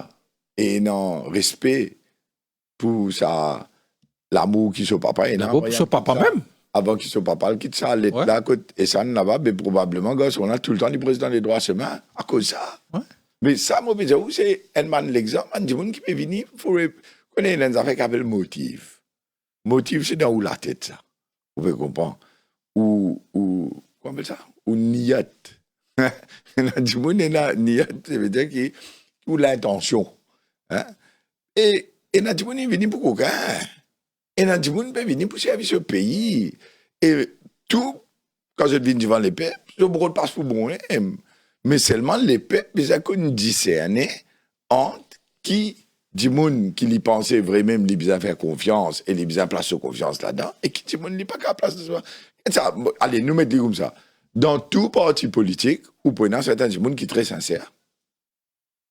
et non respect pour ça, l'amour qui soit papa. L'amour qui soit papa même. Avant qu'il soit papa, il quitte ça, là, et ça là-bas, mais probablement, on a tout le temps le président des droits humains à cause de ça. Ouais. Mais ça, moi, je dis, c'est un man l'exemple, un des gens qui peut venir, il faut connaître des affaires qui appellent motif. Motif, c'est dans où la tête, ça. Vous pouvez comprendre. Ou, comment on appelle ça? Ou niyat. Du monde, niyat, ça veut dire que, ou l'intention. Hein? Et du monde, il vient pour quelqu'un. Et du monde, il vient pour servir ce pays. Et tout, quand je viens devant les peuples, je ne passe pour bon. Mais seulement les peuples, ils ont discerné entre qui, du monde qui lui pensait vraiment, lui besoin faire confiance et lui besoin placer confiance là-dedans, et qui, du monde, lui pas qu'à placer ça. Allez, nous mettons comme ça. Dans tout parti politique, vous prenez certains du monde qui sont très sincères.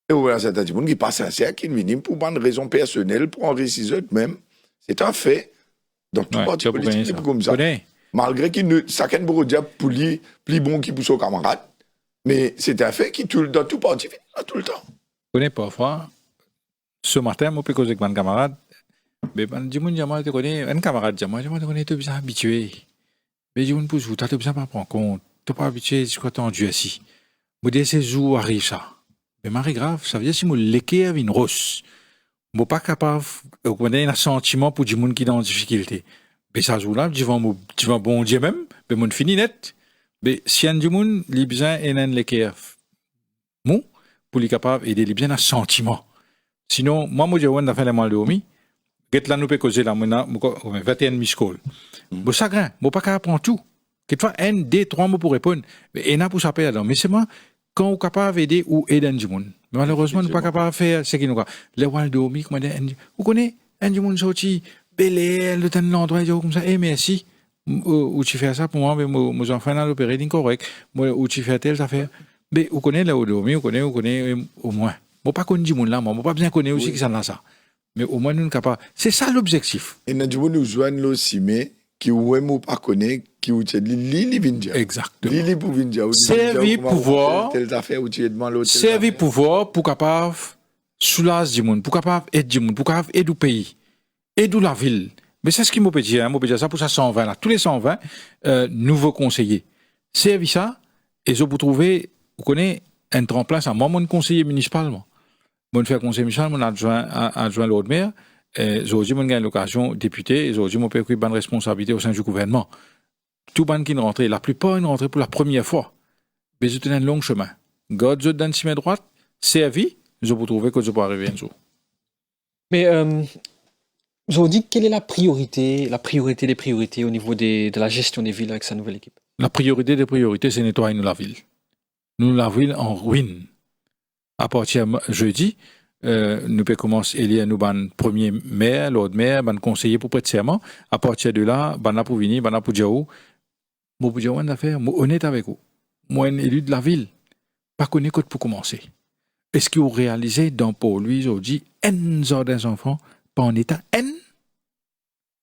Et vous prenez certains du monde qui sont pas sincères, qui viennent pour une raison personnelle, pour enrichir eux-mêmes. C'est un fait. Dans tout parti politique, c'est comme ça. Malgré qu'il ne, chacun peut dire plus bon qui pour son camarade. Mais c'est un fait qui, dans tout parti, tout le temps. Vous connaissez parfois, ce matin, je peux causer avec mon camarade, mais je me connais, un camarade, je me connais, tu es bien habitué. Mais je me pose, tu n'as pas prendre compte, tu n'es pas habitué, je crois que tu es en Dieu ici. Je me dis, c'est jour arrive ça. Mais Marie grave, ça veut dire si je l'équerre avec une rosse, je ne suis pas capable de connaître un sentiment pour des gens qui sont en difficulté. Mais ça joue là, je vais bon Dieu même, mais je finis net. Mais si un monde a besoin d'un l'équerre, bon, pour les capables d'aider les bien un sentiment. Sinon, moi, je vais faire les mal de homi. Get là, nous peut causer là, 21 miscall. Bon, ça grain, bon, pas qu'à apprendre tout. Quelquefois, 1, 2, 3 mots pour répondre. Mais il y en a pour ça là. Mais c'est moi, quand on est capable d'aider ou aider un monde. Mais malheureusement, nous ne sommes pas capables de faire ce qu'il nous a. Les mal de homi, vous connaissez, un monde sorti, belé, le temps de l'endroit, comme ça, et merci. Ou tu fais ça pour moi, mais mes enfants ont l'opéré incorrect. Ou tu fais telle affaire. Mais vous connaissez là où dormir, vous connaissez au moins. Moi, pas connaître du monde là, moi, pas bien connaître aussi qui ça là ça. Mais au moins, nous sommes capables. C'est ça l'objectif. Et nous devons nous joindre aussi, mais qui ou pas connaître, qui ou Lili Vindia. Exactement. Lili pour Vindia. Servir pouvoir. Servir pouvoir pour capable soulager du monde, pour capable aider du monde, pour capable aider du pays, aider la ville. Mais c'est ce qui m'a dit, ça pour ça 120 là. Tous les 120 nouveaux conseillers. Servir ça, et je vous trouver, vous connaissez, un tremplin, ça. Moi, mon conseiller municipal, moi. Mon fait conseiller municipal, mon adjoint l'autre maire, aujourd'hui, mon gagne l'occasion député, et aujourd'hui, mon père pris bonne responsabilité au sein du gouvernement. Tout le monde qui est rentré, la plupart, ils sont rentrés pour la première fois. Mais je tenais un long chemin. God, je donne si main droite, servi, je vous trouver que je peux arriver un jour. Mais, je vous dis, quelle est la priorité des priorités au niveau de la gestion des villes avec sa nouvelle équipe? La priorité des priorités, c'est nettoyer la ville. Nous, la ville en ruine. À partir de jeudi, nous pouvons commencer à élire nous ban premier maire, l'autre maire, ban conseiller pour prêter serment. À partir de là, ban pour venir, ban pour dire où. Moi, pour dire une affaire, moi honnête avec vous. Moi, un élu de la ville, pas connaître quoi pour commencer. Est-ce que vous réalisez dans pour lui aujourd'hui, des enfants, pas en état N?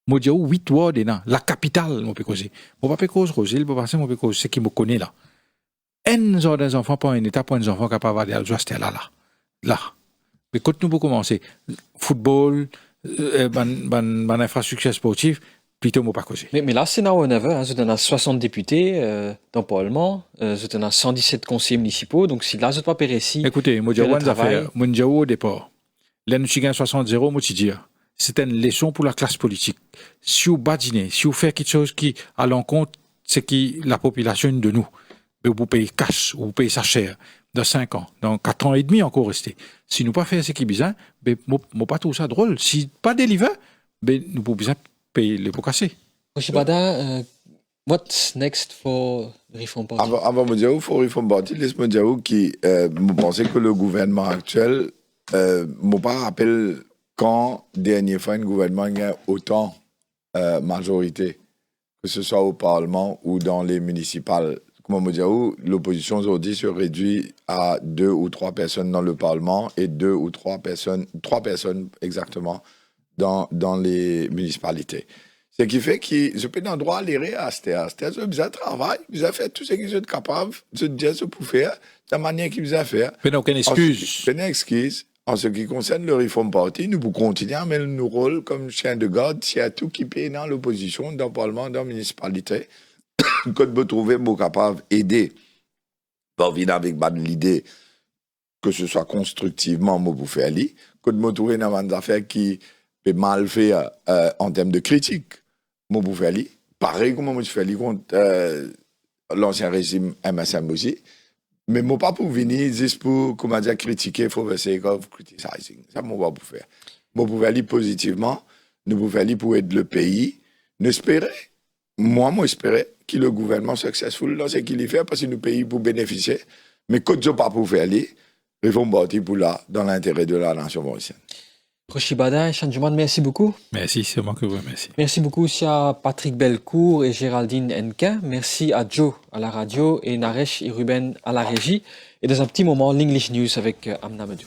Moi, je dis 8 wards la capitale, moi, peux causer. Moi, pas cause Rosil, moi, moi, peux cause, c'est qui me connaît là. Des enfants, pas un état, pas des enfants capables d'aller jouer là. Mais quand nous pouvons commencer, football, ban infrastructure sportive, plutôt moi pas causer. Mais là, c'est là où on avait, vous avez 60 députés dans le Parlement, vous avez 117 conseillers municipaux, donc si là, vous n'êtes pas péréci. Écoutez, moi, j'ai une affaire, moi, j'ai au départ. Là, nous avons 60-0, moi, je dis, c'est une leçon pour la classe politique. Si vous badinez, si vous faites quelque chose qui, à l'encontre, c'est qui la population de nous. Mais vous payez cash, vous payez ça cher, dans 5 ans, dans 4 ans et demi encore resté. Si nous pas faire ce qui est bizarre, mais moi pas tout ça drôle. Si pas délivrer, mais nous pouvons bien payer les pots cassés. Monsieur Bada, What's next for the Reform Party? Avant de dire où il faut Reform Party, laisse-moi dire où qui, vous pensez que le gouvernement actuel, moi pas rappelle quand dernière fois un gouvernement a autant majorité, que ce soit au Parlement ou dans les municipales. Comment me dire où l'opposition aujourd'hui se réduit à 2 ou 3 personnes dans le Parlement et 2 ou 3 personnes exactement dans les municipalités. Ce qui fait que je peux dans droit aller à c'est-à-dire vous avez travaillé, vous avez fait tout ce que vous êtes capable de dire ce pour faire, de la manière qu'il vous a fait. Mais aucune excuse. Aucune excuse. En ce qui concerne le Reform Party, nous pouvons continuer à mettre nos rôles comme chien de garde, s'il y a tout qui paye dans l'opposition, dans le Parlement, dans la municipalité, que de me trouver capable d'aider, pour venir avec l'idée que ce soit constructivement, moi, pour faire li, que de me trouver dans des affaires qui peut mal faire en termes de critique. Moi, pour faire li, pareil comme moi, je fais li contre l'ancien régime MSM aussi. Mais moi, pas pour venir juste pour, comment dire, critiquer, for the sake of criticizing. Ça, moi, pas pour faire. Moi, pour faire li positivement, nous pouvons faire li pour aider le pays. Nous espérer, moi, espérer que le gouvernement successful dans ce qu'il y fait, parce que nous pays pour bénéficier. Mais quand je pas pour faire li, ils vont bâtir pour là, dans l'intérêt de la nation mauricienne. Rochibada et Chanjuman, merci beaucoup. Merci, c'est moi que vous remercie. Merci beaucoup aussi à Patrick Belcourt et Géraldine Henquin. Merci à Joe à la radio et Naresh et Ruben à la régie. Et dans un petit moment, l'English News avec Amna Medou.